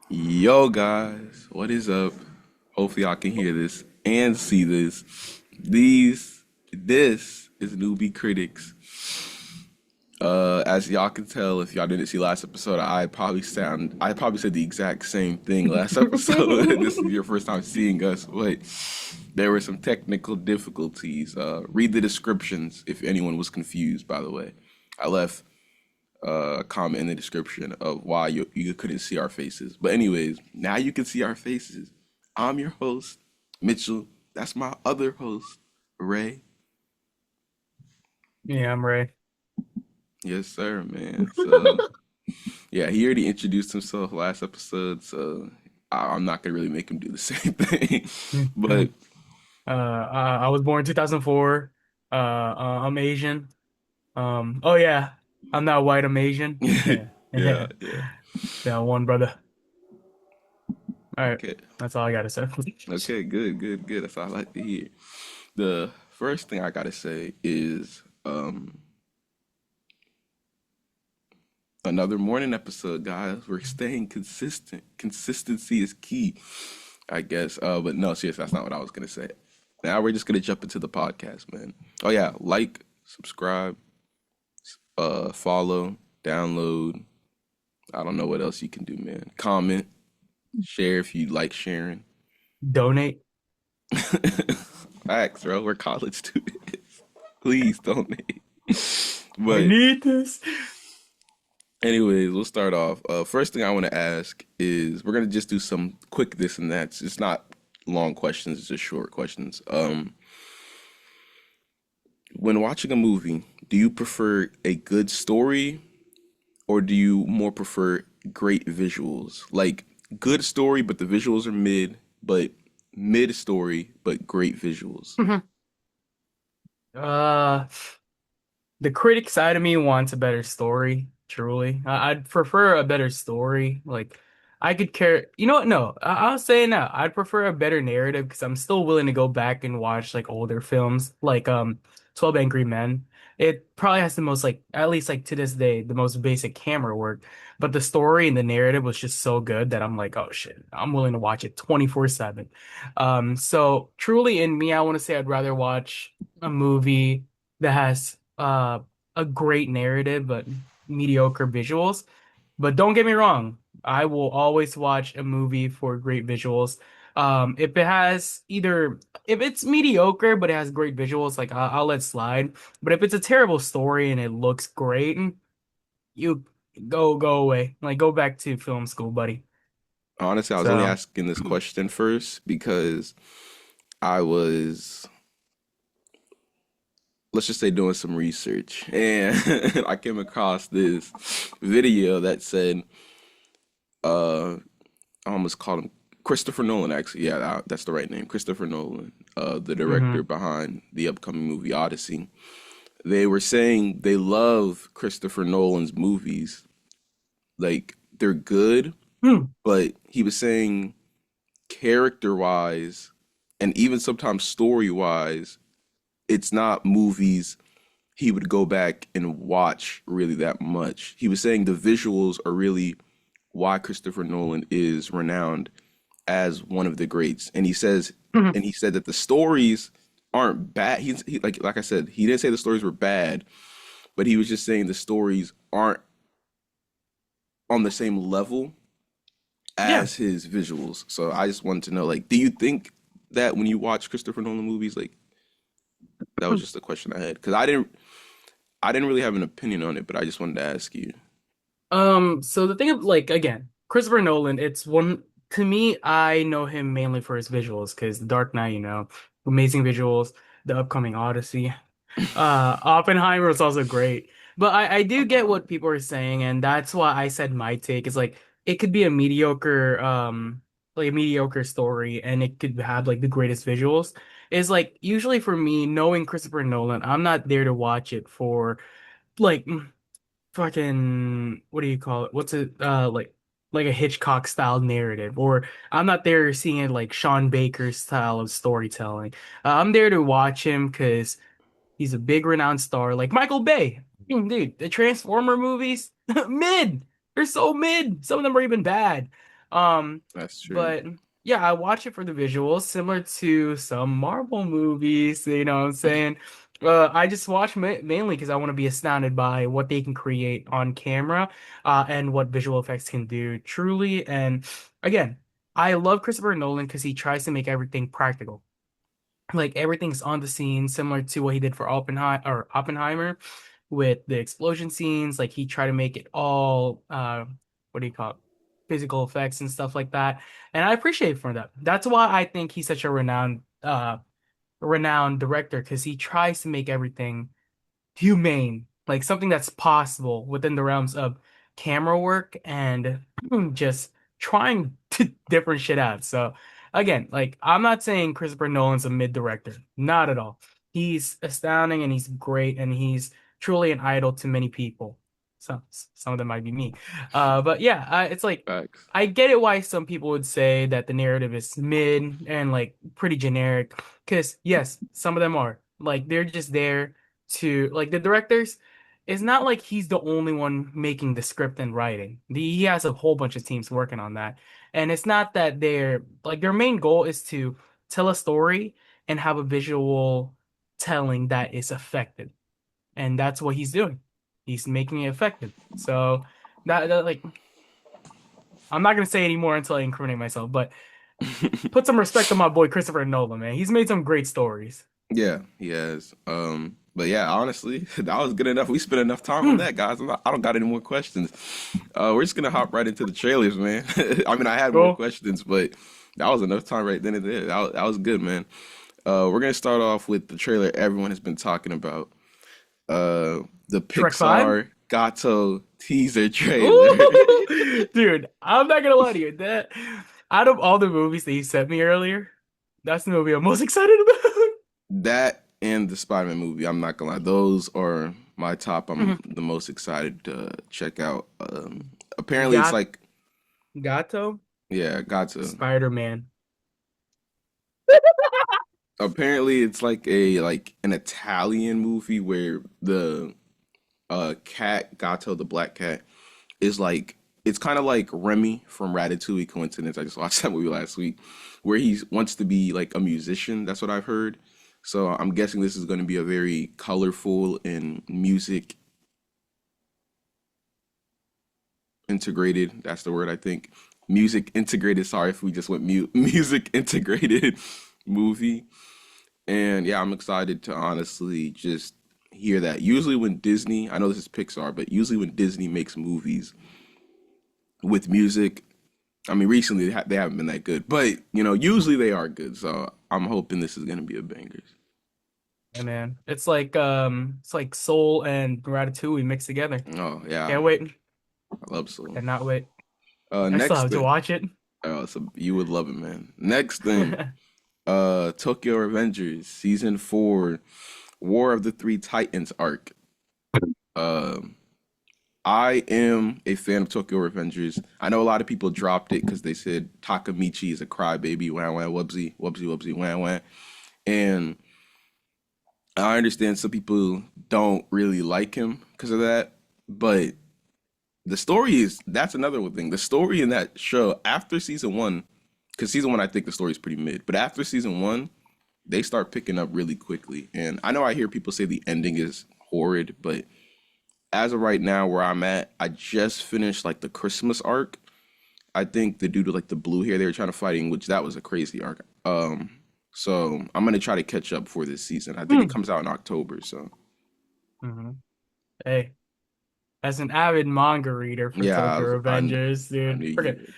Yo, guys, what is up? Hopefully, y'all can hear this and see this. This is Newbie Critics. As y'all can tell, if y'all didn't see last episode, I probably said the exact same thing last episode. This is your first time seeing us, but there were some technical difficulties. Read the descriptions if anyone was confused. By the way, I left a comment in the description of why you couldn't see our faces. But anyways, now you can see our faces. I'm your host, Mitchell. That's my other host, Ray. Yeah, I'm Ray. Yes, sir, man. So yeah, he already introduced himself last episode, so I'm not gonna really make him do the same thing. But I was born 2004. I'm Asian. Oh yeah, I'm not white. I'm Asian. Yeah, yeah, yeah. yeah, one brother. All right, Okay. that's all I gotta say. Okay, good, good, good. That's all I like to hear. The first thing I gotta say is another morning episode, guys. We're staying consistent. Consistency is key, I guess. But no, seriously, that's not what I was gonna say. Now we're just gonna jump into the podcast, man. Oh yeah, like, subscribe, follow, download. I don't know what else you can do, man. Comment, share if you like sharing. Donate. Facts, bro. We're college students. Please donate. We But need this. anyways, we'll start off. First thing I want to ask is we're gonna just do some quick this and that. It's not long questions, it's just short questions. When watching a movie, do you prefer a good story or do you more prefer great visuals? Like good story, but the visuals are mid, but mid story, but great visuals. Mhm. Uh, the critic side of me wants a better story. Truly, I'd prefer a better story. Like, I could care. You know what? No, I'll say it now. I'd prefer a better narrative because I'm still willing to go back and watch like older films, like 12 Angry Men. It probably has the most like, at least like to this day, the most basic camera work. But the story and the narrative was just so good that I'm like, oh shit, I'm willing to watch it 24/7. So truly in me, I want to say I'd rather watch a movie that has a great narrative but mediocre visuals. But don't get me wrong, I will always watch a movie for great visuals. If it has either if it's mediocre but it has great visuals, like I'll let slide. But if it's a terrible story and it looks great, you go away. Like go back to film school, buddy. Honestly, I was only So asking this question first because I was, let's just say, doing some research and I came across this video that said, I almost called him Christopher Nolan, actually. Yeah, that's the right name. Christopher Nolan, the director mhm. behind the upcoming movie Odyssey. They were saying they love Christopher Nolan's movies. Like, they're good, Hmm. but he was saying character wise and even sometimes story wise, it's not movies he would go back and watch really that much. He was saying the visuals are really why Christopher Nolan is renowned as one of the greats. And he said that the stories aren't bad. Like I said, he didn't say the stories were bad, but he was just saying the stories aren't on the same level Yeah. as his visuals. So I just wanted to know, like, do you think that when you watch Christopher Nolan movies, like that was just a question I had because I didn't really have an opinion on it, but I just wanted to ask you. So the thing of like again, Christopher Nolan, it's one to me, I know him mainly for his visuals because The Dark Knight, amazing visuals, the upcoming Odyssey. Oppenheimer is also great. But I do get what people are saying, and that's why I said my take is like it could be a mediocre like a mediocre story and it could have like the greatest visuals. Is like usually for me, knowing Christopher Nolan, I'm not there to watch it for like fucking what do you call it? What's it like a Hitchcock style narrative, or I'm not there seeing it like Sean Baker's style of storytelling. I'm there to watch him because he's a big renowned star, like Michael Bay. Dude, the Transformer movies, mid. they're so mid. Some of them are even bad. Um, That's true. but yeah, I watch it for the visuals, similar to some Marvel movies. You know what I'm saying? I just watch ma mainly because I want to be astounded by what they can create on camera, and what visual effects can do truly. And again, I love Christopher Nolan because he tries to make everything practical. Like everything's on the scene, similar to what he did for Oppenheimer with the explosion scenes. Like he tried to make it all what do you call it? Physical effects and stuff like that. And I appreciate for that. That's why I think he's such a renowned director because he tries to make everything humane, like something that's possible within the realms of camera work and just trying to different shit out. So again, like I'm not saying Christopher Nolan's a mid director, not at all. He's astounding and he's great and he's truly an idol to many people. Some of them might be me. But yeah, it's like Facts. I get it why some people would say that the narrative is mid and like pretty generic. Because yes, some of them are. Like they're just there to like the directors. It's not like he's the only one making the script and writing. He has a whole bunch of teams working on that. And it's not that they're like their main goal is to tell a story and have a visual telling that is effective. And that's what he's doing. He's making it effective. So that like I'm not gonna say anymore until I incriminate myself, but put some respect on my boy Christopher Nolan, man. He's made some great stories. Yeah, he has. But yeah, honestly, that was good enough. We spent enough time on Hmm. that, guys. I don't got any more questions. We're just gonna hop right into the trailers, man. I mean, I had more Cool. questions, but that was enough time right then and there. That was good, man. We're gonna start off with the trailer everyone has been talking about. The Shrek 5? Pixar Gatto teaser trailer. Ooh, dude, I'm not gonna lie to you. That out of all the movies that you sent me earlier, that's the movie I'm most excited That and the Spider-Man movie, I'm not gonna lie, those are my top. I'm about. the most excited to check out. Apparently, it's Gat like, Gatto, yeah, got to. Spider-Man. Apparently, it's like an Italian movie where the cat Gatto, the black cat, is like it's kind of like Remy from Ratatouille. Coincidence? I just watched that movie last week, where he wants to be like a musician. That's what I've heard. So I'm guessing this is going to be a very colorful and music integrated. That's the word I think. Music integrated. Sorry if we just went mute. Music integrated movie. And yeah, I'm excited to honestly just hear that. Usually when Disney, I know this is Pixar, but usually when Disney makes movies with music, I mean recently they haven't been that good, but usually they are good. So I'm hoping this is gonna be a bangers. Hey man, it's like Soul and Ratatouille mixed together. Oh yeah, Can't wait. I love Soul. Cannot wait. I still Next have to thing, watch it. so you would love it, man. Next thing, Tokyo Revengers season 4, War of the Three Titans arc. Um, I am a fan of Tokyo Revengers. I know a lot of people dropped it because they said Takamichi is a crybaby, wah wah wubsy, wubsy wubsy, wah wah. And I understand some people don't really like him because of that, but the story is that's another thing. The story in that show after season one, because season one I think the story is pretty mid, but after season one, they start picking up really quickly. And I know I hear people say the ending is horrid, but as of right now, where I'm at, I just finished like the Christmas arc. I think the dude with like the blue hair they were trying to fighting, which that was a crazy arc. So I'm gonna try to catch up for this season. I think it Hmm. comes out in October. So Mhm. Hey, as an avid manga reader for yeah, Tokyo Revengers, I knew dude, you forget. would.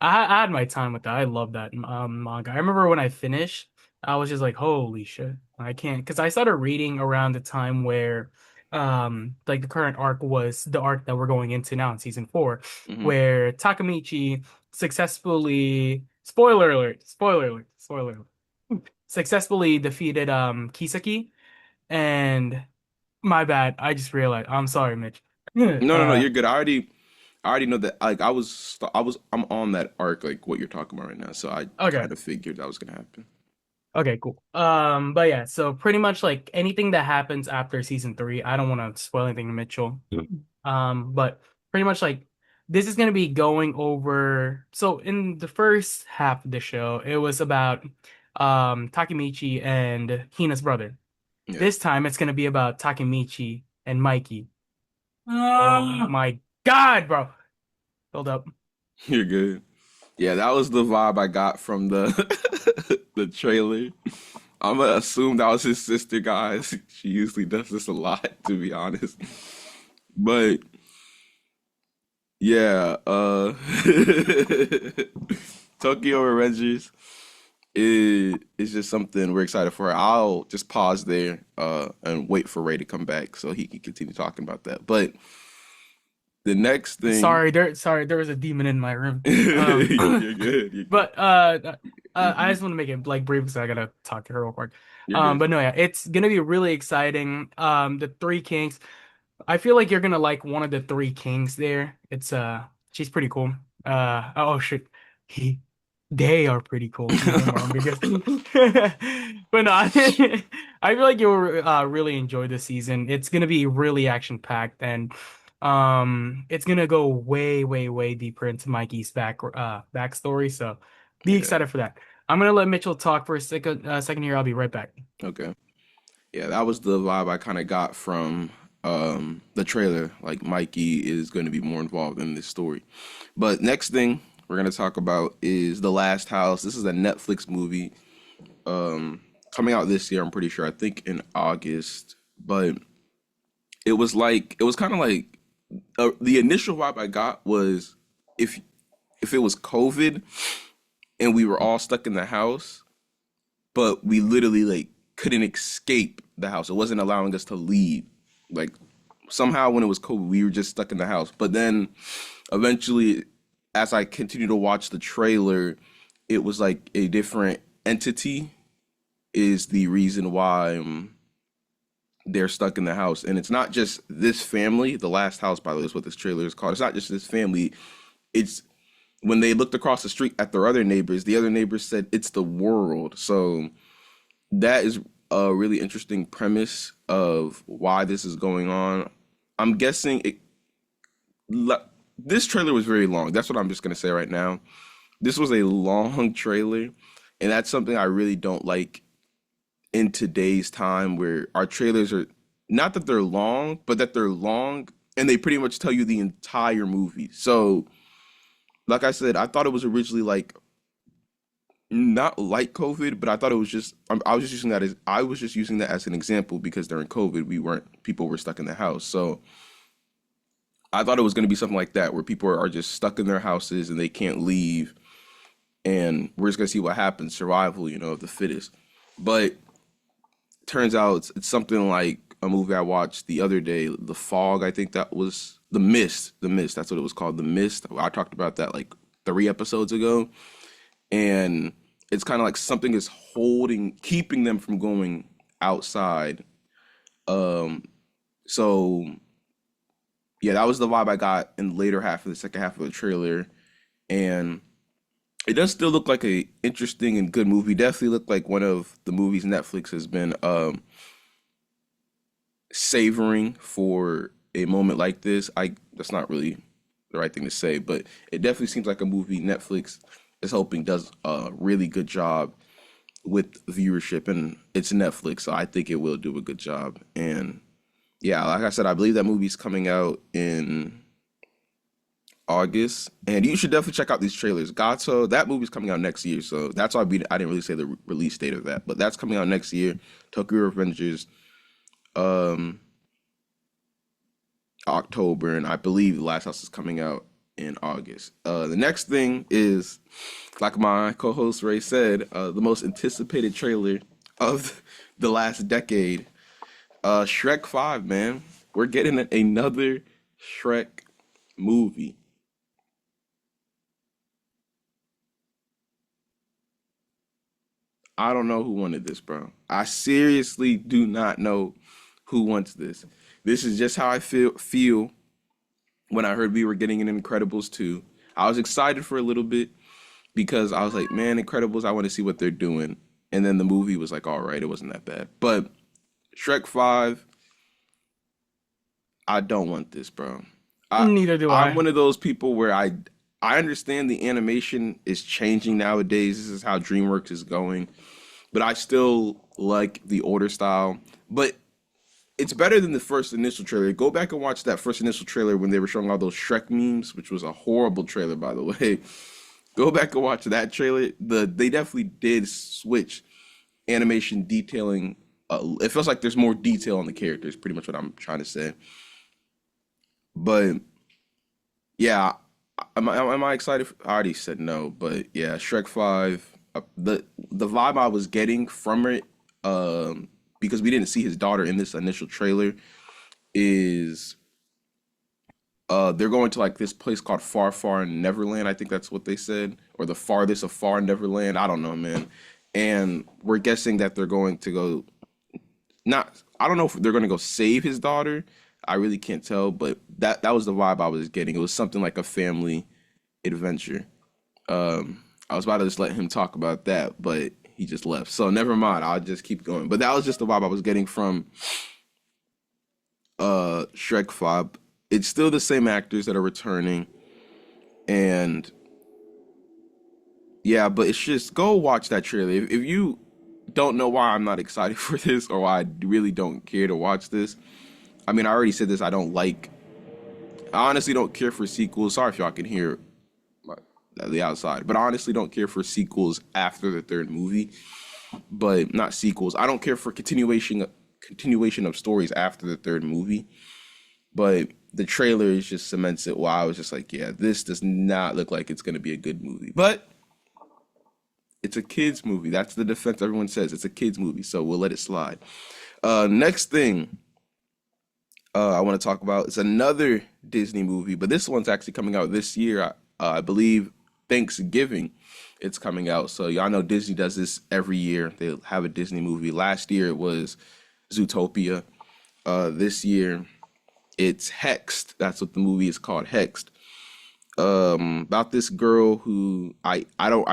I had my time with that. I love that manga. I remember when I finished, I was just like, holy shit, I can't. Because I started reading around the time where, like the current arc was the arc that we're going into now in season 4, Hmm. where Takamichi successfully, spoiler alert, successfully defeated Kisaki. And my bad, I just realized. I'm sorry, Mitch. No, no, no, Uh, you're good. I already know that. Like I'm on that arc, like what you're talking about right now. So I okay. kind of figured that was gonna happen. Okay, cool. But yeah, so pretty much like anything that happens after season 3, I don't want to spoil anything to Mitchell. But pretty much like this is gonna be going over. So in the first half of the show, it was about Takemichi and Hina's brother. Yeah, This time it's gonna be about Takemichi and Mikey. Oh my God, bro. Hold up. you're good. Yeah, that was the vibe I got from the the trailer. I'm gonna assume that was his sister, guys. She usually does this a lot, to be honest. But yeah, Tokyo Revengers is just something we're excited for. I'll just pause there and wait for Ray to come back so he can continue talking about that. But the next thing, Sorry, there was a demon in my room. you're good. You're good. But I just want to make it like brief because I gotta talk to her real quick. You're good. But no, yeah, it's gonna be really exciting. The Three Kings. I feel like you're gonna like one of the Three Kings there. It's she's pretty cool. Oh shit, he they are pretty cool to be more ambiguous. But no, I feel like you'll really enjoy the season. It's gonna be really action packed and it's gonna go way deeper into Mikey's backstory. So be Yeah. excited for that. I'm gonna let Mitchell talk for a second here. I'll be right back. Okay. Yeah, that was the vibe I kind of got from the trailer. Like Mikey is going to be more involved in this story. But next thing we're going to talk about is The Last House. This is a Netflix movie coming out this year. I'm pretty sure. I think in August. But it was kind of like the initial vibe I got was if if it was COVID and we were all stuck in the house, but we literally like couldn't escape the house. It wasn't allowing us to leave. Like somehow when it was COVID, we were just stuck in the house. But then eventually, as I continued to watch the trailer, it was like a different entity is the reason why they're stuck in the house. And it's not just this family. The Last House, by the way, is what this trailer is called. It's not just this family. It's when they looked across the street at their other neighbors, the other neighbors said it's the world. So that is a really interesting premise of why this is going on. I'm guessing this trailer was very long. That's what I'm just gonna say right now. This was a long trailer, and that's something I really don't like in today's time, where our trailers are not that they're long, but that they're long and they pretty much tell you the entire movie. So, like I said, I thought it was originally like not like COVID, but I thought it was just I was just using that as I was just using that as an example because during COVID we weren't people were stuck in the house. So I thought it was going to be something like that where people are just stuck in their houses and they can't leave, and we're just going to see what happens, survival, of the fittest. But turns out it's something like a movie I watched the other day, The Fog. I think that was The Mist. The Mist. That's what it was called, The Mist. I talked about that like 3 episodes ago, and it's kind of like something is keeping them from going outside. Um, so yeah, that was the vibe I got in the later half of the second half of the trailer, and it does still look like a interesting and good movie. Definitely look like one of the movies Netflix has been savoring for a moment like this. I That's not really the right thing to say, but it definitely seems like a movie Netflix is hoping does a really good job with viewership, and it's Netflix, so I think it will do a good job. And yeah, like I said, I believe that movie's coming out in August, and you should definitely check out these trailers. Gatto, that movie's coming out next year, so that's why I didn't really say the release date of that, but that's coming out next year. Tokyo Revengers, um, October, and I believe The Last House is coming out in August. The next thing is, like my co-host Ray said, the most anticipated trailer of the last decade. Shrek 5, man. We're getting another Shrek movie. I don't know who wanted this, bro. I seriously do not know who wants this. This is just how I feel when I heard we were getting an Incredibles 2. I was excited for a little bit because I was like, man, Incredibles, I want to see what they're doing. And then the movie was like, all right, it wasn't that bad. But Shrek 5, I don't want this, bro. I Neither do I'm I. one of those people where I understand the animation is changing nowadays. This is how DreamWorks is going, but I still like the older style. But it's better than the first initial trailer. Go back and watch that first initial trailer when they were showing all those Shrek memes, which was a horrible trailer, by the way. Go back and watch that trailer. They definitely did switch animation detailing. It feels like there's more detail on the characters. Pretty much what I'm trying to say. But yeah, am I excited? I already said no, but yeah, Shrek 5. The vibe I was getting from it, because we didn't see his daughter in this initial trailer, is they're going to like this place called Far Far Neverland. I think that's what they said, or the farthest of Far Neverland. I don't know, man. And we're guessing that they're going to go. Not, I don't know if they're going to go save his daughter. I really can't tell, but that was the vibe I was getting. It was something like a family adventure. I was about to just let him talk about that, but he just left. So never mind. I'll just keep going. But that was just the vibe I was getting from Shrek 5. It's still the same actors that are returning, and yeah, but it's just go watch that trailer. If you don't know why I'm not excited for this or why I really don't care to watch this, I mean, I already said this. I honestly don't care for sequels. Sorry if y'all can hear my, the outside, but I honestly don't care for sequels after the third movie. But not sequels. I don't care for continuation of stories after the third movie. But the trailer is just cements it. Wow, I was just like, yeah, this does not look like it's gonna be a good movie. But it's a kids movie. That's the defense everyone says. It's a kids movie, so we'll let it slide. Next thing I want to talk about is another Disney movie, but this one's actually coming out this year. I believe Thanksgiving it's coming out. So y'all know Disney does this every year. They have a Disney movie. Last year it was Zootopia. This year it's Hexed. That's what the movie is called, Hexed. About this girl who I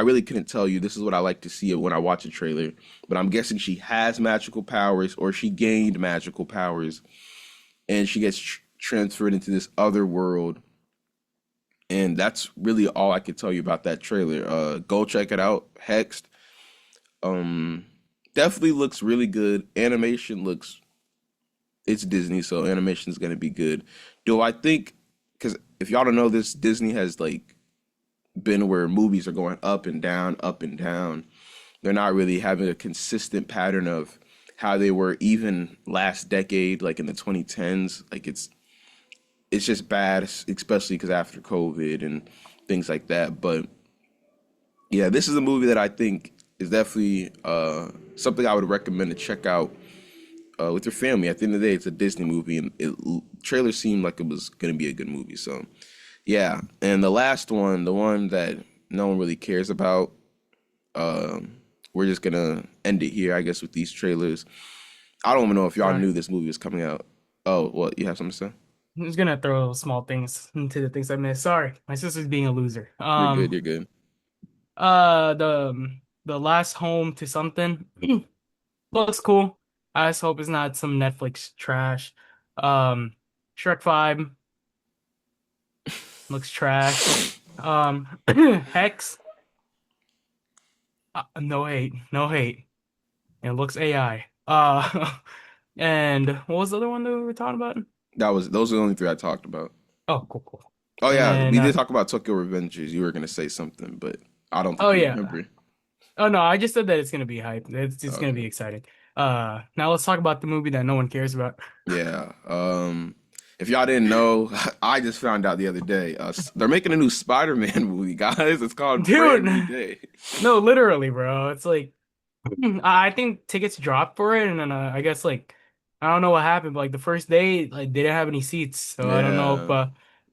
really couldn't tell you. This is what I like to see when I watch a trailer, but I'm guessing she has magical powers or she gained magical powers and she gets transferred into this other world. And that's really all I can tell you about that trailer. Go check it out. Hexed. Um, Definitely looks really good. Animation looks. It's Disney, so animation is gonna be good. Do I think? Because if y'all don't know this, Disney has like been where movies are going up and down, up and down. They're not really having a consistent pattern of how they were even last decade, like in the 2010s. Like it's just bad, especially because after COVID and things like that. But yeah, this is a movie that I think is definitely something I would recommend to check out with your family. At the end of the day, it's a Disney movie, and trailer seemed like it was going to be a good movie. So yeah, and the last one, the one that no one really cares about, we're just gonna end it here, I guess, with these trailers. I don't even know if y'all Sorry. knew this movie was coming out. Oh, what you have something to say? I'm just gonna throw small things into the things I missed. Sorry, my sister's being a loser. You're good. You're good. The last home to something looks cool. I just hope it's not some Netflix trash. Um, Shrek 5 looks trash. Hex, no hate, no hate. It looks AI. And what was the other one that we were talking about? Those are the only three I talked about. Oh, cool, cool. Oh And yeah, then, we did talk about Tokyo Revengers. You were gonna say something, but I don't think oh you yeah. remember. Oh no, I just said that it's gonna be hype. It's gonna Okay. be exciting. Now let's talk about the movie that no one cares about. Yeah. If y'all didn't know, I just found out the other day. They're making a new Spider-Man movie, guys. It's called Brand Dude, New Day. no, literally, bro. It's like I think tickets dropped for it, and then I guess like I don't know what happened, but like the first day, like they didn't have any seats, so Yeah. I don't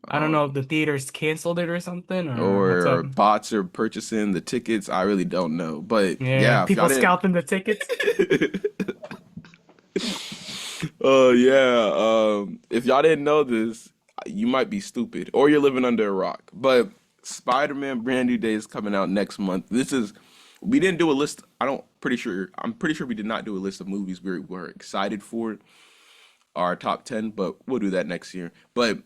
Um, know if the theaters canceled it or something or what's or up. bots are purchasing the tickets. I really don't know. But Yeah, yeah, if y'all people didn't. scalping the tickets. Oh yeah. If y'all didn't know this, you might be stupid or you're living under a rock. But Spider-Man Brand New Day is coming out next month. We didn't do a list. I'm pretty sure we did not do a list of movies we were excited for our top 10, but we'll do that next year. But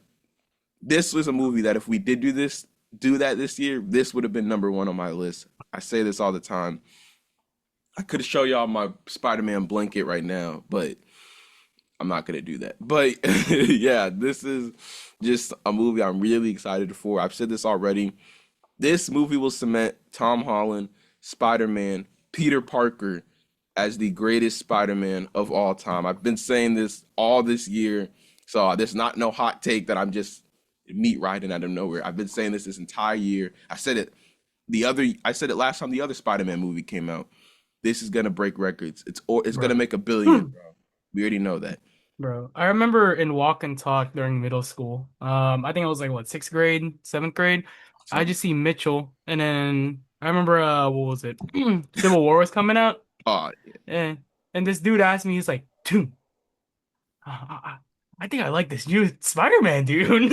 this was a movie that if we did do that this year, this would have been number one on my list. I say this all the time. I could show y'all my Spider-Man blanket right now, but I'm not gonna do that. But yeah, this is just a movie I'm really excited for. I've said this already. This movie will cement Tom Holland, Spider-Man, Peter Parker as the greatest Spider-Man of all time. I've been saying this all this year, so there's not no hot take that I'm just meat riding out of nowhere. I've been saying this entire year. I said it last time the other Spider-Man movie came out. This is gonna break records. It's gonna Bro. make 1 billion, bro. We already know that. Bro, I remember in walk and talk during middle school. I think I was like what, sixth grade, seventh grade. I Something. just see Mitchell, and then I remember what was it? Civil War was coming out, Oh, and this dude asked me, he's like, "Dude, I, I think I like this new Spider-Man dude."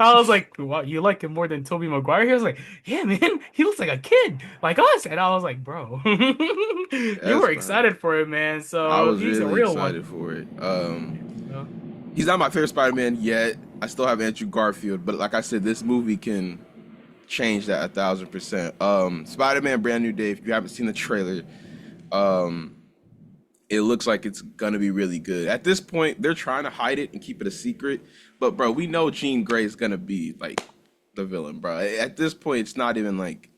I was like, "What? You like him more than Tobey Maguire?" He was like, "Yeah, man, he looks like a kid, like us." And I was like, "Bro, you that's were fine. excited for him, man. I So was he's a really real one." excited for it. So, He's not my favorite Spider-Man yet. I still have Andrew Garfield, but like I said, this movie can change that 1,000%. Spider-Man Brand New Day. If you haven't seen the trailer, um, it looks like it's gonna be really good. At this point, they're trying to hide it and keep it a secret, but bro, we know Jean Grey is gonna be like the villain, bro. At this point, it's not even like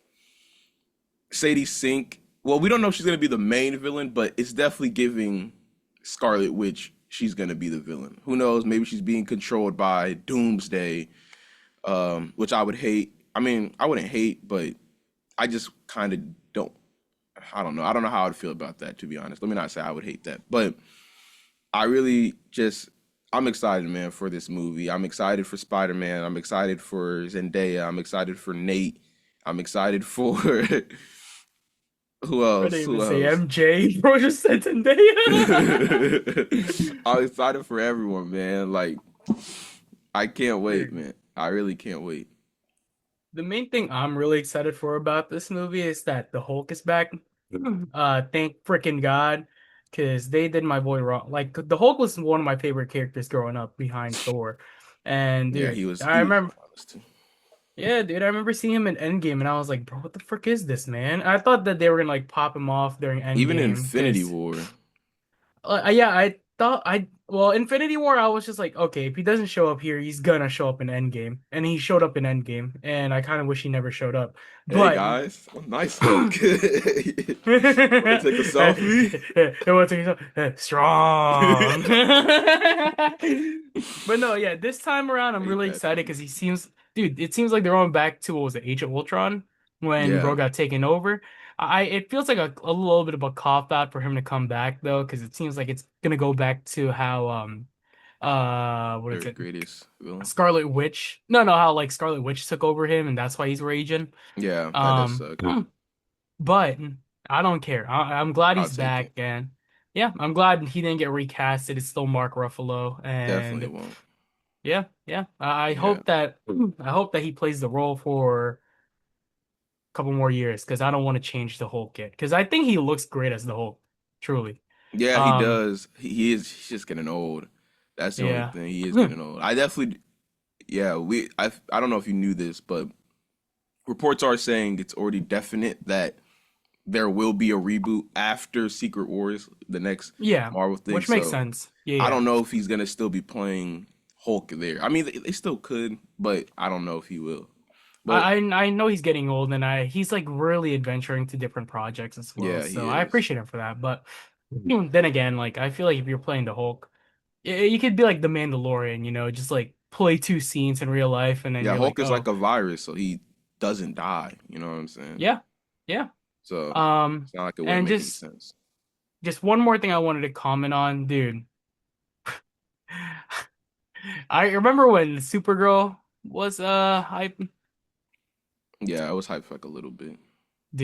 Sadie Sink. Well, we don't know if she's gonna be the main villain, but it's definitely giving Scarlet Witch she's gonna be the villain. Who knows? Maybe she's being controlled by Doomsday, which I would hate. I mean, I wouldn't hate, but I just kind of don't. I don't know. I don't know how I'd feel about that, to be honest. Let me not say I would hate that, but I really just I'm excited, man, for this movie. I'm excited for Spider Man. I'm excited for Zendaya. I'm excited for Nate. I'm excited for who I else? didn't even Who say else? MJ, bro. Just said Zendaya. I'm excited for everyone, man. Like I can't wait, Dude, man. I really can't wait. the main thing I'm really excited for about this movie is that the Hulk is back. Thank freaking God, because they did my boy wrong. Like the Hulk was one of my favorite characters growing up behind Thor, and Yeah, dude, I he was one remember. of us too. Yeah, dude, I remember seeing him in Endgame, and I was like, bro, what the frick is this, man? I thought that they were gonna like pop him off during Even in Endgame, Infinity because War. yeah, I thought well, Infinity War, I was just like, okay, if he doesn't show up here, he's gonna show up in Endgame, and he showed up in Endgame, and I kind of wish he never showed up, Hey but guys, a nice Hulk. Want to take a selfie? it was strong. But no, yeah, this time around, I'm Ain't really that excited funny? because dude, it seems like they're going back to what was it, Age of Ultron, when bro Yeah, got taken over. It feels like a little bit of a cop out for him to come back though, because it seems like it's gonna go back to how what is their it? greatest villain. Scarlet Witch. No, how like Scarlet Witch took over him, and that's why he's raging. Yeah, that does Um, suck. but I don't care. I'm glad I'll he's take back, it. and yeah, I'm glad he didn't get recasted. It's still Mark Ruffalo, Definitely and won't. yeah. I Yeah. hope that I hope that he plays the role for a couple more years because I don't want to change the Hulk yet. Because I think he looks great as the Hulk, truly. Yeah, he Um, does. He's just getting old. That's the only yeah. thing. He is getting old. I definitely yeah, I don't know if you knew this, but reports are saying it's already definite that there will be a reboot after Secret Wars, the next Yeah, Marvel thing. which makes So sense. Yeah, I yeah. don't know if he's gonna still be playing Hulk there. I mean, they still could, but I don't know if he will. But I know he's getting old, and I he's like really adventuring to different projects as well. yeah, So he I is. appreciate him for that. But then again, like I feel like if you're playing the Hulk, you could be like the Mandalorian, just like play two scenes in real life, and then Yeah, you're Hulk like, is like oh, a virus, so he doesn't die. You know what I'm saying? yeah, yeah. So it's not like it wouldn't And make any sense. just one more thing I wanted to comment on, dude. I remember when Supergirl was hype, Yeah, I was hyped for like a little bit.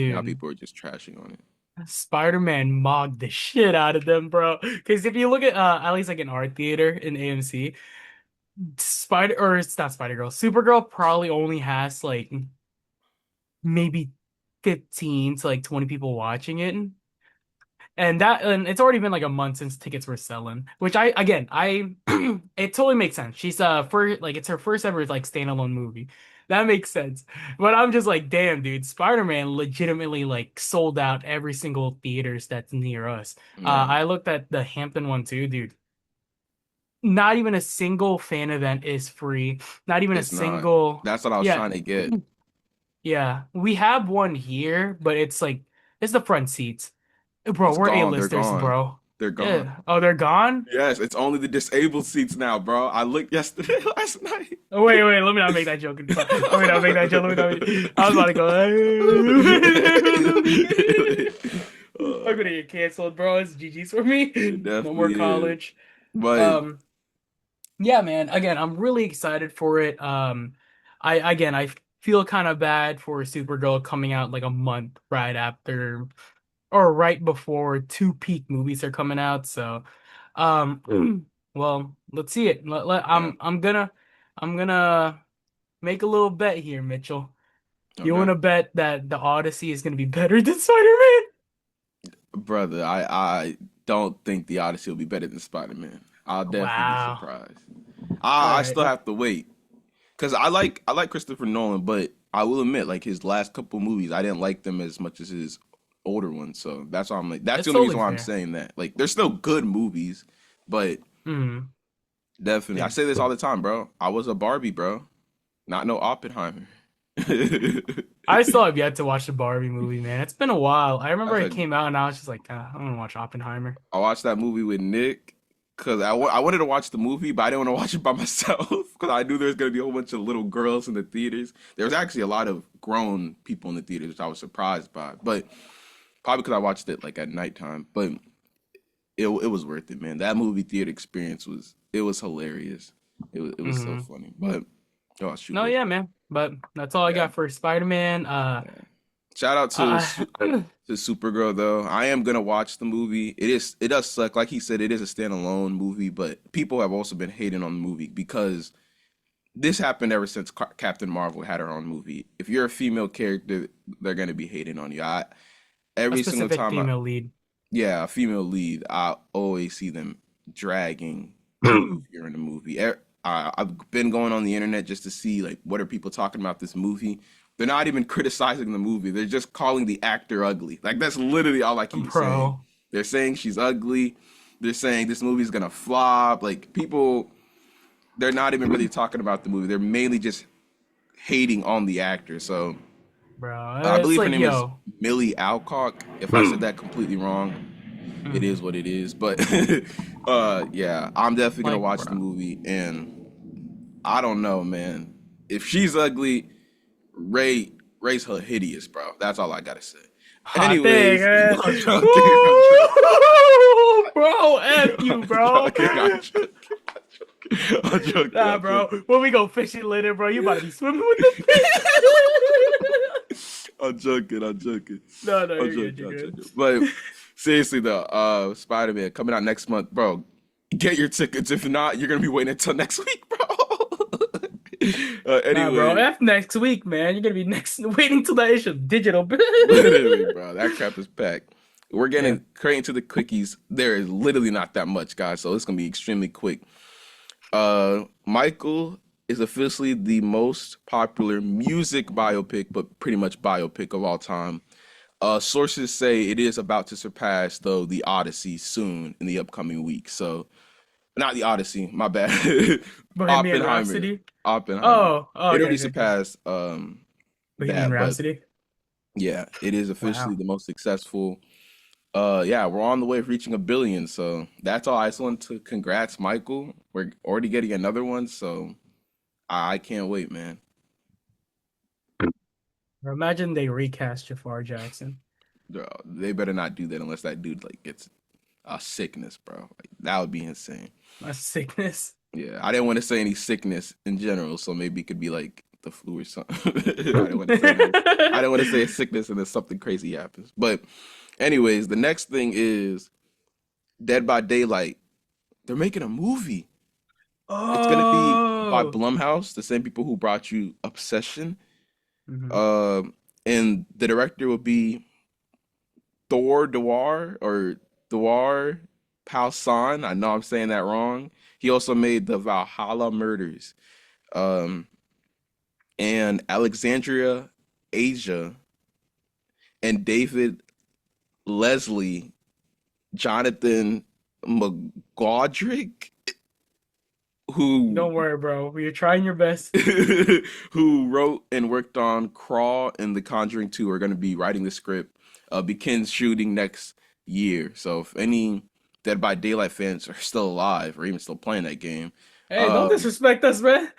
Now dude. people are just trashing on it. Spider-Man mogged the shit out of them, bro. Because if you look at least like an art theater in AMC, it's not Spider-Girl. Supergirl probably only has like maybe 15 to like 20 people watching it. And it's already been like a month since tickets were selling, which I again I it totally makes sense. She's for like it's her first ever like standalone movie. That makes sense. But I'm just like, damn, dude, Spider-Man legitimately like sold out every single theaters that's near us. Yeah, I looked at the Hampton one too, dude. Not even a single fan event is free. Not even a it's not. single, That's what I was yeah, trying to get. yeah. We have one here, but it's like it's the front seats. Bro, It's we're gone. They're A-listers, gone. bro. They're gone. Yeah. Oh, they're gone? Yes, it's only the disabled seats now, bro. I looked yesterday, last night. Oh, wait, wait, let me not make that joke. Let me not make that joke. Let me not make... I was about to go. I'm gonna get canceled, bro. It's GG's for me. It No more definitely is. college. But Um, yeah, man. Again, I'm really excited for it. I feel kind of bad for Supergirl coming out like a month right after or right before two peak movies are coming out. So, well, let's see it. yeah, I'm gonna make a little bet here, Mitchell. You want okay. to bet that the Odyssey is gonna be better than Spider-Man? Brother, I don't think the Odyssey will be better than Spider-Man. I'll definitely be Wow. surprised. All I right. still have to wait because I like Christopher Nolan, but I will admit, like his last couple movies, I didn't like them as much as his older ones. So that's why I'm like, that's the It's only totally reason why I'm fair. saying that. Like, they're still good movies, but Mm, definitely, I yeah. say this all the time, bro. I was a Barbie, bro, not no Oppenheimer. I still have yet to watch the Barbie movie, man. It's been a while. I remember That's it a came out and I was just like, I'm gonna watch Oppenheimer. I watched that movie with Nick because I wanted to watch the movie, but I didn't want to watch it by myself because I knew there was going to be a whole bunch of little girls in the theaters. There was actually a lot of grown people in the theaters, which I was surprised by, but probably because I watched it like at nighttime. But it was worth it, man. That movie theater experience was hilarious. It was so Hmm funny. But oh shoot, No, where's yeah, my man. But that's all I yeah got for Spider-Man. yeah. Shout out I to Supergirl though. I am gonna watch the movie. It does suck. Like he said, it is a standalone movie, but people have also been hating on the movie because this happened ever since Captain Marvel had her own movie. If you're a female character, they're gonna be hating on you. a Every single specific time female lead. yeah, a female lead, I always see them dragging you if you're in a movie. I've been going on the internet just to see like what are people talking about this movie. They're not even criticizing the movie. They're just calling the actor ugly. Like that's literally all I keep saying. Bro, They're saying she's ugly. They're saying this movie's gonna flop. Like people, they're not even really talking about the movie. They're mainly just hating on the actor. So I it's believe her like, name is yo, Millie Alcock. If I said that completely wrong, it is mhm. what it is. But yeah, I'm definitely gonna Like, watch the bro, movie, and I don't know, man. If she's ugly, Ray's her hideous, bro. That's all I gotta say. hot thing, Anyways, man. I'm joking. I'm joking. Woo! Bro, F you, I'm bro. joking. I'm joking. I'm joking. Nah, I'm bro. joking. When we go fishing later, bro, you about to be swimming with the fish. I'm joking. I'm joking. No, no, I'm you're good. joking. I'm You're good. joking. But seriously though, Spider-Man coming out next month, bro. Get your tickets. If not, you're gonna be waiting until next week, bro. Nah, bro. Anyway, F next week, man. You're gonna be next waiting till that issue digital. literally, bro, that crap is packed. We're Yeah. getting straight into the quickies. There is literally not that much, guys, so it's gonna be extremely quick. Michael is officially the most popular music biopic, but pretty much biopic of all time. Sources say it is about to surpass, though, the Odyssey soon in the upcoming week. So, not the Odyssey, my bad. Bohemian Oppenheimer. Rhapsody. Oppenheimer. Oh, It okay, already okay, okay. surpassed Bohemian that, but Rhapsody. yeah, it is officially Wow. the most successful. Yeah, we're on the way of reaching 1 billion. So that's all. I just want to congrats, Michael. We're already getting another one, so I can't wait, man. Imagine they recast Jafar Jackson. Bro, they better not do that unless that dude like gets a sickness, bro. Like that would be insane. A sickness. Yeah, I didn't want to say any sickness in general, so maybe it could be like the flu or something. I didn't want to say no. I didn't want to say a sickness and then something crazy happens. But anyways, the next thing is Dead by Daylight. They're making a movie. It's gonna be by Oh. Blumhouse, the same people who brought you Obsession. Mhm. Um, and the director will be Thor Dewar or Thwar Palsan. I know I'm saying that wrong. He also made the Valhalla Murders. Um, and Alexandria Asia and David Leslie Jonathan McGodrick, who Don't worry, bro. You're trying your best. who wrote and worked on Crawl and The Conjuring 2 are going to be writing the script. Begins shooting next year. So if any Dead by Daylight fans are still alive or even still playing that game, Hey, don't um, disrespect us, man.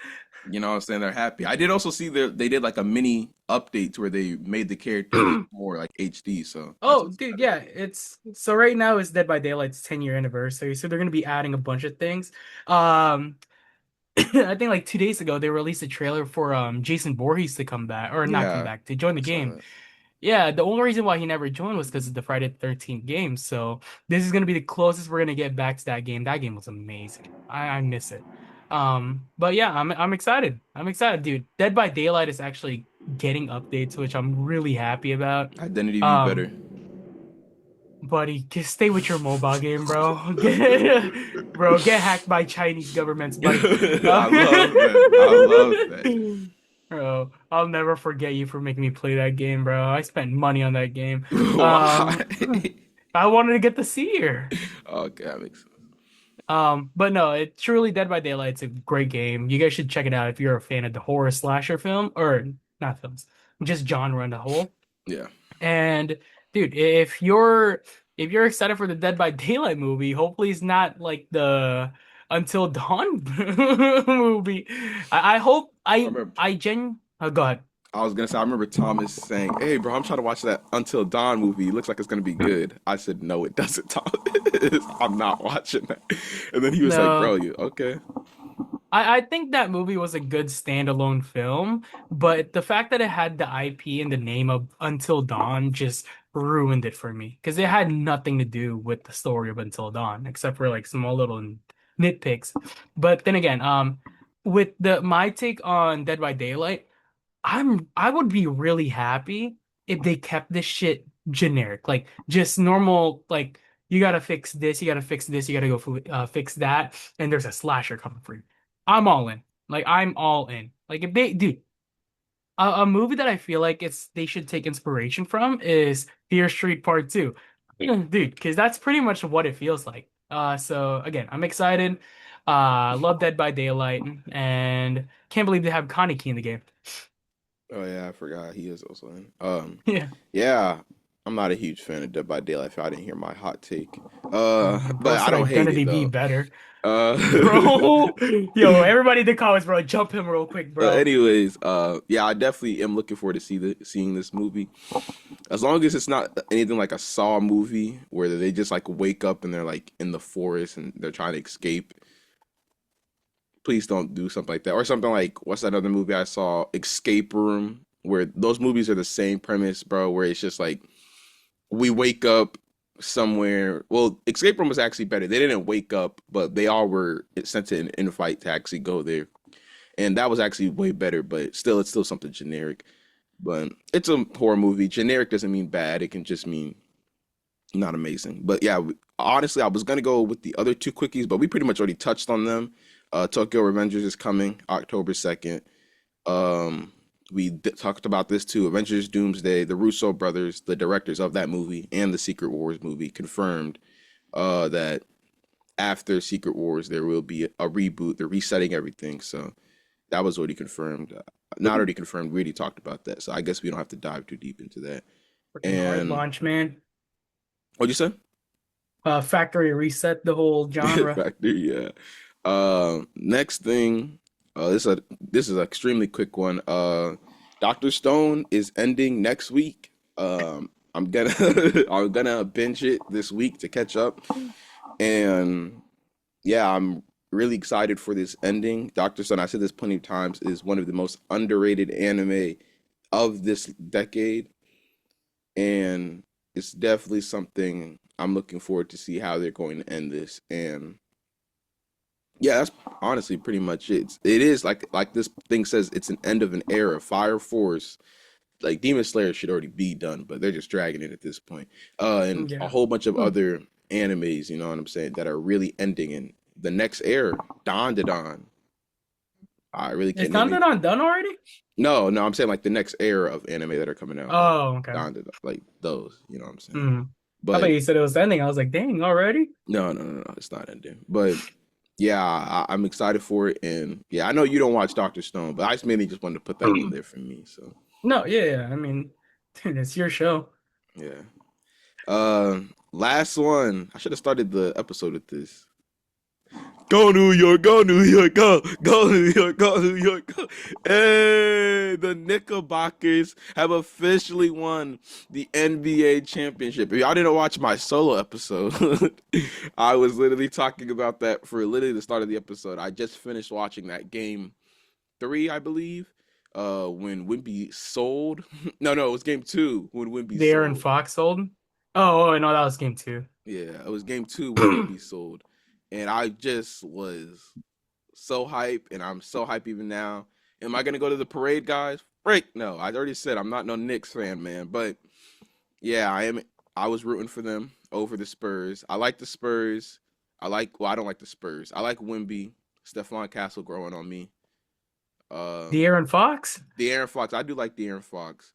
you know what I'm saying, they're happy. I did also see they did like a mini update where they made the characters look more like HD. So that's Oh, also dude, kind of yeah, cool. it's so right now is Dead by Daylight's 10-year anniversary, so they're gonna be adding a bunch of things. Um, I think like 2 days ago they released a trailer for Jason Voorhees to come back or not come Yeah, back to join the I saw game. that. Yeah, the only reason why he never joined was because of the Friday the 13th game. So this is gonna be the closest we're gonna get back to that game. That game was amazing. I miss it. But yeah, I'm excited. I'm excited, dude. Dead by Daylight is actually getting updates, which I'm really happy about. Identity V better. Um, buddy, just stay with your mobile game, bro. Get hacked by Chinese governments, buddy. I love that. I love that. Bro, I'll never forget you for making me play that game, bro. I spent money on that game. Why? Um, I wanted to get the seer. Okay, that makes sense. But no, it truly Dead by Daylight. It's a great game. You guys should check it out if you're a fan of the horror slasher film or not films, just genre in the whole. Yeah. And dude, if you're excited for the Dead by Daylight movie, hopefully it's not like the Until Dawn movie. I hope I remember go ahead. I was gonna say I remember Thomas saying, "Hey, bro, I'm trying to watch that Until Dawn movie. It looks like it's gonna be good." I said, "No, it doesn't, Thomas. I'm not watching that." And then he was like, "Bro, No. you okay?" I think that movie was a good standalone film, but the fact that it had the IP and the name of Until Dawn just ruined it for me because it had nothing to do with the story of Until Dawn except for like small little nitpicks. But then again, with the my take on Dead by Daylight, I would be really happy if they kept this shit generic, like just normal, like you gotta fix this, you gotta fix this, you gotta go fix that, and there's a slasher coming for you. I'm all in. Like I'm all in. Like if they, dude, a movie that I feel like it's they should take inspiration from is Fear Street Part 2. Dude, because that's pretty much what it feels like. So again, I'm excited. Love Dead by Daylight, and can't believe they have Kaneki in the game. Oh yeah, I forgot he is also in. Yeah. Yeah, I'm not a huge fan of Dead by Daylight. If I didn't hear my hot take, Bro but I said don't hate it Identity V though. better. Uh, Bro, yo, everybody in the comments, bro, jump him real quick, bro. anyways, yeah, I definitely am looking forward to seeing this movie. As long as it's not anything like a Saw movie where they just like wake up and they're like in the forest and they're trying to escape. Please don't do something like that. Or something like what's that other movie I saw? Escape Room, where those movies are the same premise, bro, where it's just like we wake up somewhere. Well, Escape Room was actually better. They didn't wake up, but they all were sent to an invite to actually go there. And that was actually way better, but still it's still something generic. But it's a horror movie. Generic doesn't mean bad. It can just mean not amazing. But yeah, honestly, I was gonna go with the other two quickies, but we pretty much already touched on them. Tokyo Revengers is coming October 2nd. Um, talked about this too. Avengers Doomsday, the Russo brothers, the directors of that movie and the Secret Wars movie, confirmed that after Secret Wars there will be a reboot. They're resetting everything. So that was already confirmed. Not already confirmed. We already talked about that. So I guess we don't have to dive too deep into that. Freaking hard And launch, man. what'd you say? Factory reset the whole genre. Factor, yeah. Next thing, this is an extremely quick one. Doctor Stone is ending next week. I'm gonna I'm gonna binge it this week to catch up, and yeah, I'm really excited for this ending. Doctor Stone, I said this plenty of times, is one of the most underrated anime of this decade, and it's definitely something I'm looking forward to see how they're going to end this. And yeah, that's honestly pretty much it. It is like this thing says, it's an end of an era. Fire Force, like Demon Slayer should already be done, but they're just dragging it at this point. And a Yeah. whole bunch of Hmm. other animes, you know what I'm saying, that are really ending in the next era. Don to Don. I really Is can't name any. Dandadan done already? No, no, I'm saying like the next era of anime that are coming out, like Oh, okay. Don to Don, like those, you know what I'm saying. Hmm. I thought But you said it was ending. I was like, dang, already? no, no, no, no, it's not ending. But yeah, I'm excited for it, and yeah, I know you don't watch Doctor Stone, but I just mainly just wanted to put that one there for me. So No, yeah, yeah. I mean, dude, it's your show. yeah. Last one. I should have started the episode with this. Go New York, go New York, go New York, go New York, go. Hey, the Knickerbockers have officially won the NBA championship. If y'all didn't watch my solo episode, I was literally talking about that for literally the start of the episode. I just finished watching that game three, I believe, when Wimby sold. No, no, it was game two when Wimby The Aaron sold. Fox sold. Oh, no, that was game two. Yeah, it was game two when Wimby sold. And I just was so hype, and I'm so hype even now. Am I gonna go to the parade, guys? Break. No, I already said I'm not no Knicks fan, man. But yeah, I am. I was rooting for them over the Spurs. I like the Spurs. Well, I don't like the Spurs. I like Wimby, Stephon Castle growing on me. The Um, Aaron Fox? the Aaron Fox. I do like the Aaron Fox,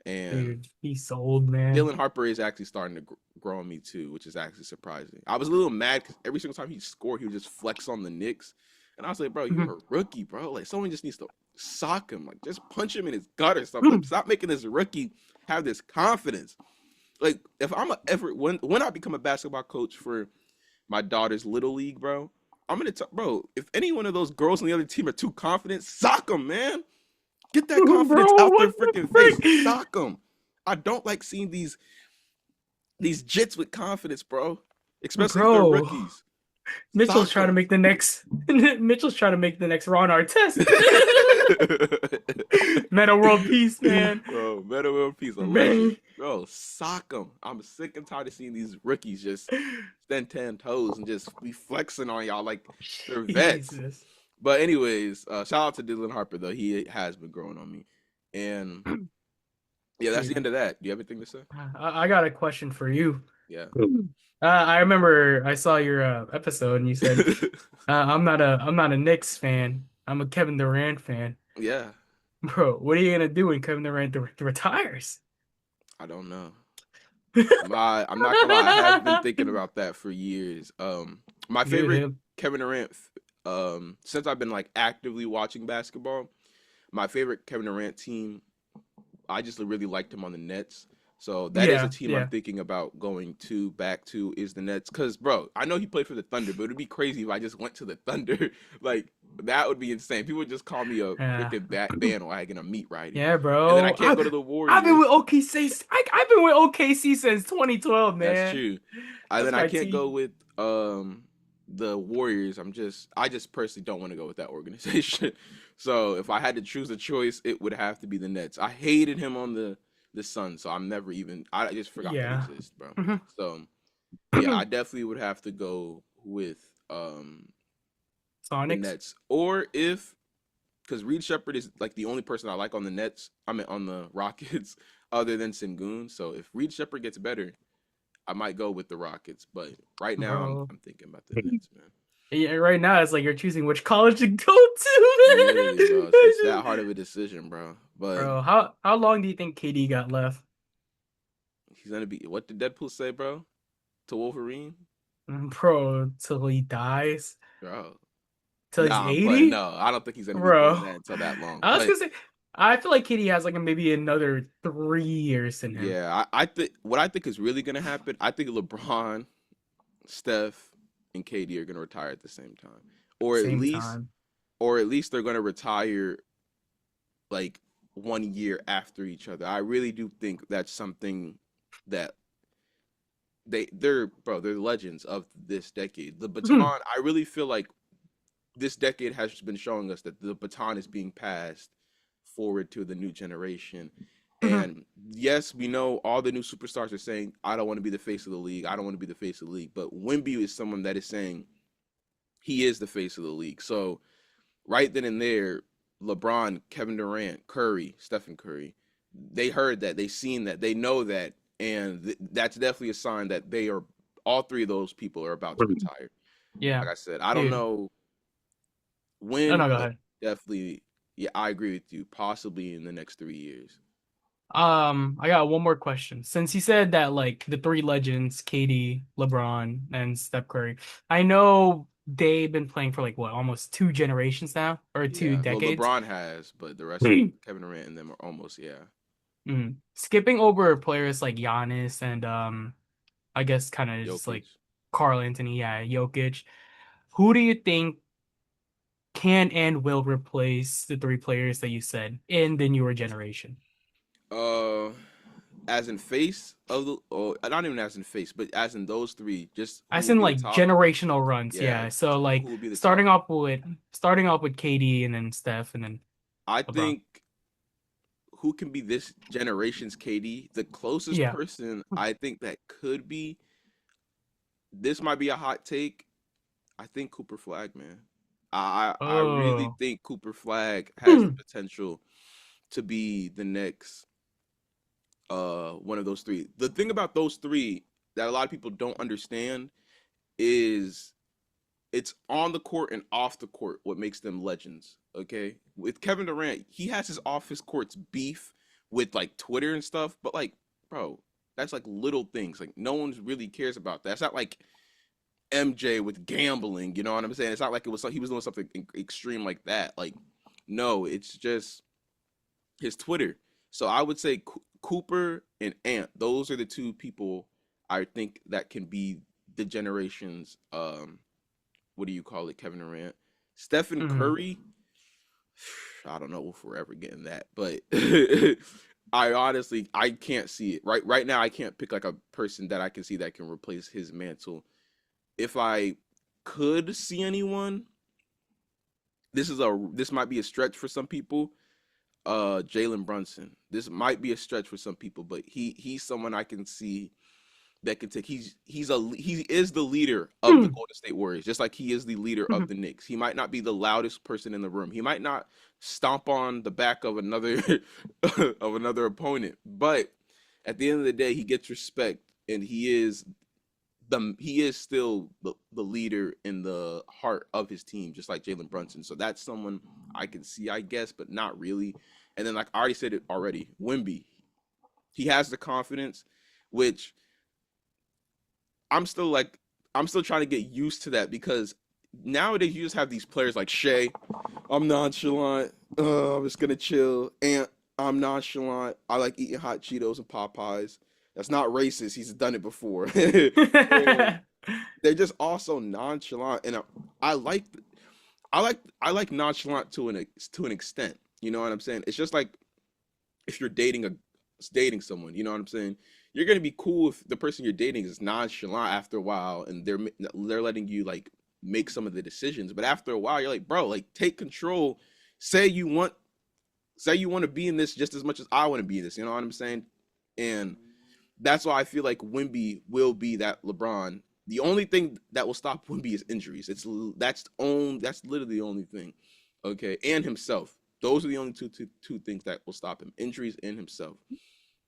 and Dude, he sold, man. Dylan Harper is actually starting to grow on me too, which is actually surprising. I was a little mad because every single time he scored, he would just flex on the Knicks, and I was like, "Bro, you're a rookie, bro. Like someone just needs to sock him, like just punch him in his gut or something. Like, stop making this rookie have this confidence." Like if I'm a ever when I become a basketball coach for my daughter's little league, bro, I'm gonna tell bro if any one of those girls on the other team are too confident, sock them, man. Get that confidence Bro, out their what the freaking face. frick? Sock them. I don't like seeing these jits with confidence, bro. Especially if they're Bro, rookies. Mitchell's Sock trying to them. make the next Mitchell's trying to make the next Ron Artest. Meta world peace, man. Bro, Meta World Peace, a legend. Man. Bro, sock them. I'm sick and tired of seeing these rookies just stand 10 toes and just be flexing on y'all like they're vets. Jesus. But anyways, shout out to Dylan Harper though. He has been growing on me. And yeah, that's the Dude, end of that. Do you have anything to say? I got a question for you. Yeah. I remember I saw your episode and you said I'm not a Knicks fan. I'm a Kevin Durant fan. Yeah. Bro, what are you gonna do when Kevin Durant retires? I don't know. I'm not gonna lie, I have been thinking about that for years. My Dude, favorite him. Kevin Durant, since I've been like actively watching basketball, my favorite Kevin Durant team, I just really liked him on the Nets. So that is a Yeah, team I'm yeah. thinking about going to back to is the Nets. Cause bro, I know he played for the Thunder, but it'd be crazy if I just went to the Thunder. Like that would be insane. People would just call me a Yeah. freaking bandwagon, a meat riding. Yeah, And then I bro. can't go to the I've been Warriors. with OKC. I've been with OKC since 2012, That's man. true. And That's then I my can't go team. with the Warriors. I just personally don't want to go with that organization. So if I had to choose a choice, it would have to be the Nets. I hated him on the Suns, so I'm never even I just forgot that Yeah. exists, bro. So yeah, I definitely would have to go with the Sonics. Nets. Or if because Reed Shepard is like the only person I like on the Nets, I mean on the Rockets, other than Sengun. So if Reed Shepard gets better, I might go with the Rockets, but right now Bro. I'm thinking about the Nets, man. Yeah, right now it's like you're choosing which college to go to, Literally, bro, man. it's that hard of a decision, bro. But Bro, how long do you think KD got left? he's gonna be. What did Deadpool say, bro? To Wolverine, Bro, till he dies? bro. Till he's Nah, I'm playing. 80? No, I don't think he's gonna be doing Bro. that until that long. I was But gonna say I feel like KD has like maybe another 3 years in him. yeah, I think what I think is really gonna happen. I think LeBron, Steph, and KD are gonna retire at the same time, or at Same least, time. they're gonna retire like 1 year after each other. I really do think that's something that they're legends of this decade. The baton, I really feel like this decade has been showing us that the baton is being passed forward to the new generation. And yes, we know all the new superstars are saying, I don't want to be the face of the league. I don't want to be the face of the league. But Wimby is someone that is saying he is the face of the league. So right then and there, LeBron, Kevin Durant, Curry, Stephen Curry, they heard that, they seen that, they know that, and that's definitely a sign that they are all three of those people are about to retire. Yeah, Like I said, I don't dude. know Oh when, no, go but ahead. definitely, yeah, I agree with you. Possibly in the next 3 years. I got one more question. Since you said that like the three legends, KD, LeBron, and Steph Curry, I know they've been playing for like what, almost 2 generations now, or two Yeah, well, decades. LeBron has, but the rest, Kevin Durant and them are almost, yeah. Skipping over players like Giannis and I guess kind of just like Jokic. Karl Anthony, yeah, Jokic. Who do you think can and will replace the three players that you said in the newer generation? Uh, as in face of the, or not even as in face, but as in those three, just who As would in be the like top? generational runs, Yeah, yeah. So like who would be the top? starting off with KD and then Steph and then I LeBron. think who can be this generation's KD? The closest Yeah. person I think that could be, this might be a hot take. I think Cooper Flag, man. I really Oh. think Cooper Flag has the potential to be the next one of those three. The thing about those three that a lot of people don't understand is it's on the court and off the court what makes them legends. Okay, with Kevin Durant, he has his off his courts beef with like Twitter and stuff, but like, bro, that's like little things. Like no one really cares about that. It's not like MJ with gambling. You know what I'm saying? It's not like it was he was doing something extreme like that. Like, no, it's just his Twitter. So I would say Cooper and Ant. Those are the two people I think that can be the generation's what do you call it, Kevin Durant. Stephen Mhm. Curry, I don't know if we're ever getting that, but I honestly I can't see it. Right now I can't pick like a person that I can see that can replace his mantle. If I could see anyone, this might be a stretch for some people. Jalen Brunson. This might be a stretch for some people, but he's someone I can see that can take. He is the leader of the Golden State Warriors, just like he is the leader of the Knicks. He might not be the loudest person in the room. He might not stomp on the back of another of another opponent, but at the end of the day, he gets respect, and he is still the leader in the heart of his team, just like Jalen Brunson. So that's someone I can see, I guess, but not really. And then, like I already said it already, Wimby, he has the confidence, which I'm still trying to get used to that because nowadays you just have these players like Shea. I'm nonchalant. I'm just gonna chill. And I'm nonchalant. I like eating hot Cheetos and Popeyes. That's not racist. He's done it before. And they're just also nonchalant, and I like I like nonchalant to an extent. You know what I'm saying? It's just like if you're dating someone. You know what I'm saying? You're gonna be cool if the person you're dating is nonchalant after a while, and they're letting you like make some of the decisions. But after a while, you're like, bro, like take control. Say you want say you want to be in this just as much as I want to be in this. You know what I'm saying? And that's why I feel like Wimby will be that LeBron. The only thing that will stop Wimby is injuries. That's literally the only thing. Okay, and himself. Those are the only two things that will stop him: injuries and himself.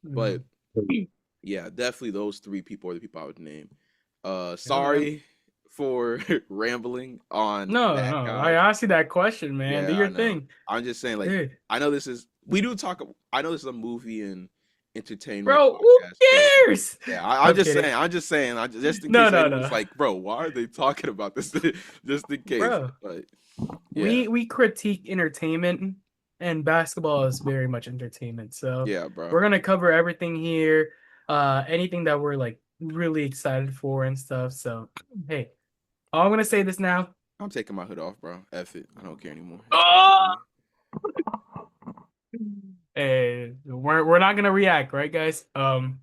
But Mhm. yeah, definitely those three people are the people I would name. Yeah, man. Sorry for rambling on No, that no. I guy. asked you that question, man. Do Yeah, I your know. thing, I'm just saying, like, dude. I know this is we do talk. I know this is a movie and entertainment Bro, who podcast, but cares? yeah, I'm I'm just kidding. saying. Just in No, case no, anyone's no. like, bro, why are they talking about this? Just in case. Bro, But yeah, we critique entertainment and basketball is very much entertainment. So yeah, bro. we're gonna cover everything here. Anything that we're like really excited for and stuff. So hey, I'm gonna say this now. I'm taking my hood off, bro. F it. I don't care anymore. It's Oh! me. Hey, we're not gonna react, right, guys? But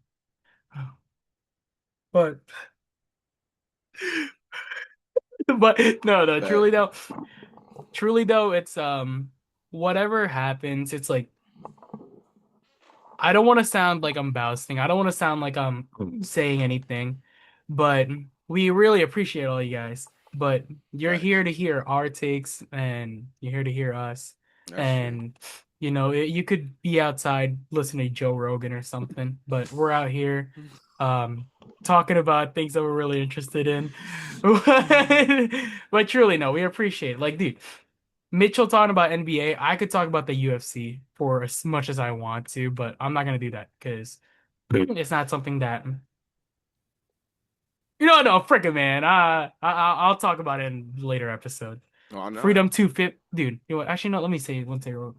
but no, no, But truly though, it's whatever happens, it's like I don't want to sound like I'm boasting. I don't want to sound like I'm saying anything, but we really appreciate all you guys. But you're facts. here to hear our takes and you're here to hear us. That's true. And you know, you could be outside listening to Joe Rogan or something, but we're out here. um, talking about things that we're really interested in. But truly, no, we appreciate it. Like, dude, Mitchell talking about NBA, I could talk about the UFC for as much as I want to, but I'm not gonna do that because it's not something that no, frickin' man. I'll talk about it in a later episode. Why not? Freedom 250, dude. You know what? Actually, no. Let me say one thing.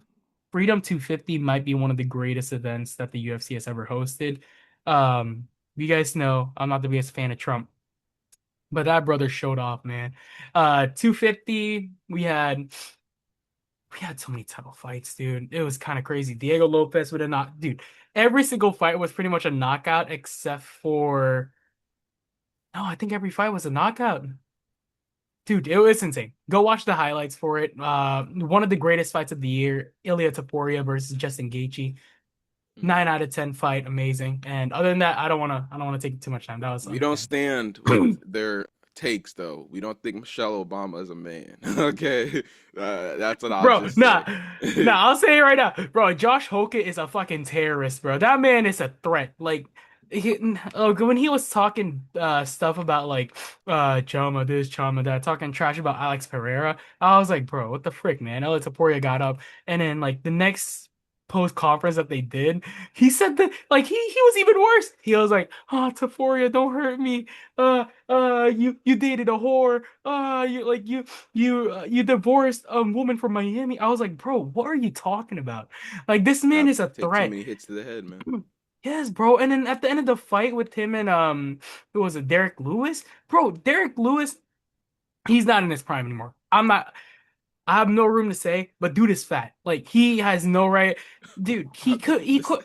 Freedom 250 might be one of the greatest events that the UFC has ever hosted. You guys know I'm not the biggest fan of Trump, but that brother showed off, man. 250, we had so many title fights, dude. It was kind of crazy. Diego Lopez would have not, dude. Every single fight was pretty much a knockout, except for no, I think every fight was a knockout. Dude, it was insane. Go watch the highlights for it. One of the greatest fights of the year, Ilia Topuria versus Justin Gaethje. Mm. 9 out of 10 fight, amazing. And other than that, I don't wanna take too much time. That was We don't unfair. stand with their takes, though. We don't think Michelle Obama is a man. Okay, that's what I'll Bro, just nah, say. nah, I'll say it right now. Bro, Josh Hokett is a fucking terrorist, bro. That man is a threat. Like, when he was talking stuff about like Chama this, Chama that, talking trash about Alex Pereira, I was like, bro, what the frick, man? Ella Taporia got up, and then like the next post conference that they did, he said that like he was even worse. He was like, "Oh, Taforia, don't hurt me. You dated a whore. You divorced a woman from Miami." I was like, bro, what are you talking about? Like, this man Not is a take too threat. many hits to the head, man. Yes, bro. And then at the end of the fight with him and who was it, Derek Lewis? Bro, Derek Lewis, he's not in his prime anymore. I have no room to say, but dude is fat. Like, he has no right. Dude, he This, could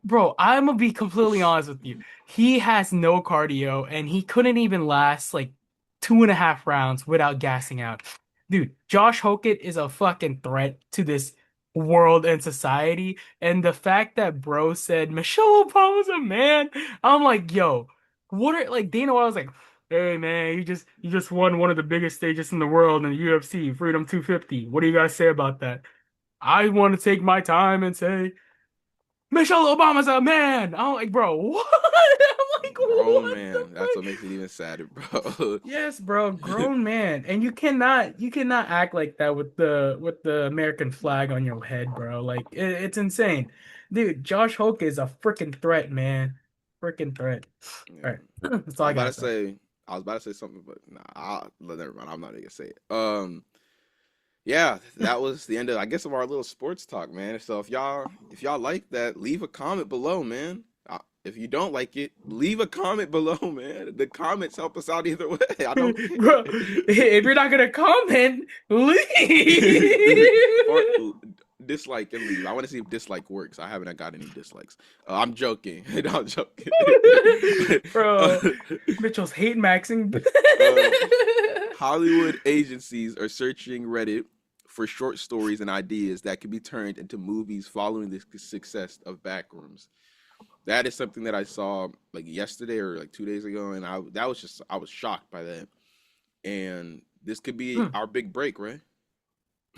Bro, I'm gonna be completely honest with you. He has no cardio and he couldn't even last like 2.5 rounds without gassing out. Dude, Josh Hokett is a fucking threat to this world and society. And the fact that bro said Michelle Obama's a man, I'm like, yo, what are like Dana White was like, hey man, you just won one of the biggest stages in the world in the UFC, Freedom 250. What do you guys say about that? I want to take my time and say Michelle Obama's a man. I'm like, bro, what? I'm like, grown what the man. That's what fuck? makes it even sadder, bro. Yes, bro, grown man, and you cannot act like that with the American flag on your head, bro. Like it's insane, dude. Josh Hoke is a freaking threat, man. Freaking threat. Yeah. All right, that's I all was I about to got though. say, I was about to say something, but nah, never mind. I'm not even gonna say it. Yeah, that was the end of, I guess, of our little sports talk, man. So if y'all like that, leave a comment below, man. If you don't like it, leave a comment below, man. The comments help us out either way. I don't care. Bro, if you're not gonna comment, leave. Or dislike and leave. I want to see if dislike works. I haven't got any dislikes. I'm joking. No, I'm joking. Bro, uh, Mitchell's hate maxing. uh, Hollywood agencies are searching Reddit for short stories and ideas that can be turned into movies following the success of Backrooms. That is something that I saw like yesterday or like 2 days ago, and I was shocked by that. And this could be our big break, right?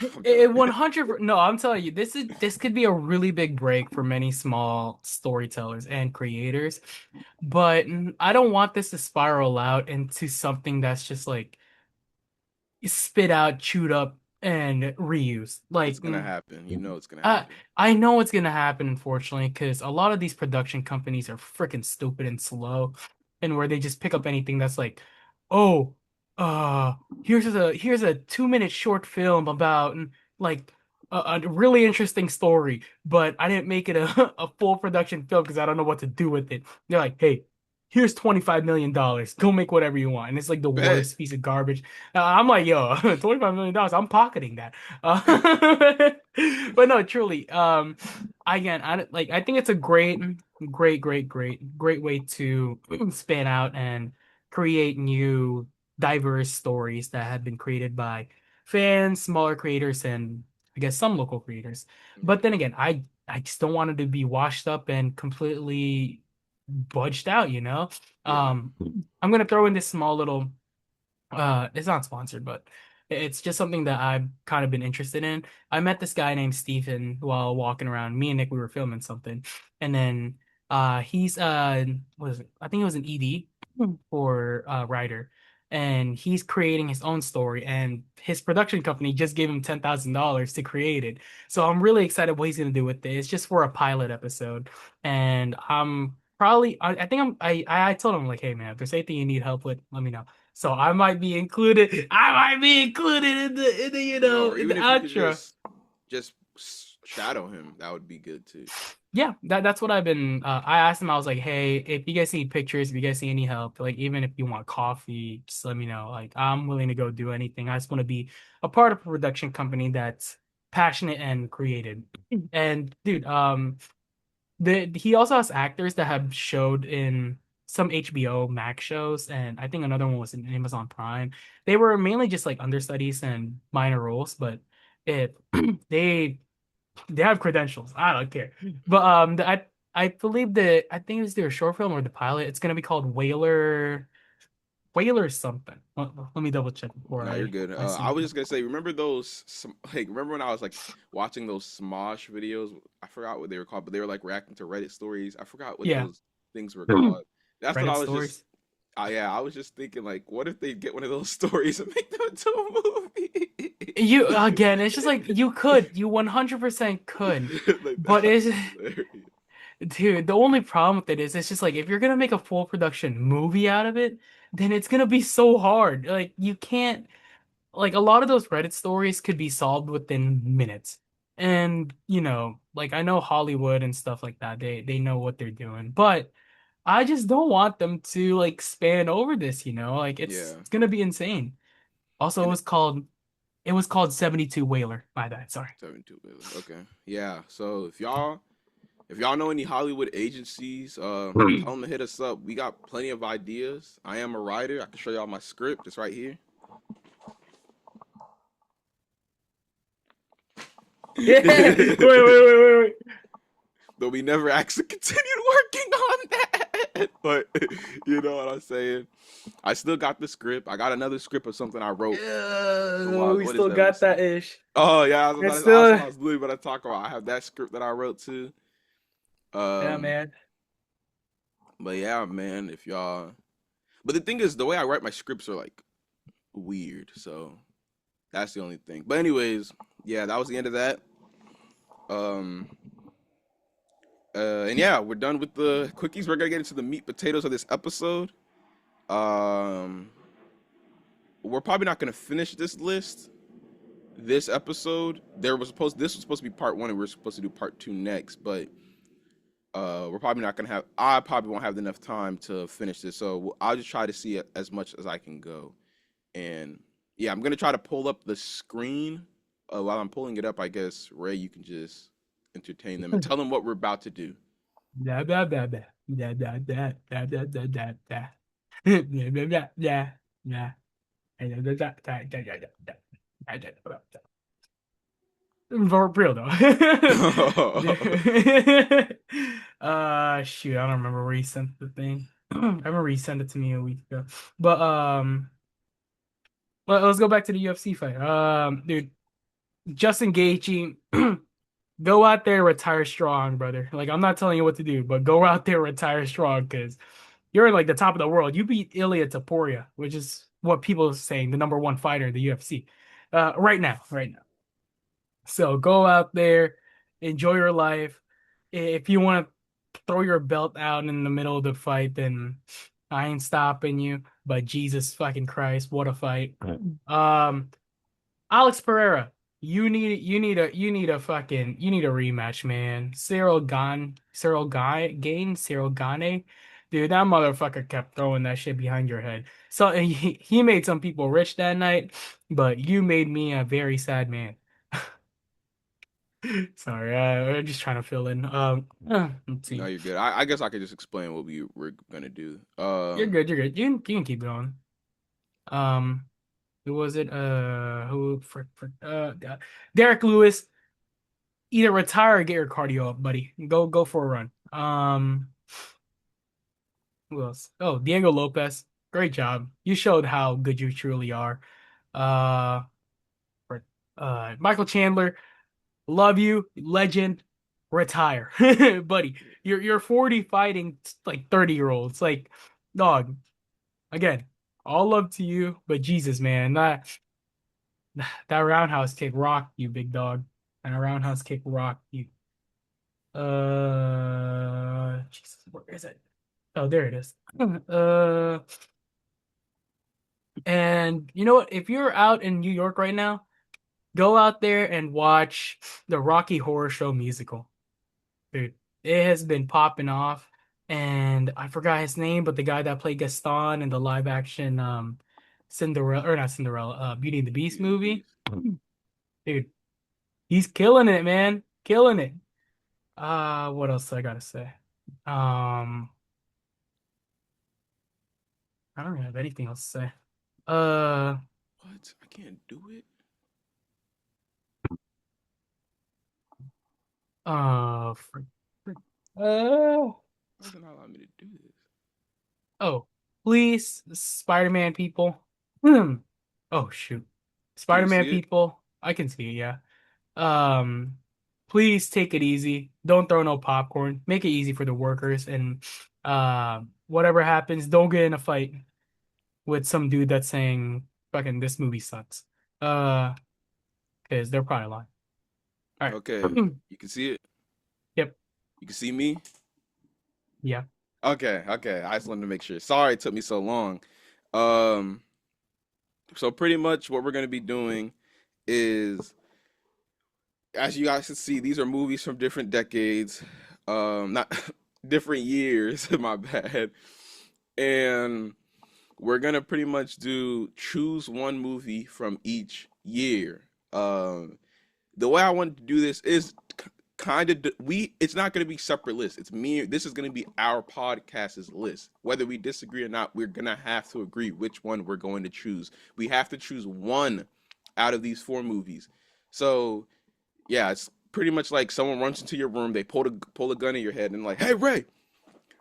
I'm It joking. 100. No, I'm telling you, this could be a really big break for many small storytellers and creators. But I don't want this to spiral out into something that's just like spit out, chewed up, and reused. It's Like, gonna happen. You know it's gonna I happen. I know it's gonna happen, unfortunately, because a lot of these production companies are freaking stupid and slow, and where they just pick up anything that's like, oh, uh, here's a 2 minute short film about like a really interesting story, but I didn't make it a, a full production film because I don't know what to do with it. They're like, hey, here's $25 million. Go make whatever you want, and it's like the Bet. worst piece of garbage. I'm like, yo, $25 million. I'm pocketing that. Uh, but no, truly, again, I think it's a great way to span out and create new diverse stories that have been created by fans, smaller creators, and I guess some local creators. Yeah. But then again, I just don't want it to be washed up and completely budged out, you know? Yeah. Um, I'm gonna throw in this small little it's not sponsored, but it's just something that I've kind of been interested in. I met this guy named Stephen while walking around. Me and Nick, we were filming something, and then He's what is it? I think it was an ED for writer, and he's creating his own story, and his production company just gave him $10,000 to create it. So I'm really excited what he's gonna do with it. It's just for a pilot episode, and I'm probably I think I told him like, hey man, if there's anything you need help with, let me know. So I might be included. I might be included in the Or in the even if you could outro. just shadow him, that would be good too. Yeah, that's what I've been. I asked him. I was like, "Hey, if you guys need pictures, if you guys need any help, like even if you want coffee, just let me know. Like I'm willing to go do anything. I just want to be a part of a production company that's passionate and creative." And dude, he also has actors that have showed in some HBO Max shows, and I think another one was in Amazon Prime. They were mainly just like understudies and minor roles, but it they they have credentials. I don't care. But Yeah. I believe that I think it was their short film or the pilot. It's gonna be called Whaler something. Let me double check before No, you're good. I say I was anything. just gonna say, remember those? Like, remember when I was like watching those Smosh videos? I forgot what they were called, but they were like reacting to Reddit stories. I forgot what Yeah, those things were called. That's what Reddit I was just. stories. Yeah, I was just thinking, like, what if they get one of those stories and make them into a movie? You again, it's just like you 100% could, Like but that it's would be hilarious. dude, the only problem with it is it's just like if you're gonna make a full production movie out of it, then it's gonna be so hard. Like you can't. Like a lot of those Reddit stories could be solved within minutes. And, like I know Hollywood and stuff like that, they know what they're doing. But I just don't want them to like span over this, Like Yeah, it's gonna be insane. Also, and it was called 72 Whaler. My bad, sorry. 72 Wheeler. Okay, yeah. So if y'all know any Hollywood agencies, tell them to hit us up. We got plenty of ideas. I am a writer. I can show y'all my script. It's right here. Yeah. Wait. Though we never actually continued working on that. But you know what I'm saying? I still got the script. I got another script of something I wrote a while. We What is still that? Let me got see. that ish. Oh yeah, It's that's still, what I was literally about to talk about. I have that script that I wrote too. yeah, Um, man. but yeah, man, if y'all. But the thing is, the way I write my scripts are like weird. So that's the only thing. But anyways, yeah, that was the end of that. Um, and yeah, we're done with the quickies. We're gonna get into the meat potatoes of this episode. Um, we're probably not gonna finish this list this episode. This was supposed to be part one, and we're supposed to do part two next. But we're probably not gonna have. I probably won't have enough time to finish this, so I'll just try to see it as much as I can go. And yeah, I'm gonna try to pull up the screen. While I'm pulling it up, I guess Ray, you can just entertain them and tell them what we're about to do. Blah blah blah blah blah blah blah blah blah blah blah blah. Blah blah blah blah blah. For real though. Shoot, I don't remember where he sent the thing. I remember he sent it to me a week ago. But let's go back to the UFC fight. Dude, Justin Gaethje, go out there, retire strong, brother. Like I'm not telling you what to do, but go out there, retire strong, because you're in like the top of the world. You beat Ilia Topuria, which is what people are saying, the number one fighter in the UFC. Right now, right now. So go out there, enjoy your life. If you want to throw your belt out in the middle of the fight, then I ain't stopping you. But Jesus fucking Christ, what a fight. Um, Alex Pereira, you need a rematch, man. Cyril Gane, dude, that motherfucker kept throwing that shit behind your head. So he made some people rich that night, but you made me a very sad man. Sorry, I'm just trying to fill in. Let's No, see. you're good. I guess I could just explain what we were gonna do. You're good. You're good. You can keep going. Um, who was it? Derek Lewis. Either retire or get your cardio up, buddy. Go for a run. Who else? Oh, Diego Lopez. Great job. You showed how good you truly are. Uh, Michael Chandler. Love you, legend. retire, buddy. You're 40 fighting like 30-year-olds. Like, dog. Again, all love to you, but Jesus, man, that roundhouse kick rocked you, big dog. And a roundhouse kick rocked you. Jesus, where is it? Oh, there it is. Uh, and you know what? If you're out in New York right now, go out there and watch the Rocky Horror Show musical. Dude, it has been popping off. And I forgot his name, but the guy that played Gaston in the live action Cinderella or not Cinderella, Beauty and the Beast Beauty and the movie. Beast. Dude, he's killing it, man. Killing it. What else I gotta say? Um, I don't really have anything else to say. Uh, What? I can't do it. frick, frick. Uh, Why does it not allow me to do this? oh, please, Spider-Man people. Hmm. Oh shoot, Can you Spider-Man see it? people. I can see it, yeah. Um, please take it easy. Don't throw no popcorn. Make it easy for the workers, and whatever happens, don't get in a fight with some dude that's saying fucking this movie sucks. Uh, because they're probably lying. All Okay. right. You can see it. Yep. You can see me. Yeah. Okay. Okay. I just wanted to make sure. Sorry it took me so long. Um. So pretty much what we're gonna be doing is, as you guys can see, these are movies from different decades. Not different years. My bad. And we're gonna pretty much do choose one movie from each year. The way I wanted to do this is kind of we. It's not gonna be separate lists. It's me. This is gonna be our podcast's list. Whether we disagree or not, we're gonna have to agree which one we're going to choose. We have to choose one out of these four movies. So yeah, it's pretty much like someone runs into your room, they pull a gun in your head, and like, hey Ray,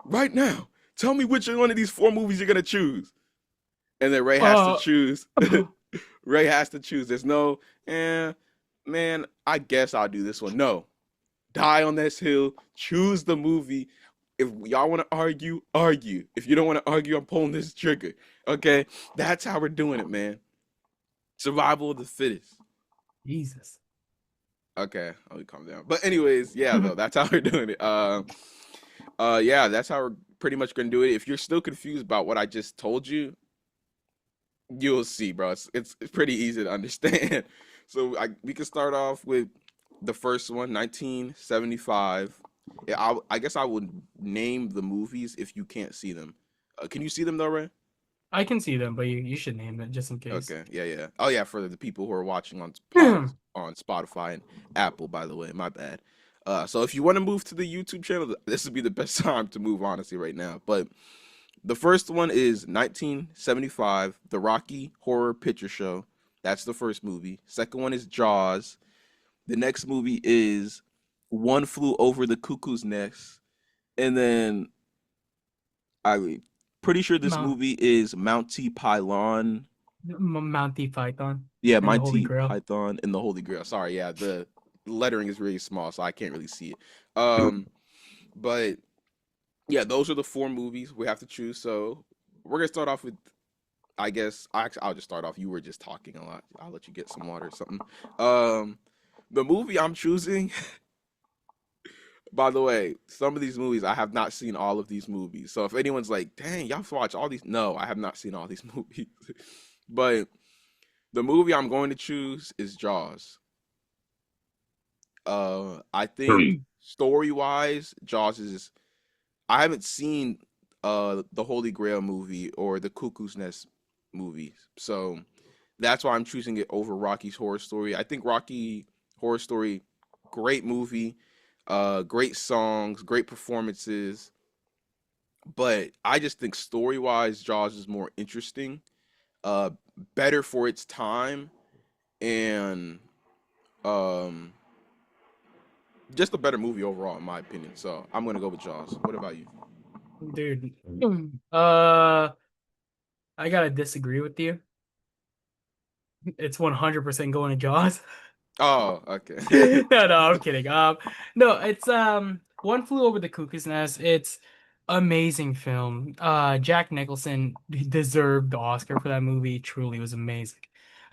right now, tell me which one of these four movies you're gonna choose. And then Ray has to Uh, choose. Ray has to choose. There's no, man, I guess I'll do this one. No, die on this hill. Choose the movie. If y'all want to argue, argue. If you don't want to argue, I'm pulling this trigger. Okay, that's how we're doing it, man. Survival of the fittest. Jesus. Okay, let me calm down. But anyways, yeah, though that's how we're doing it. Yeah, that's how we're pretty much gonna do it. If you're still confused about what I just told you, you'll see, bro. It's pretty easy to understand. So we can start off with the first one, 1975. Yeah, I guess I would name the movies if you can't see them. Can you see them though, Ray? I can see them, but you should name it just in case. Okay, yeah, yeah. Oh yeah, for the people who are watching on on Spotify and Apple, by the way, my bad. So if you want to move to the YouTube channel, this would be the best time to move, honestly, right now. But the first one is 1975, The Rocky Horror Picture Show. That's the first movie. Second one is Jaws. The next movie is One Flew Over the Cuckoo's Nest. And then I pretty sure this Mount movie is Mounty Pylon. Mount Python Yeah, and the Holy Monty Grail. Python and the Holy Grail. Sorry, yeah, the lettering is really small, so I can't really see it. Um, but yeah, those are the four movies we have to choose. So we're gonna start off with, I guess, I'll just start off. You were just talking a lot. I'll let you get some water or something. Um, the movie I'm choosing, by the way, some of these movies I have not seen all of these movies. So if anyone's like, "Dang, y'all have to watch all these," no, I have not seen all these movies. But the movie I'm going to choose is Jaws. I think story wise, Jaws is. I haven't seen the Holy Grail movie or the Cuckoo's Nest movie, so that's why I'm choosing it over Rocky's Horror Story. I think Rocky Horror Story, great movie, great songs, great performances, but I just think story wise, Jaws is more interesting, uh, better for its time, and um, just a better movie overall, in my opinion. So I'm gonna go with Jaws. What about you? Dude. Uh, I gotta disagree with you. It's 100% going to Jaws. Oh, okay. No, I'm kidding. No, it's One Flew Over the Cuckoo's Nest. It's amazing film. Jack Nicholson deserved the Oscar for that movie. Truly was amazing.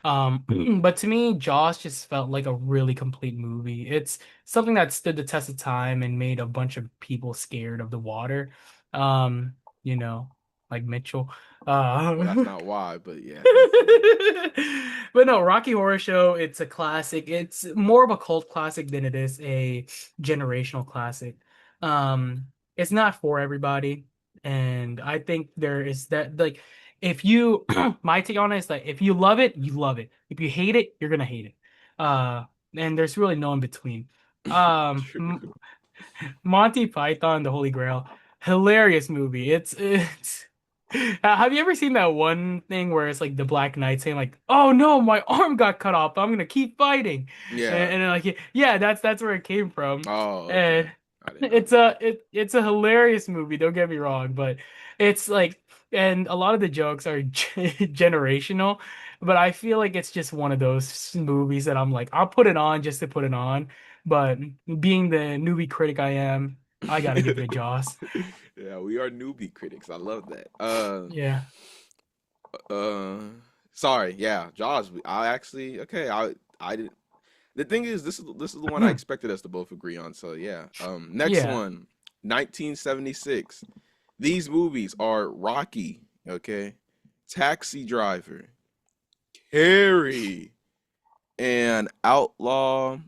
But to me, Jaws just felt like a really complete movie. It's something that stood the test of time and made a bunch of people scared of the water. Um, you know, like Mitchell. Well, that's Uh, not why, but yeah, continue. But no, Rocky Horror Show, it's a classic. It's more of a cult classic than it is a generational classic. It's not for everybody. And I think there is that like if you my take on it is that if you love it, you love it. If you hate it, you're gonna hate it. Uh and there's really no in between. Um True. Monty Python, The Holy Grail, hilarious movie. It's Have you ever seen that one thing where it's like the Black Knight saying like, "Oh no, my arm got cut off. But I'm gonna keep fighting," Yeah. and then, like yeah, that's where it came from, Oh, okay. and I didn't know it's a hilarious movie. Don't get me wrong, but it's like, and a lot of the jokes are generational, but I feel like it's just one of those movies that I'm like, I'll put it on just to put it on. But being the newbie critic I am, I gotta give it a that. Joss. Yeah, we are newbie critics. I love that. Yeah. Uh, sorry. Yeah, Jaws. I actually okay. I did. The thing is, this is the one I expected us to both agree on. So yeah. Next Yeah. one, 1976. These movies are Rocky. Okay, Taxi Driver, Carrie, and Outlaw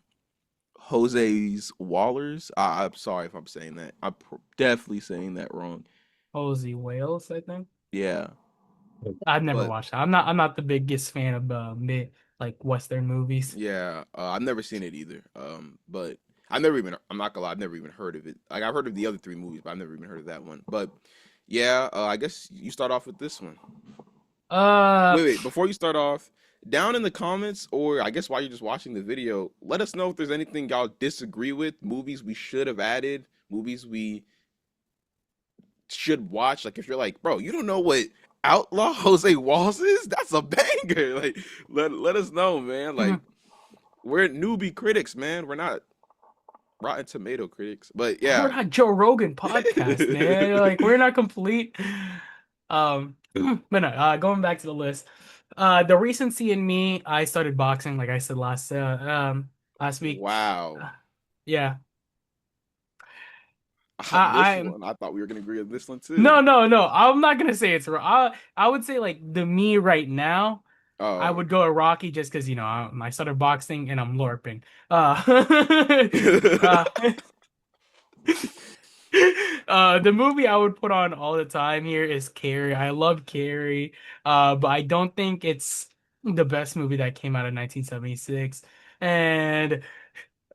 Jose's Wallers. I'm sorry if I'm saying that. Definitely saying that wrong. Ozzy Wales, I think. Yeah, I've never but watched that. I'm not the biggest fan of mid like Western movies. yeah, I've never seen it either. But I've never even. I'm not gonna lie. I've never even heard of it. Like I've heard of the other three movies, but I've never even heard of that one. But yeah, I guess you start off with this one. Uh, Wait. Before you start off, down in the comments, or I guess while you're just watching the video, let us know if there's anything y'all disagree with. Movies we should have added. Movies we should watch. Like if you're like, bro, you don't know what Outlaw Jose Walls is? That's a banger. Like let us know, man. Like we're newbie critics, man. We're not Rotten Tomato critics. But we're yeah. not Joe Rogan podcast, man. Like we're not complete. But no, going back to the list. The recency in me, I started boxing, like I said last week. Wow. Yeah, I, This I'm one, I thought we were gonna agree on this one too. no, no, no. I'm not gonna say it's wrong. I would say like the me right now. I Oh. would go a Rocky just because I started boxing and I'm LARPing. Uh, the movie I would put on all the time here is Carrie. I love Carrie, but I don't think it's the best movie that came out in 1976. And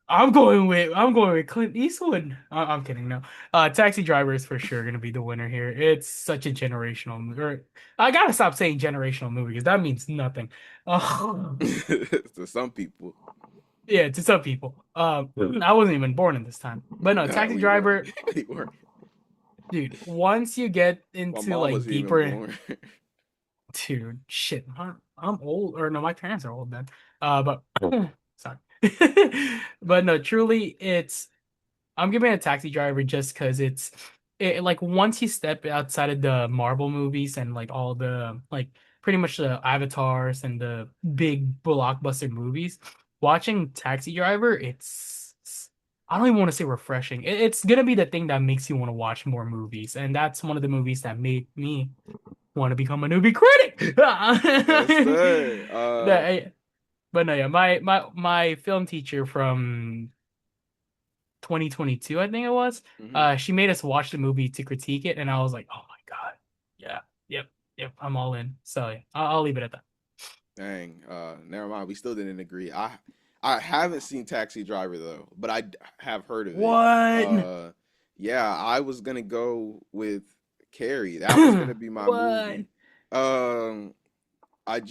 I'm going with Clint Eastwood. I'm kidding, no. Taxi Driver is for sure gonna be the winner here. It's such a generational movie. I gotta stop saying generational movie because that means nothing. Oh, To some people. yeah, to some people. I wasn't even born in this time, but no, Nah, Taxi we weren't. Driver, We weren't. dude. Once you get My into mom like wasn't even deeper, born. dude, shit, I'm old, or no, my parents are old then. But sorry, but no, truly, it's. I'm giving it a Taxi Driver just because like once you step outside of the Marvel movies and like all the like pretty much the avatars and the big blockbuster movies, watching Taxi Driver, I don't even want to say refreshing. It's gonna be the thing that makes you want to watch more movies, and that's one of the movies that made me want to become a newbie critic. Yes, sir. That, but no, yeah, my film teacher from 2022, I think it was. mhm. She made us watch the movie to critique it, and I was like, oh my God. Yeah, yep, yep, I'm all in. So yeah, I'll leave it at that. Dang. Never mind. We still didn't agree. I haven't seen Taxi Driver though, but have heard of it. What? Uh, yeah, I was gonna go with Carrie. That was gonna be my What? movie. Um, I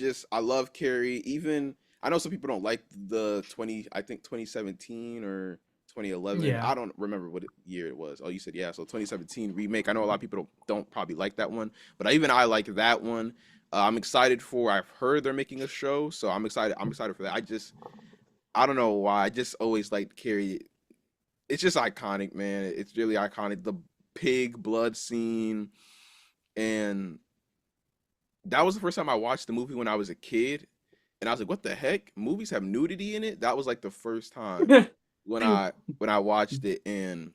love Carrie. Even I know some people don't like the 2017 or 2011. Yeah. I don't remember what year it was. Oh, you said yeah. So 2017 remake. I know a lot of people don't probably like that one, but even I like that one. I'm excited for. I've heard they're making a show, so I'm excited. I'm excited for that. I don't know why. I just always like Carrie. It's just iconic, man. It's really iconic. The pig blood scene, and that was the first time I watched the movie when I was a kid, and I was like, "What the heck? Movies have nudity in it?" That was like the first time when I watched it, and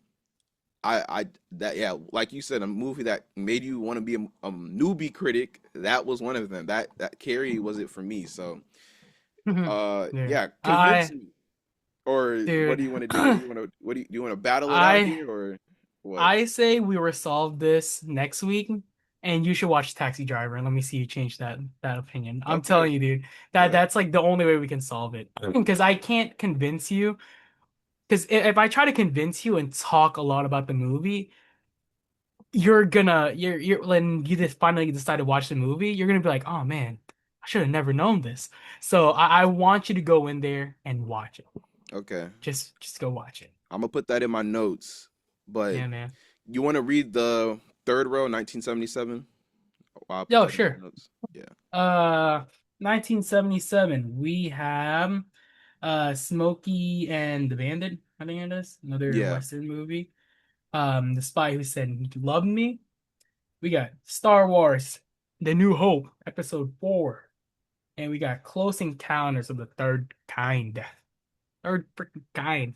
I that yeah, like you said, a movie that made you want to be a newbie critic. That was one of them. That Carrie was it for me. So, Yeah. yeah, convince me. Or what do Dude, you want to do? What do you want to do you want to battle it out I here or what? I say we resolve this next week, and you should watch Taxi Driver and let me see you change that opinion. I'm Okay, telling you, dude, bet. that's like the only way we can solve it. Because I can't convince you. Because if I try to convince you and talk a lot about the movie, you're when you just finally decide to watch the movie, you're gonna be like, oh man, I should have never known this. So I want you to go in there and watch it. Okay. Just go watch it. I'm gonna put that in my notes. But Yeah, man. you want to read the third row, 1977? I'll put Yo, that in my sure. notes. Yeah. Uh, 1977, we have Smokey and the Bandit, I think it is. Another Yeah. Western movie. The Spy Who Said He Loved Me. We got Star Wars, The New Hope, Episode 4. And we got Close Encounters of the Third Kind. Third freaking kind.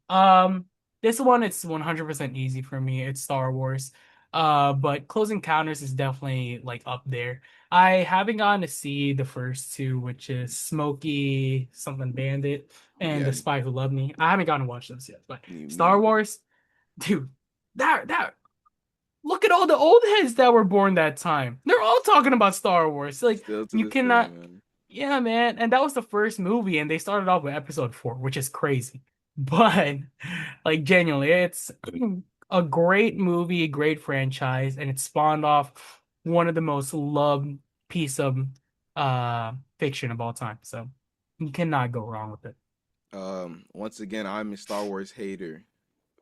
Um, this one it's 100% easy for me. It's Star Wars. But Close Encounters is definitely like up there. I haven't gotten to see the first two, which is Smokey, something Bandit, and Yeah. The Spy Who Loved Me. I haven't gotten to watch those yet, but Me Star either. Wars, dude, that look at all the old heads that were born that time. They're all talking about Star Wars. Like Still to you this day, cannot, man. yeah, man. And that was the first movie, and they started off with episode 4, which is crazy. But like genuinely, it's a great movie, a great franchise, and it spawned off one of the most loved piece of fiction of all time. So you cannot go wrong with it. Once again, I'm a Star Wars hater,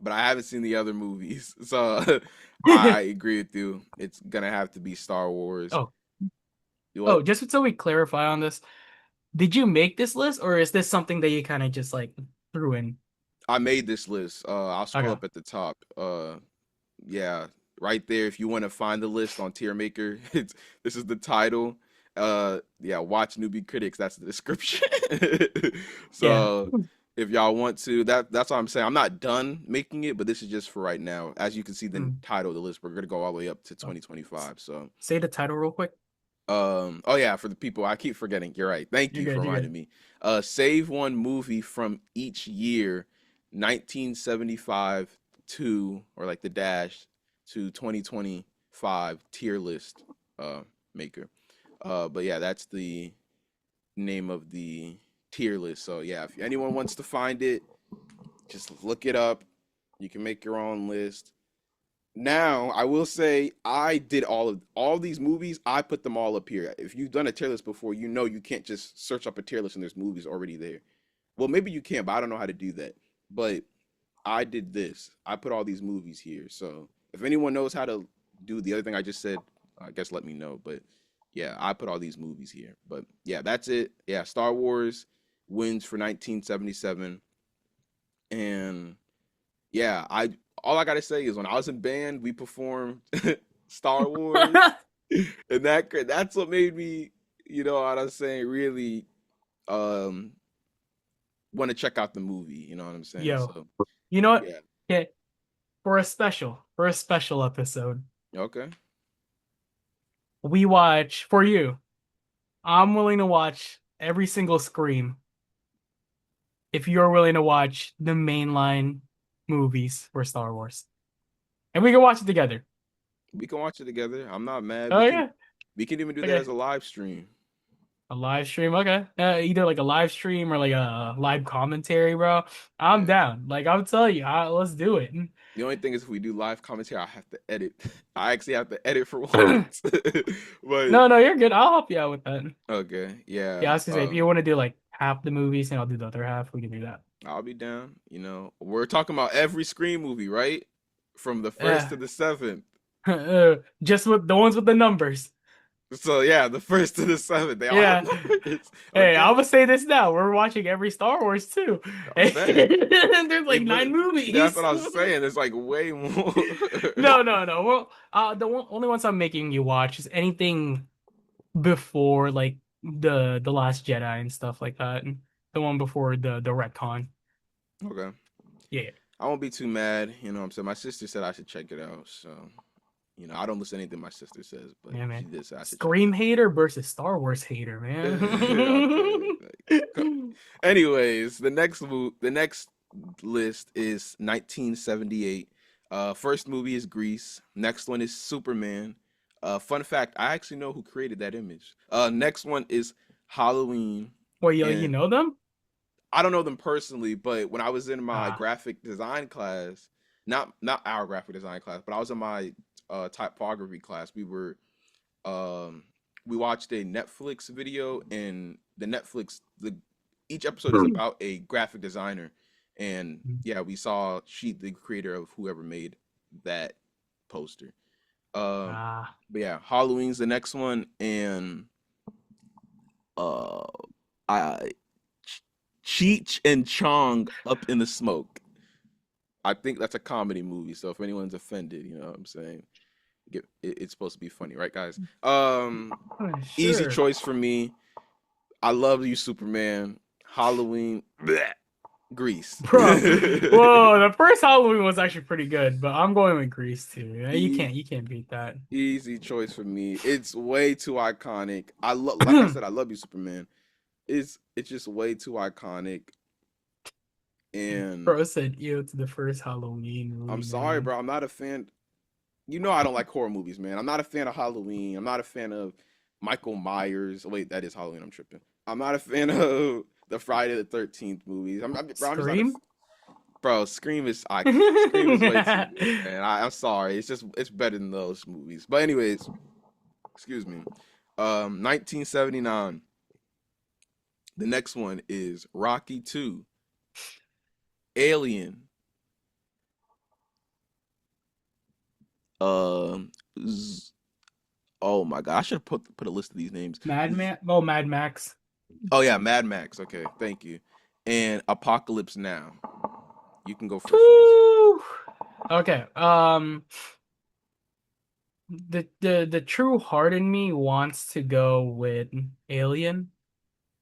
but I haven't seen the other movies, so I agree with you. It's gonna have to be Star Wars. Oh, You oh, what? just so we clarify on this, did you make this list, or is this something that you kind of just like threw in? I made this list. I'll scroll Okay. up at the top. Yeah, right there. If you want to find the list on Tier Maker, it's this is the title. Yeah, watch Newbie Critics. That's the description. Yeah. So if y'all want to, that's what I'm saying. I'm not done making it, but this is just for right now. As you can see, the Mm. title of the list, we're gonna go all the way up to Oh, 2025. So say the title real quick. oh yeah, for the people, I keep forgetting. You're right. Thank You're you for good. You're reminding good. me. Save one movie from each year, 1975 to, or like the dash to 2025 tier list uh maker. But yeah, that's the name of the tier list. So yeah, if anyone wants to find it, just look it up. You can make your own list. Now, I will say I did all these movies. I put them all up here. If you've done a tier list before, you know you can't just search up a tier list and there's movies already there. Well, maybe you can, but I don't know how to do that. But I did this. I put all these movies here. So if anyone knows how to do the other thing I just said, I guess let me know. But yeah, I put all these movies here. But yeah, that's it. Yeah, Star Wars wins for 1977. And yeah, I all I gotta say is when I was in band, we performed Star Wars, and that's what made me, what I'm saying, really um want to check out the movie. You know what I'm saying? Yo, So you know what? yeah, Okay, for a special episode, okay, we watch for you. I'm willing to watch every single Scream if you're willing to watch the mainline movies for Star Wars, and we can watch it together. we can watch it together. I'm not mad. Oh yeah. We can even do that as Okay. a live stream. A live stream, okay. Either like a live stream or like a live commentary, bro. I'm Yeah. down. Like I'm telling you, let's do it. The only thing is, if we do live commentary, I have to edit. I actually have to edit for once. But No, no, you're good. I'll help you out with that. okay, Yeah, I yeah. was gonna say if you want to do like half the movies and I'll do the other half, we can do that. I'll be down. We're talking about every Scream movie, right? From the first Yeah. to the seventh. Just with the ones with the numbers. So yeah, the first to the seventh, they all have Yeah. numbers. Hey, I'm Okay, gonna say this now. We're watching every Star Wars too. I'm saying. And there's like nine That's movies. what I was saying. There's like way more. No, no, no. Well, only ones I'm making you watch is anything before like the Last Jedi and stuff like that. And the one before the retcon. Okay. Yeah. I won't be too mad. You know what I'm saying? My sister said I should check it out. So, I don't listen to anything my sister says, but Yeah, she man. did say I should check Scream hater versus Star Wars hater, it out. Okay. man. Anyways, the next list is 1978. First movie is Grease. Next one is Superman. Fun fact, I actually know who created that image. Next one is Halloween. Well, you And know them? I don't know them personally, but when I was in my Ah. graphic design class, not our graphic design class, but I was in my typography class, um we watched a Netflix video, and the each episode is about a graphic designer, and yeah, we saw she the creator of whoever made that poster. Um Ah. but yeah, Halloween's the next one, and uh I Cheech and Chong Up in the Smoke. I think that's a comedy movie, so if anyone's offended, you know what I'm saying. It's supposed to be funny, right, guys? Easy Sure. choice for me. I love you, Superman. Halloween, bleh, Grease. Bro, whoa, the first Halloween was actually pretty good, but I'm going with Grease too. Yeah, E- you can't beat that. Easy choice for me. It's way too iconic. Like I said, I love you, Superman. It's just way too iconic, and Bro said ew to the first Halloween I'm movie, sorry, man. bro. I'm not a fan. You know I don't like horror movies, man. I'm not a fan of Halloween. I'm not a fan of Michael Myers. Wait, that is Halloween. I'm tripping. I'm not a fan of the Friday the 13th movies. Bro, I'm just not a. Scream? Bro, Scream is way too good, man. I'm sorry. It's better than those movies. But anyways, excuse me. 1979. The next one is Rocky 2, Alien, um, oh my God, I should have put a list of these names. Mad Max. Oh yeah, Mad Max. Okay, thank you. And Apocalypse Now. You can go first for this one. Woo! Okay. The true heart in me wants to go with Alien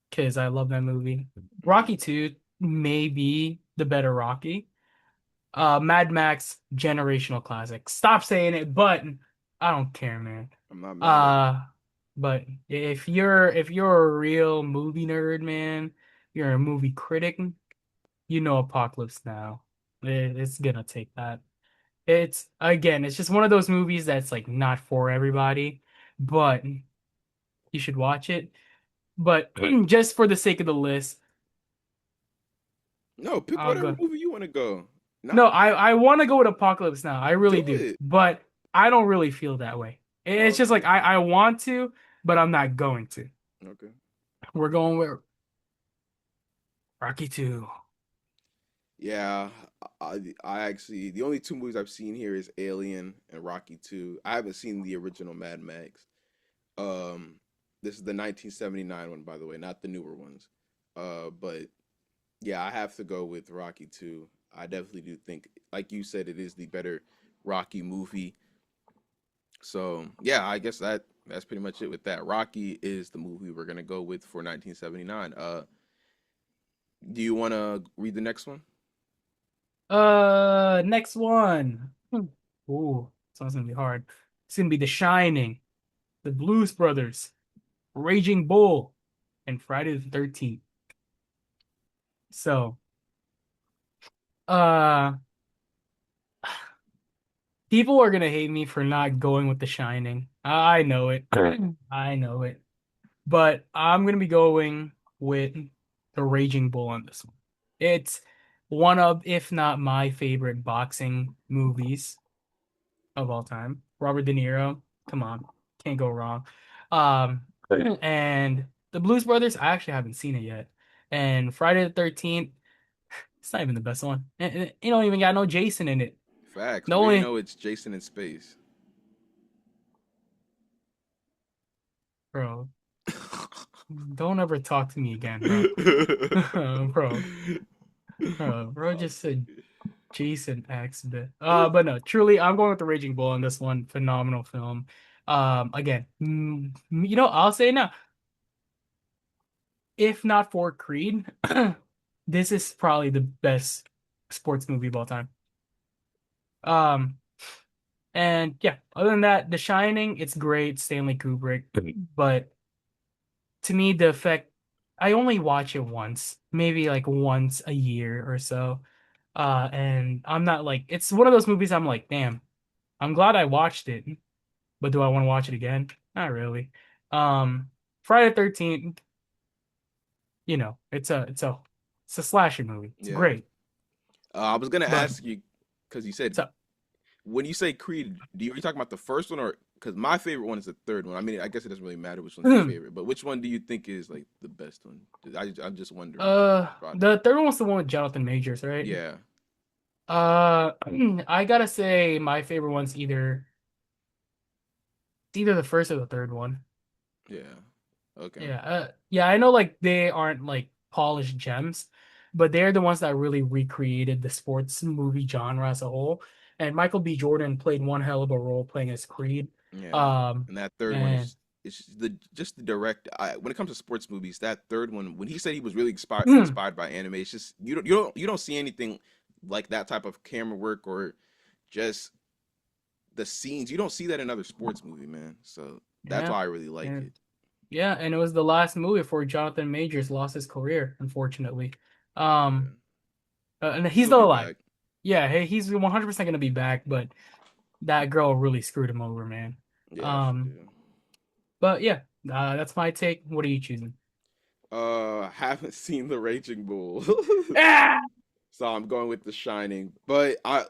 because I love that movie. Mhm. Rocky 2 may be the better Rocky. Mad Max generational classic. Stop saying it, but I don't care, man. I'm not mad at it. Uh, but if you're a real movie nerd, man, you're a movie critic, you know Apocalypse Now. It's gonna take that. It's again, it's just one of those movies that's like not for everybody, but you should watch it. But just for the sake of the list, No, pick I'll whatever go. movie you want to go. Not No, I want to go with Apocalypse Now. I do really do. it. But I don't really feel that way. Oh, It's just okay. like I want to, but I'm not going to. Okay. We're going with Rocky 2. Yeah, I actually the only two movies I've seen here is Alien and Rocky 2. I haven't seen the original Mad Max. Um, this is the 1979 one, by the way, not the newer ones. But yeah, I have to go with Rocky 2. I definitely do think, like you said, it is the better Rocky movie. So yeah, I guess that's pretty much it with that. Rocky is the movie we're gonna go with for 1979. Do you want to read the next one? Next one. Ooh, this one's gonna be hard. It's gonna be The Shining, The Blues Brothers, Raging Bull, and Friday the 13th. So, uh, people are gonna hate me for not going with The Shining. I know it. I know it. But I'm gonna be going with the Raging Bull on this one. It's one of, if not my favorite boxing movies of all time. Robert De Niro, come on, can't go wrong. Um, and the Blues Brothers, I actually haven't seen it yet. And Friday the 13th, it's not even the best one. It don't even got no Jason in it. Facts. The We already only know it's Jason in space. bro, don't ever talk to me again, bro. Bro, bro just said Jason X bit. But no, truly, I'm going with the Raging Bull on this one. Phenomenal film. Again, I'll say now, if not for Creed, this is probably the best sports movie of all time. Um, and yeah, other than that, The Shining, it's great, Stanley Kubrick, but to me, the effect, I only watch it once, maybe like once a year or so. And I'm not like, it's one of those movies I'm like, damn, I'm glad I watched it, but do I want to watch it again? Not really. Um, Friday the 13th, it's a slasher movie. It's Yeah. great, I was gonna but ask you because you said so when you say Creed, are you talking about the first one or because my favorite one is the third one? I mean, I guess it doesn't really matter which one's your favorite, but which one do you think is like the best one? I'm just wondering. About it. the third one was the one with Jonathan Majors, right? Yeah, Uh, I gotta say my favorite one's either the first or the third one. yeah, okay, Yeah, I know like they aren't like polished gems, but they're the ones that really recreated the sports movie genre as a whole. And Michael B. Jordan played one hell of a role playing as Creed. yeah. Um, And that third one and is it's just the direct. When it comes to sports movies, that third one when he said he was really inspired by anime, it's just you don't see anything like that type of camera work or just the scenes. You don't see that in other sports movie, man. So that's yeah, why I really like and it. yeah, and it was the last movie before Jonathan Majors lost his career, unfortunately. Yeah. Um, and he's He'll still be alive. back. Yeah, hey, he's 100% gonna be back, but that girl really screwed him over, man. Yeah, she Um, did. but yeah, that's my take. What are you choosing? Haven't seen The Raging Bull. Ah! So I'm going with The Shining, but I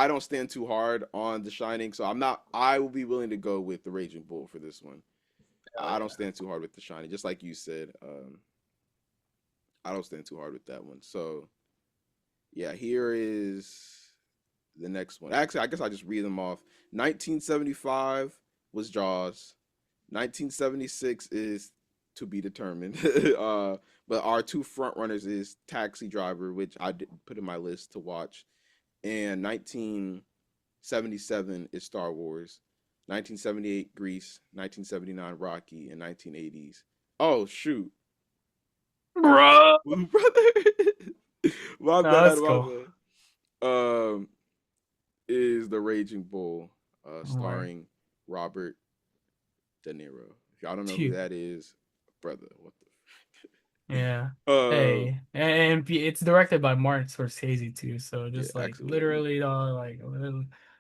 don't stand too hard on The Shining, so I'm not. I will be willing to go with The Raging Bull for this one. Hell I don't yeah. stand too hard with The Shining, just like you said. I don't stand too hard with that one. So yeah, here is the next one. Actually, I guess I just read them off. 1975 was Jaws. 1976 is to be determined. But our two front runners is Taxi Driver, which I did put in my list to watch, and 1977 is Star Wars. 1978 Grease, 1979 Rocky, and 1980s. Oh shoot, Bro. brother, my No, bad, that's my cool. bad. Um, is The Raging Bull, Right. starring Robert De Niro. If y'all don't know who Two. that is, brother, what Yeah. the? Hey, and it's directed by Martin Scorsese too. So Yeah, just like absolutely. literally,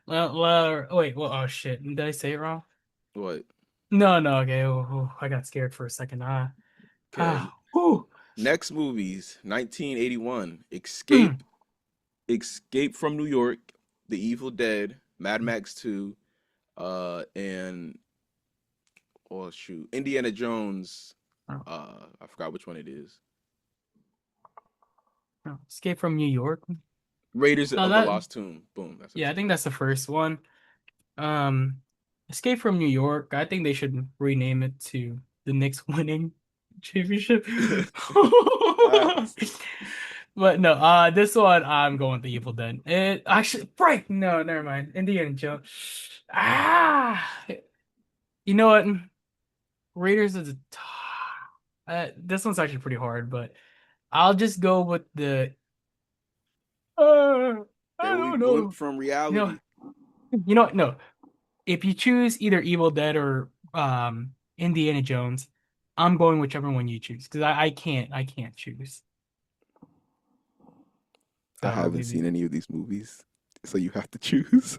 wait, well, oh shit, did I say it wrong? What? No, no, okay. I got scared for a second. Okay. Whew. Next movies: 1981, Mm. Escape from New York, The Evil Dead, Mad Max 2, and oh shoot, Indiana Jones. Oh, I forgot which one it is. no. Escape from New York. Raiders No, of the Lost Tomb. Boom, that's the yeah, I think second that's the first one. Um, Escape from New York. I think they should rename it to the Knicks winning championship. one. Facts. But no, this one I'm going with the Evil Dead. It actually, right? No, never mind. Indiana Jones. Ah, you know what? Raiders is a. This one's actually pretty hard, but I'll just go with the. I There we don't blimp know. from You know, reality. you know what? No, if you choose either Evil Dead or Indiana Jones, I'm going whichever one you choose because I can't choose. I So I'll haven't leave it. seen any of these movies, so you have to choose.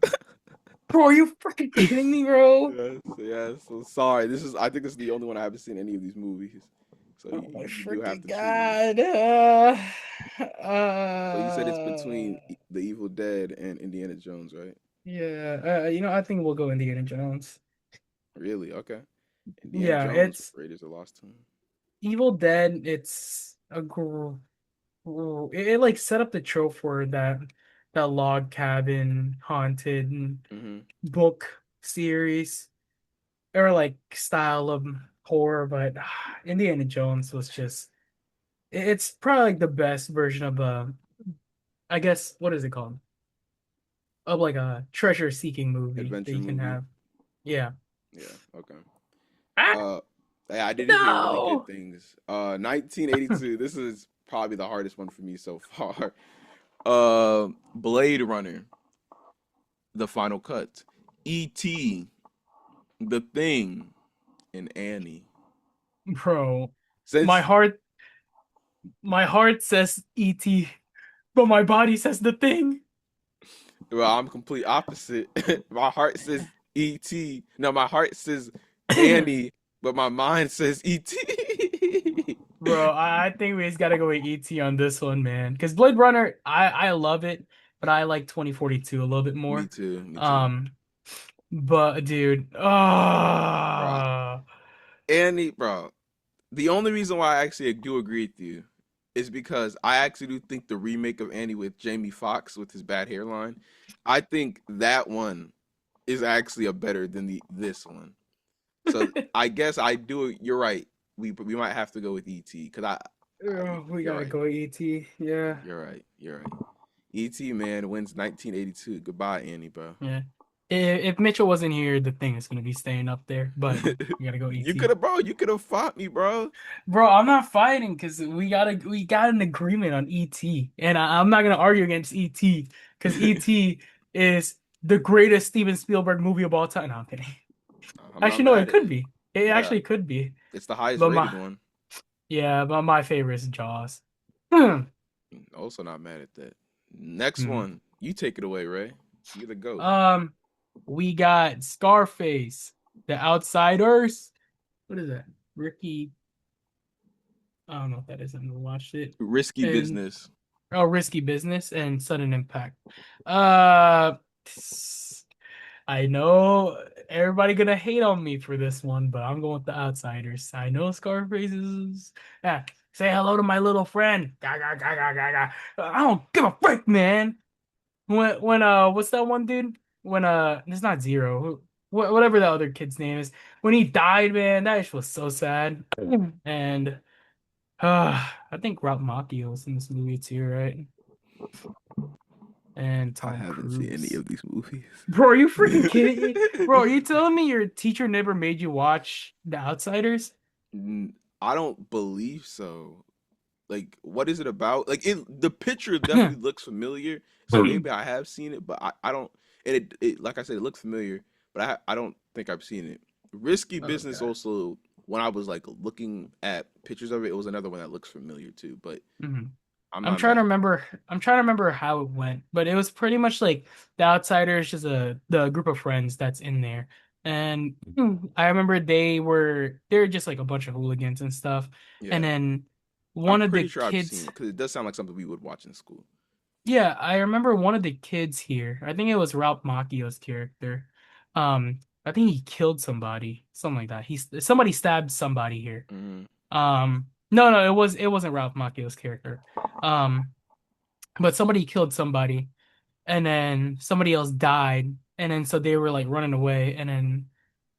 Bro, are you freaking kidding me, bro? Yes, yes. So sorry. I think this is the only one I haven't seen any of these movies. So Oh my you do have freaking to choose. God. So you said it's Uh, between The Evil Dead and Indiana Jones, right? yeah, I think we'll go Indiana Jones. Really? Okay. Indiana Yeah, Jones, it's Raiders of the Lost Tomb. Evil Dead. It's it like set up the trope for that log cabin haunted Mm-hmm. book series or like style of horror, but Indiana Jones was just it's probably like the best version of I guess what is it called? Of like a treasure seeking movie that Adventure you can movie. have. Yeah. Yeah. Okay. Ah, Uh, yeah, I didn't hear really good no, things. 1982. This is probably the hardest one for me so far. Blade Runner, The Final Cut, E.T., The Thing, and Annie. bro. My Since heart, my heart says E.T., but my body says the thing. well, I'm complete opposite. My heart says E.T. No, my heart says Annie, but my mind says E.T. Bro, I think we just gotta go with ET on this one, man. Because Blade Runner, I love it, but I like 2042 a little bit Me more. too. Me too. Um, but dude, Bro, Annie, bro. The only reason why I actually do agree with you is because I actually do think the remake of Annie with Jamie Foxx with his bad hairline, I think that one is actually a better than the this one. So I guess I do. You're right. We might have to go with ET because we you're gotta right. go ET. Yeah, You're right. You're right. ET man wins 1982. Goodbye, Annie, bro. yeah. If Mitchell wasn't here, the thing is gonna be staying up there. But we gotta go You could ET. have, bro. You could have fought me, bro. Bro, I'm not fighting because we got an agreement on ET, and I'm not gonna argue against ET because ET is the greatest Steven Spielberg movie of all time. No, I'm kidding. I'm not Actually, no, it mad at could it. be. It Yeah, actually could be. it's the highest But rated my one. yeah, but my favorite is Jaws. Hmm. Also not mad at that. Next Hmm. one, you take it away, Ray. You the goat. Um, we got Scarface, The Outsiders. What is that? Ricky. I don't know what that is. I've never watched it. Risky And business. oh, Risky Business and Sudden Impact. Uh, I know everybody gonna hate on me for this one, but I'm going with The Outsiders. I know Scarface is. Yeah, say hello to my little friend. Ga, ga, ga, ga, ga, ga. I don't give a frick, man. What's that one dude? When it's not Zero. Whatever the other kid's name is. When he died, man, that just was so sad. And I think Ralph Macchio was in this movie too, right? And I Tom haven't seen any Cruise. of these movies. Bro, are you freaking kidding me? Bro, are you telling me your teacher never made you watch The Outsiders? I don't believe so. Like, what is it about? Like, the picture definitely looks familiar, so maybe I have seen it, but I don't. And it like I said, it looks familiar, but I don't think I've seen it. Risky Business Okay. also, when I was like looking at pictures of it, it was another one that looks familiar too. But Mhm. I'm I'm not trying mad to at that. remember. I'm trying to remember how it went, but it was pretty much like The Outsiders, just the group of friends that's in there. And I remember they're just like a bunch of hooligans and stuff. And Yeah, then I'm one of pretty the sure I've seen kids, it because it does sound like something we would watch in school. yeah, I remember one of the kids here. I think it was Ralph Macchio's character. I think he killed somebody, something like that. Somebody stabbed somebody here. Hmm. No, it wasn't Ralph Macchio's character. Um, but somebody killed somebody, and then somebody else died, and then so they were like running away, and then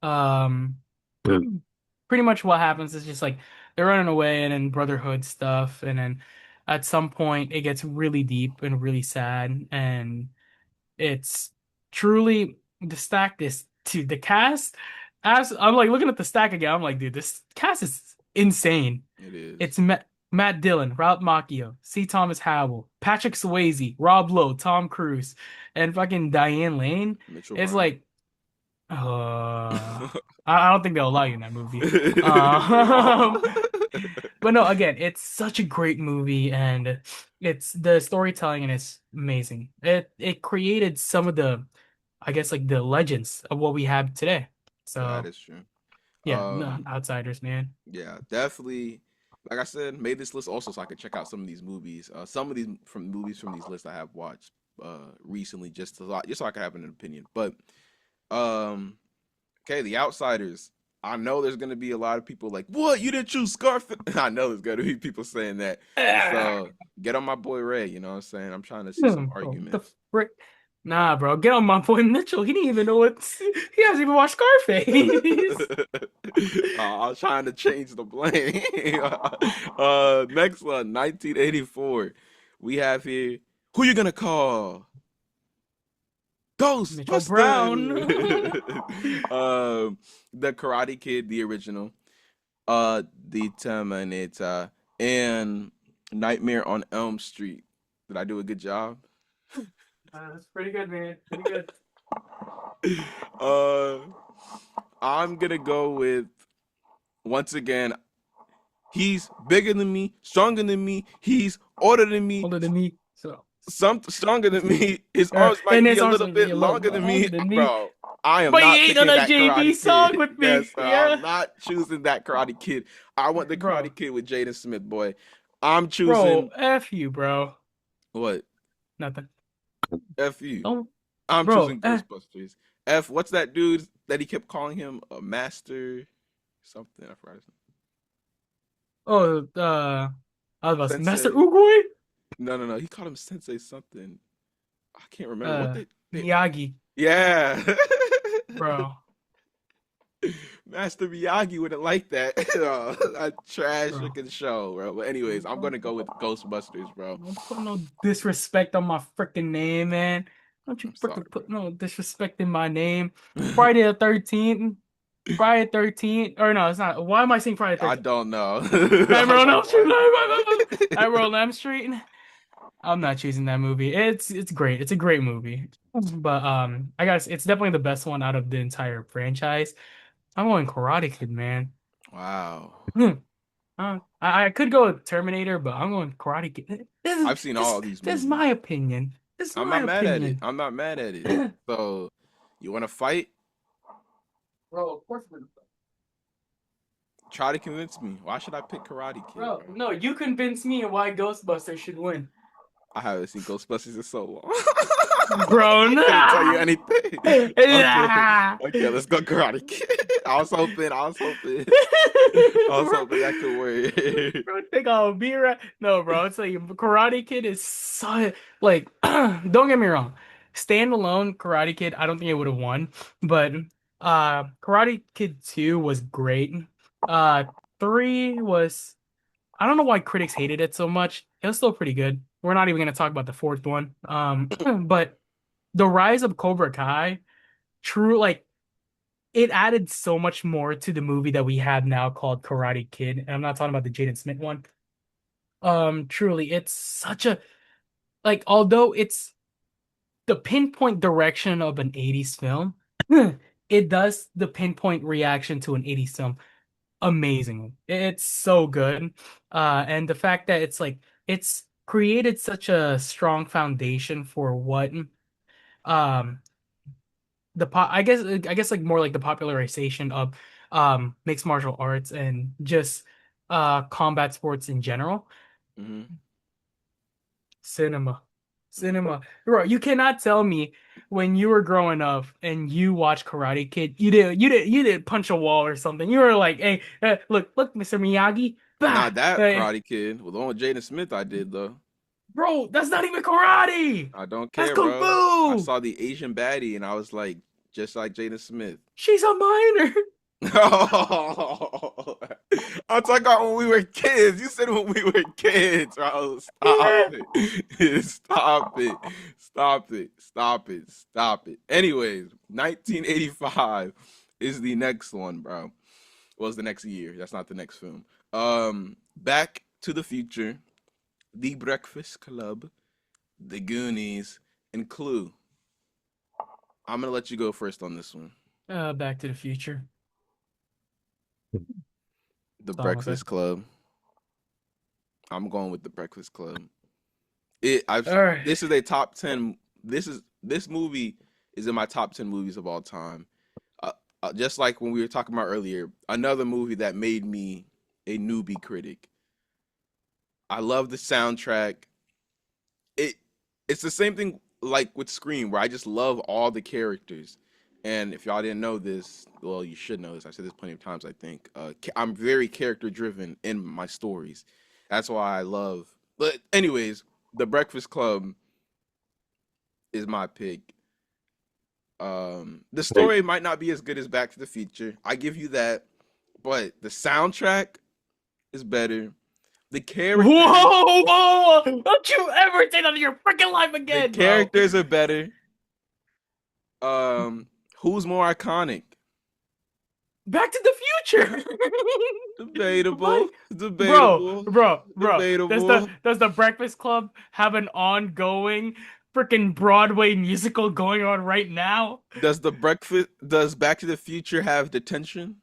um, pretty much what happens is just like they're running away, and then brotherhood stuff, and then at some point it gets really deep and really sad, and it's truly the stack is to the cast. As I'm like looking at the stack again, I'm like, dude, this cast is insane. It is It's Matt Dillon, Ralph Macchio, C. Thomas Howell, Patrick Swayze, Rob Lowe, Tom Cruise, and fucking Diane Lane. Mitchell It's Bryant. like, I don't think they'll allow you in that movie. They won't. Um, but no, again, it's such a great movie, and it's the storytelling and it's amazing. It created some of the, I guess, like the legends of what we have today. That So is true. yeah, no, Um, Outsiders, man. yeah, definitely. Like I said, made this list also so I could check out some of these movies. Some of these from movies from these lists I have watched recently, just so I could have an opinion. But um, okay, The Outsiders. I know there's gonna be a lot of people like, "What? You didn't choose Scarface?" I know there's gonna be people saying that. Ah, So get on my boy Ray. You know what I'm saying? I'm trying to see some bro, what the arguments. frick? Nah, bro, get on my boy Mitchell. He didn't even know what he hasn't even watched Scarface. I was trying to change the blame. Next one, 1984. We have here. Who you gonna call? Mitchell Brown. Ghostbusters. The Karate Kid, the original. The Terminator, and Nightmare on Elm Street. Did I do a good job? That's pretty good, man. Pretty good. Uh, I'm gonna go with once again. He's bigger than me, stronger than me. He's older than me, Older than me. So, some stronger than me. His arms might and be his a arms little might be bit a little longer than me, longer than me. bro. I am But he not ain't on picking a that JB Karate song Kid. with Yes, me. sir. I'm Yeah. not choosing that Karate Kid. I want the Bro. Karate Kid with Jaden Smith, boy. I'm Bro, choosing F you, bro. what? Nothing. F you. Don't, I'm bro. choosing Ghostbusters. F, what's that dude that he kept calling him a master something? I forgot his name. Oh, I was about to say, Master Sensei. Oogway? No, no, no. He called him Sensei something. I can't remember what Uh, they Miyagi, Yeah. bro. Master Miyagi wouldn't like that. A trash Bro. looking show, bro. But anyways, I'm gonna go with Ghostbusters, bro. Don't put no disrespect on my freaking name, man. Don't you I'm sorry, freaking put no disrespect in my name. Friday the 13th. Friday the 13th. Or no, it's not. Why am I saying Friday the I 13th? don't know. I Nightmare was on like, Elm Street. what? Nightmare on Elm Street. I'm not choosing that movie. It's great. It's a great movie. But I guess it's definitely the best one out of the entire franchise. I'm going Karate Kid, man. Wow. I could go with Terminator, but I'm going Karate Kid. I've seen all of these This is movies. my opinion. This is I'm my not mad at it. opinion. I'm not mad at it. So, you want to fight? Bro, of course we're Try to convince me. Why should I pick Karate Kid, Bro, bro? no, you convince me why Ghostbusters should win. I haven't seen Ghostbusters in so long. Bro, I couldn't tell you nah. anything. Okay, Nah. okay, let's go Karate Kid. I was hoping that could work. Bro, think I'll be right. No, bro, it's like Karate Kid is so like don't get me wrong. Standalone Karate Kid, I don't think it would have won, but Karate Kid 2 was great. Uh 3 was I don't know why critics hated it so much. It was still pretty good. We're not even gonna talk about the fourth one. But the rise of Cobra Kai, true like it added so much more to the movie that we have now called Karate Kid. And I'm not talking about the Jaden Smith one. Truly, it's such a like although it's the pinpoint direction of an 80s film, it does the pinpoint reaction to an 80s film amazingly. It's so good. And the fact that it's like it's created such a strong foundation for what um I guess like more like the popularization of mixed martial arts and just combat sports in general. Hmm. Cinema. Cinema. Bro, you cannot tell me when you were growing up and you watched Karate Kid, you didn't punch a wall or something. You were like, hey, look, Mr. Miyagi. Bah! Not that Hey, Karate Kid. Well, the one with Jaden Smith I did though. bro, that's not even karate. I don't That's care, kung bro. I fu. saw the Asian baddie and I was like, just like Jaden Smith. She's a minor. Oh, I'm talking about when we were kids. You said when we were kids, bro. Stop it. Stop it. Stop it. Stop it. Stop it. Anyways, 1985 is the next one, bro. Was the next year. That's not the next film. Back to the Future, The Breakfast Club, The Goonies, and Clue. I'm gonna let you go first on this one. Back to the Future. The That's all I'm gonna say. Breakfast Club. I'm going with The Breakfast Club. It I've All right. This is a top 10. This movie is in my top 10 movies of all time. Just like when we were talking about earlier, another movie that made me a newbie critic. I love the soundtrack. It it's the same thing like with Scream, where I just love all the characters. And if y'all didn't know this, well, you should know this. I said this plenty of times. I think I'm very character driven in my stories. That's why I love. But anyways, The Breakfast Club is my pick. The story might not be as good as Back to the Future. I give you that, but the soundtrack is better. The characters, Whoa, whoa! Don't you ever say that in your freaking life the again, bro. characters are better. Um, who's more iconic? Back to the Future. Debatable, Buddy, bro, debatable, bro, bro. debatable. Does the Breakfast Club have an ongoing freaking Broadway musical going on right now? Does Back to the Future have detention?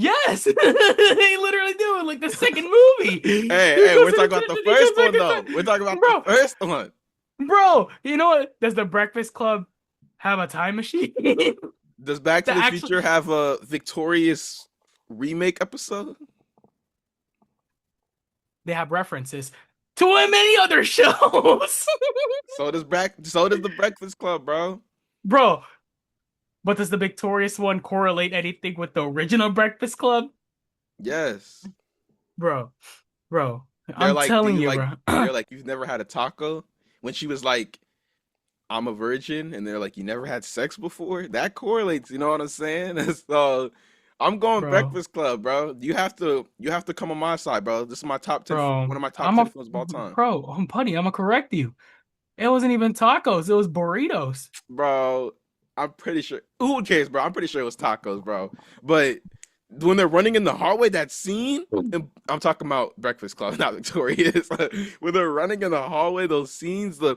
Yes, they literally do it like the second movie. He Hey, goes we're to talking about detention the and he comes first back one in though. We're talking time. about the first one. Bro, you know what? Does the Breakfast Club have a time machine? Does Back to The the actual Future have a victorious remake episode? They have references to many other shows. So does the Breakfast Club, bro. Bro, but does the victorious one correlate anything with the original Breakfast Club? Yes. Bro, bro, They're I'm like, do telling you you, like bro. they're like, you've never had a taco? When she was like, I'm a virgin, and they're like, you never had sex before? That correlates, you know what I'm saying? So I'm going Bro, Breakfast Club, bro. You have to come on my side, bro. This is my top 10, bro, one of my top I'm 10 a films of all time. bro, buddy, I'm gonna correct you. It wasn't even tacos, it was burritos. Bro, I'm pretty sure. Who cares, bro? I'm pretty sure it was tacos, bro. But when they're running in the hallway, that scene, and I'm talking about Breakfast Club, not Victorious. When they're running in the hallway, those scenes, the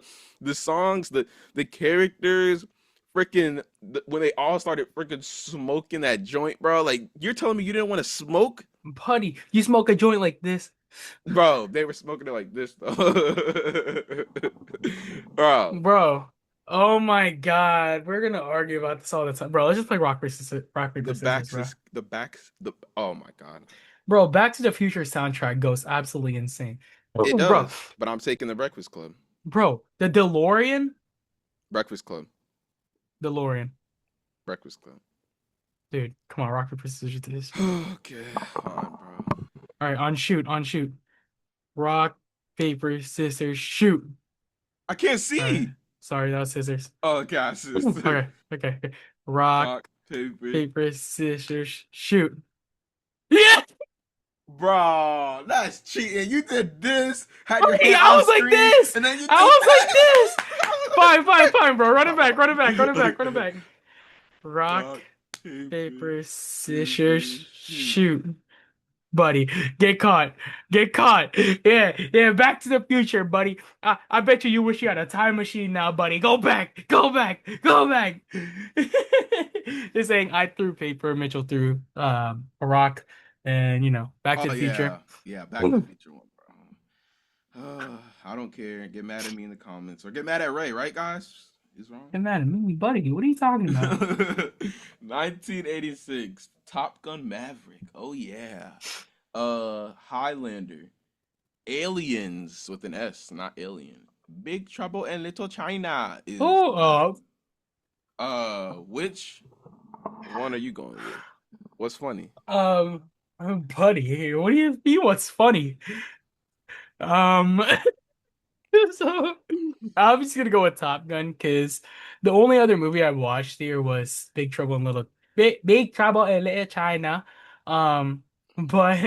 songs, the characters, when they all started freaking smoking that joint, bro. Like you're telling me you didn't want to smoke, Buddy, you smoke a joint like this. bro? They were smoking it like this, though, bro. Bro. Oh my God. We're gonna argue about this all the time. Bro, let's just play rock, paper, scissors, bro. The oh my god. Bro, Back to the Future soundtrack goes absolutely insane. It Bro, does, but I'm taking the Breakfast Club. the DeLorean? Breakfast Club. DeLorean. Breakfast Club. Dude, come on, rock, paper, scissors. Okay, fine, bro. All right, on shoot. Rock, paper, scissors, shoot. I can't All right. see. Sorry, that was scissors. Oh gosh, Okay. Rock, rock, paper, paper, scissors, shoot. Yeah! bro. That's cheating. You did this, had your Buddy, hand I on the was like screen, this. and then you did I was like this. that. Fine, bro. Run it back. Rock, Rock, paper, paper, scissors, scissors, shoot. shoot. Buddy, get caught. Get caught. Yeah, Back to the Future, buddy. I bet you wish you had a time machine now, buddy. Go back. Go back. Just saying I threw paper, Mitchell threw a rock, and Back to Oh the Future. yeah, yeah. Back to the Future one, bro. I don't care. Get mad at me in the comments or get mad at Ray, right, guys? He's wrong. Hey man, me, buddy, what are you talking about? 1986, Top Gun Maverick. Oh yeah. Highlander. Aliens with an S, not Alien. Big Trouble in Little China is Oh, left. Which one are you going with? What's funny? buddy, what do you mean? What's funny? Um, so I'm just gonna go with Top Gun because the only other movie I watched here was Big Trouble in Little China. But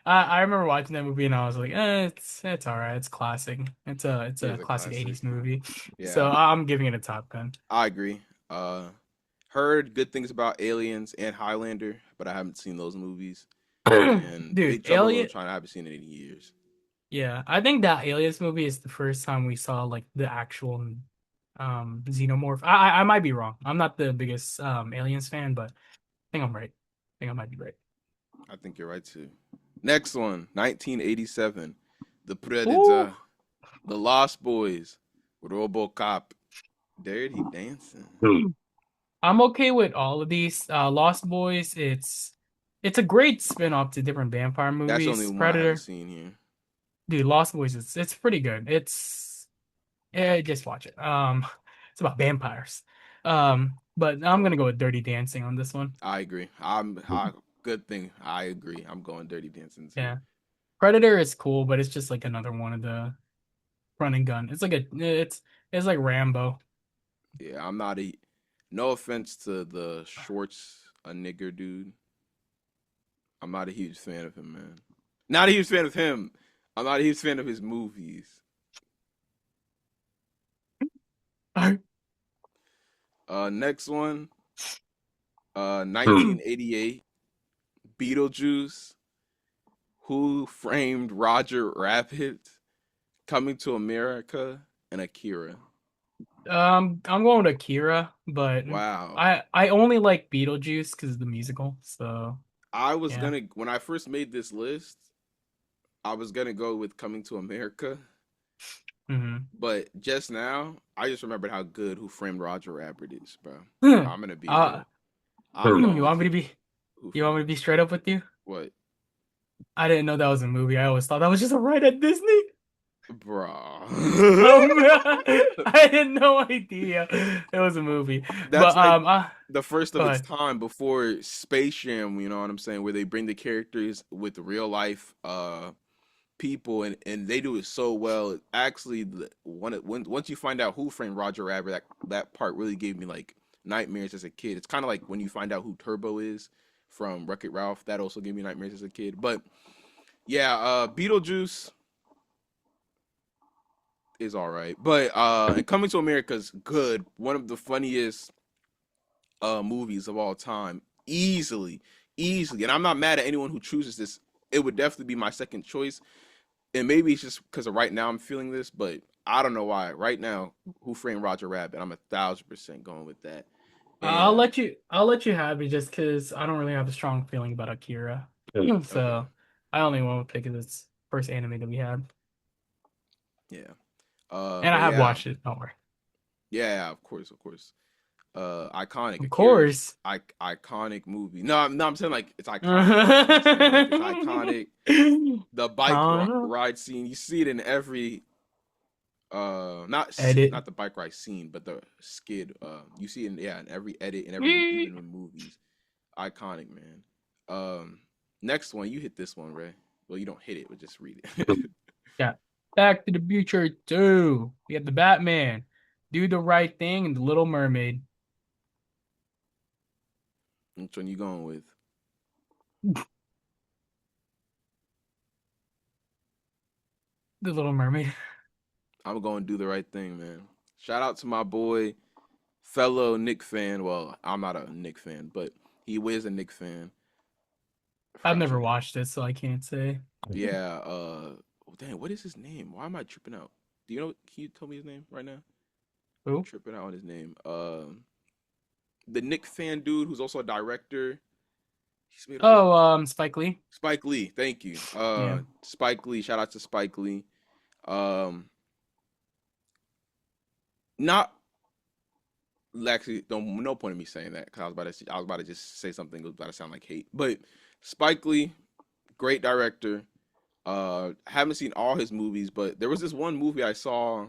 I remember watching that movie and I was like, it's all right, it's classic. It's It a is a classic classic. 80s movie. So Yeah, I'm giving it a Top Gun. I agree. Heard good things about Aliens and Highlander, but I haven't seen those movies. And Dude, Big Trouble in Little Alien. China, I haven't seen it in years. Yeah, I think that Aliens movie is the first time we saw like the actual xenomorph. I might be wrong. I'm not the biggest Aliens fan, but I think I'm right. I think I might be right. I think you're right too. Next one, 1987, The Ooh. Predator, The Lost Boys, RoboCop, Dirty Dancing. I'm okay with all of these. Lost Boys, it's a great spin-off to different vampire That's the only movies. one I haven't Predator, seen here. dude, Lost Boys, it's pretty good. Just watch it. It's about vampires. But I'm gonna go with Dirty Dancing on this one. I agree. Good thing. I agree. I'm going Dirty Dancing too. Yeah. Predator is cool, but it's just like another one of the run and gun. It's like Rambo. Yeah, I'm not a. No offense to the Schwartz, a nigger dude. I'm not a huge fan of him, man. Not a huge fan of him. I'm not a huge fan of his movies. Next one, 1988, Beetlejuice, Who Framed Roger Rabbit, Coming to America, and Akira. I'm going with Akira, but Wow. I only like Beetlejuice because of the musical. So I was yeah. gonna when I first made this list, I was gonna go with Coming to America, Hmm. but just now I just remembered how good Who Framed Roger Rabbit is, bro. I'm gonna be Uh, real. I'm going you with want me to be Who you Framed want me to Roger. be straight up with you? What, I didn't know that was a movie. I always thought that was just a ride at Disney. bro? I had no idea it was a movie. That's But like the first go of its ahead. time before Space Jam. You know what I'm saying? Where they bring the characters with real life people and they do it so well. Actually, once you find out Who Framed Roger Rabbit, that part really gave me like nightmares as a kid. It's kind of like when you find out who Turbo is from Wreck-It Ralph. That also gave me nightmares as a kid. But yeah, Beetlejuice is all right, but and Coming to America is good. One of the funniest movies of all time, easily, easily. And I'm not mad at anyone who chooses this. It would definitely be my second choice, and maybe it's just because of right now I'm feeling this, but I don't know why. Right now, Who Framed Roger Rabbit? I'm 1,000% going with that. And I'll let you have it just because I don't really have a strong feeling about Akira. okay, So I only want to pick its first anime that we had. yeah, And I but have yeah, watched it, don't worry. yeah, of course, of course. Iconic. Of Akira's course. iconic movie. No, no, I'm saying like it's iconic. That's what I'm saying. Like it's iconic. The bike Oh no. ride scene, you see it in every Edit. not the bike ride scene, but the skid. You see it in, yeah, in every edit and every even in movies. Iconic, man. Um, Next one, you hit this one, Ray. Well, you don't hit it, but just read it. Yeah. Back to the Future 2. We have the Batman. Do the Right Thing and the Little Mermaid. Which one you going with? The Little Mermaid. I'm going to do the right thing, man. Shout out to my boy, fellow Nick fan. Well, I'm not a Nick fan, but he is a Nick fan. I I've forgot never your name. watched it, so I can't say. Yeah. Dang, what is his name? Why am I tripping out? Do you know? Can you tell me his name right now? Who? Tripping out on his name. The Nick fan dude who's also a director. He's made a whole Oh, Spike Lee. Spike Lee. Thank you. Yeah. Spike Lee. Shout out to Spike Lee. Um, Not actually. Don't no point in me saying that because I was about to just say something that was about to sound like hate. But Spike Lee, great director. Haven't seen all his movies, but there was this one movie I saw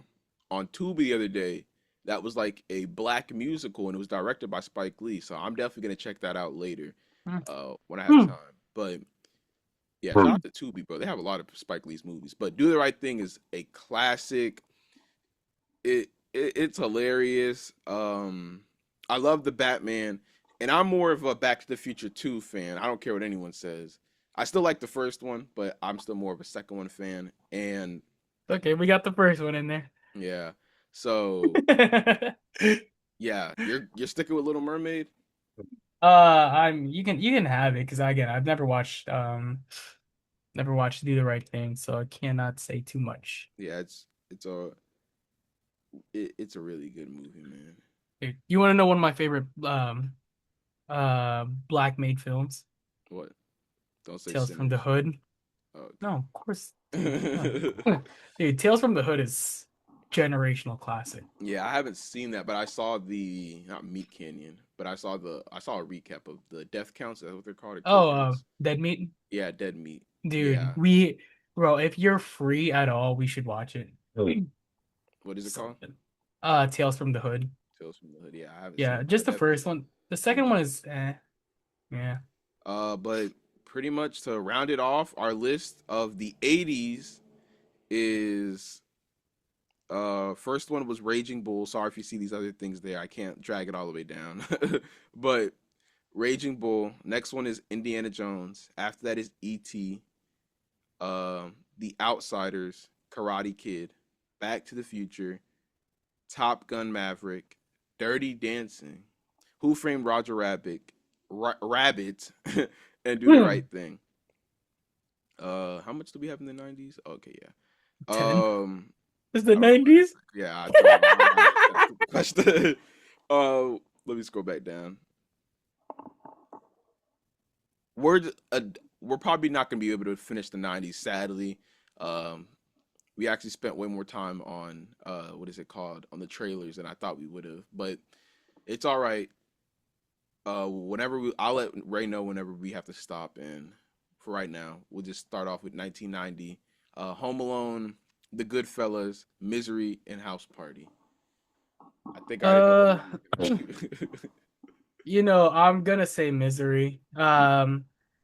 on Tubi the other day that was like a black musical, and it was directed by Spike Lee. So I'm definitely gonna check that out later, when I have Hmm. time. But yeah, shout out to Tubi, bro. They have a lot of Spike Lee's movies. But Do the Right Thing is a classic. It's hilarious. I love the Batman, and I'm more of a Back to the Future 2 fan. I don't care what anyone says. I still like the first one, but I'm still more of a second one fan. And Okay, we got the first one in there. yeah, so yeah, you're sticking with Little Mermaid. I'm you can have it because again I've never watched Do the Right Thing, so I cannot say too much. Yeah, it's a really good movie, man. Dude, you want to know one of my favorite black made films? What? Don't say Tales from the Sinners. Hood. Oh, No, of course, dude. Come on. okay. Dude, Tales from the Hood is generational classic. Yeah, I haven't seen that, but I saw the not Meat Canyon, but I saw a recap of the death counts. That's what they're called, or kill Oh, counts. Dead Meat. Yeah, Dead Meat. Dude, Yeah. bro, if you're free at all, we should watch it. What is it So called? good. Tales from the Hood. Tales from the Hood. Yeah, I haven't seen Yeah, it, but I just the definitely first one. The want second to one check is yeah. But pretty much to round it off, our list of the '80s is first one was Raging Bull. Sorry if you see these other things there. I can't drag it all the way down. But Raging Bull. Next one is Indiana Jones. After that is E.T. The Outsiders, Karate Kid, Back to the Future, Top Gun Maverick, Dirty Dancing, Who Framed Roger Rabbit, Rabbit, and Do the Hmm. Right Thing. How much do we have in the 90s? Okay, yeah. 10. Um, Is the I don't know. 90s? Yeah, I don't know. My mind just got super question. Let me scroll back down. We're uh, we're probably not gonna be able to finish the 90s, sadly. Um, we actually spent way more time on what is it called, on the trailers than I thought we would have, but it's all right. I'll let Ray know whenever we have to stop. And for right now, we'll just start off with 1990. Home Alone, The Goodfellas, Misery, and House Party. I think I already know which Uh, one you're gonna choose. I'm gonna say Misery.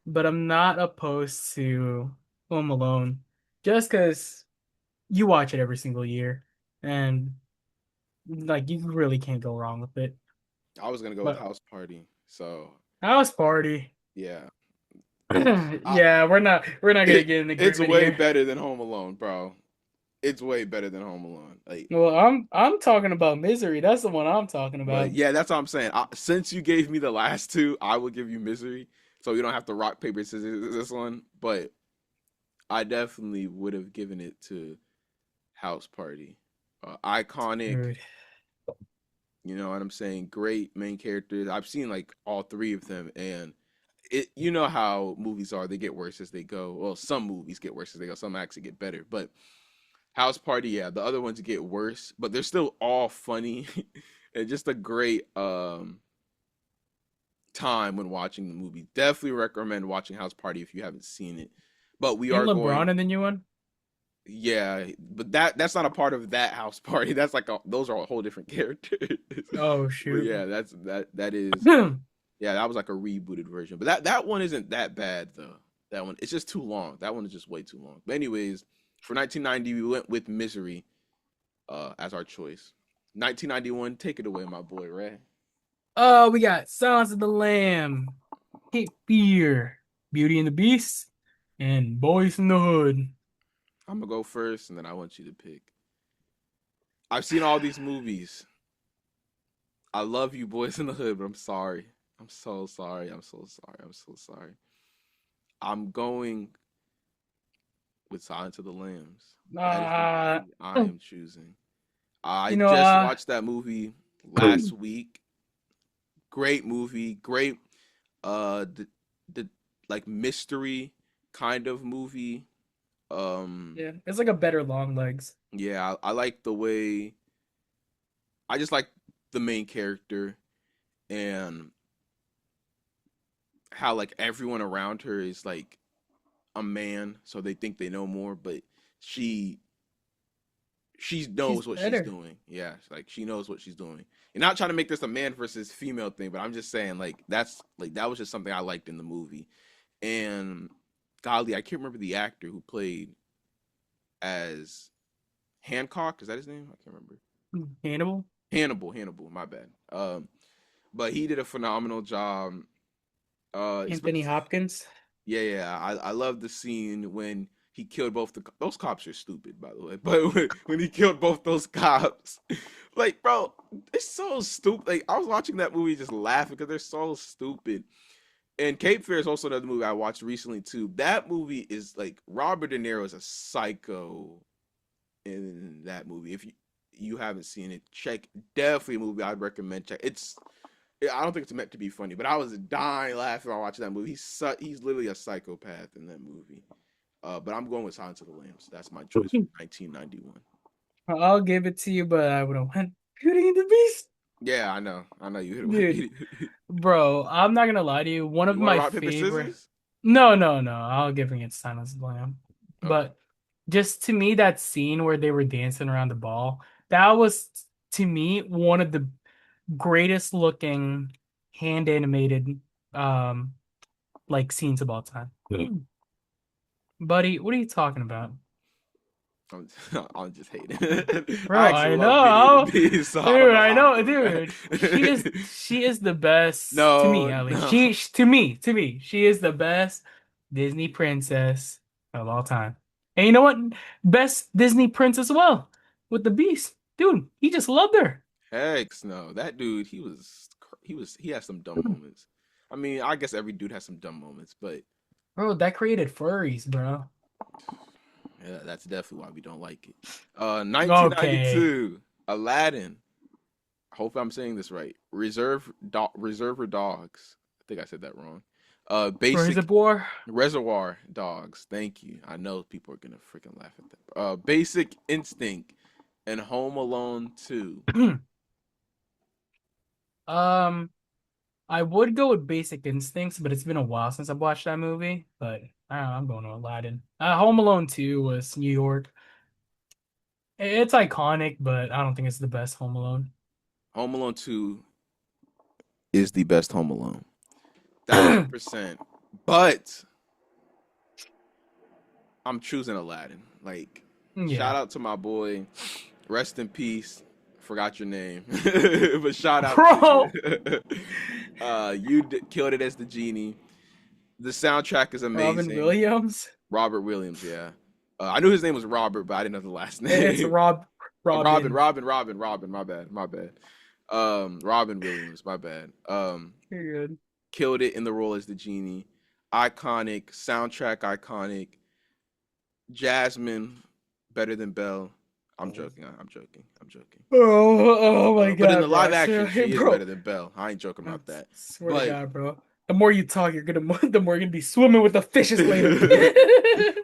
But I'm not opposed to Home Alone just because you watch it every single year and like you really can't go wrong with it. I was gonna go with But House Party. So House Party. yeah, I, Yeah, we're not gonna get an it's agreement way here. better than Home Alone, bro. It's way better than Home Alone. Like, Well, I'm talking about Misery. That's the one I'm talking but about. yeah, that's what I'm saying. Since you gave me the last two, I will give you Misery, so you don't have to rock paper scissors this one. But I definitely would have given it to House Party. Iconic, Dude. you know what I'm saying? Great main characters. I've seen like all three of them, and you know how movies are, they get worse as they go. Well, some movies get worse as they go, some actually get better. But House Party, yeah, the other ones get worse, but they're still all funny and just a great time when watching the movie. Definitely recommend watching House Party if you haven't seen it. But we Ain't are LeBron going, in the new one? yeah, but that's not a part of that House Party. That's like those are a whole different characters. Oh But shoot. yeah, that is, yeah, that was like a rebooted version. But that one isn't that bad though. That one, it's just too long. That one is just way too long. But anyways, for 1990 we went with Misery as our choice. 1991, take it away, my boy Ray. Oh, we got Silence of the Lamb, Cape Fear, Beauty and the Beast, and Boys in the Hood. I'm gonna go first, and then I want you to pick. I've seen all these movies. I love you, Boys in the Hood, but I'm sorry. I'm so sorry. I'm so sorry. I'm so sorry. I'm going with Silence of the Lambs. That is the Uh, movie I am choosing. I you know, just uh, watched that movie last week. Great movie. Great the like mystery kind of movie. yeah, it's like a better Long Legs. Yeah, I like the way, I just like the main character and how like everyone around her is like a man, so they think they know more, but she she She's knows what she's better. doing. Yeah, like she knows what she's doing. And not trying to make this a man versus female thing, but I'm just saying like that was just something I liked in the movie. And golly, I can't remember the actor who played as Hancock. Is that his name? I can't remember. Hannibal, Hannibal. My bad. But he did a phenomenal job. Anthony Especially, Hopkins. yeah. I love the scene when he killed both those cops are stupid, by the way. But when he killed both those cops, like, bro, it's so stupid. Like, I was watching that movie just laughing because they're so stupid. And Cape Fear is also another movie I watched recently too. That movie is like Robert De Niro is a psycho in that movie. If you haven't seen it, check, definitely a movie I'd recommend. Check. I don't think it's meant to be funny, but I was dying laughing while watching that movie. He's literally a psychopath in that movie. But I'm going with Silence of the Lambs. That's my choice for 1991. I'll give it to you, but I would have went Beauty and the Beast. Yeah, I know. I know you hit it with Dude, it. bro, I'm not gonna lie to you. One of You want to my rock paper favorite. scissors? No, no, no. I'll give it to Silence of the Lamb. Okay. But just to me, that scene where they were dancing around the ball, that was to me one of the greatest looking hand animated um like scenes of all time. Buddy, what are you talking about? I'm, I'm just hating. I Bro, actually I love Beauty and the know. Beast, so I don't Dude, know I why I'm know, doing dude. that. She is the best to me, No, at least. no. To me, she is the best Disney princess of all time. And you know what? Best Disney prince as well with the Beast. Dude, he just loved her. Hex, no. That dude, he has some dumb moments. I mean, I guess every dude has some dumb moments, but Bro, that created furries, bro. yeah, that's definitely why we don't like it. Okay. 1992, Aladdin. Hopefully I'm saying this right. Reservoir Dogs. I think I said that wrong. Basic Reservoir. Reservoir Dogs. Thank you. I know people are gonna freaking laugh at that. Basic Instinct and Home Alone 2. Um, I would go with Basic Instincts, but it's been a while since I've watched that movie. But I don't know, I'm going to Aladdin. Home Alone 2 was New York. It's iconic, but I don't think it's the best Home Alone. Home Alone 2 is the best Home Alone. 1,000%. But I'm choosing Aladdin. Like, shout Yeah. out to my boy. Rest in peace. Forgot your name, but shout out to Bro, you. Killed it as the genie. The soundtrack is Robin amazing. Williams. Robert Williams, yeah. I knew his name was Robert, but I didn't know the last It's name. Robin. Robin. My bad. Robin Williams, my bad. You're good. Killed it in the role as the genie. Iconic soundtrack, iconic. Jasmine, better than Belle. I'm joking. I'm joking. I'm joking. Oh my But in God, the bro. live I action, swear, hey, she is bro. better than Belle. I ain't joking I about that. swear to But God, bro. The more you talk, the more you're gonna be swimming with the fishes later.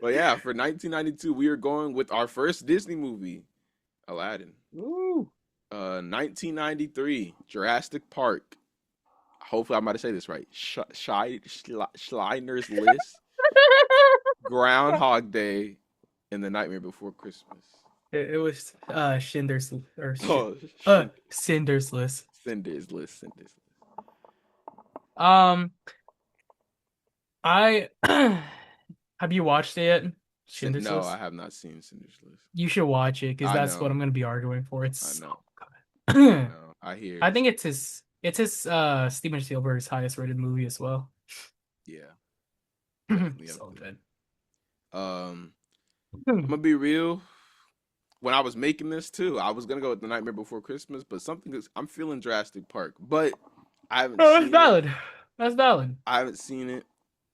but yeah, for 1992, we are going with our first Disney movie, Aladdin. Ooh. 1993, Jurassic Park. Hopefully, I'm about to say this right. Schleiner's List, Groundhog Day, and The Nightmare Before Christmas. It was Schindler's or Oh, shit. Cinder's List. Cinder's List. Cinder's List. Um, I have you watched it yet? Schindler's No, I List. have not seen Cinder's List. You should watch it because I that's what know. I'm gonna be arguing for. It's I so know. I good. know. I hear I it's think it's his Steven Spielberg's highest rated movie as well. yeah, definitely up So there. good. I'm gonna be real. When I was making this too, I was gonna go with The Nightmare Before Christmas, but something is I'm feeling Jurassic Park, but I haven't Oh, that's seen it. valid. That's valid. I haven't seen it.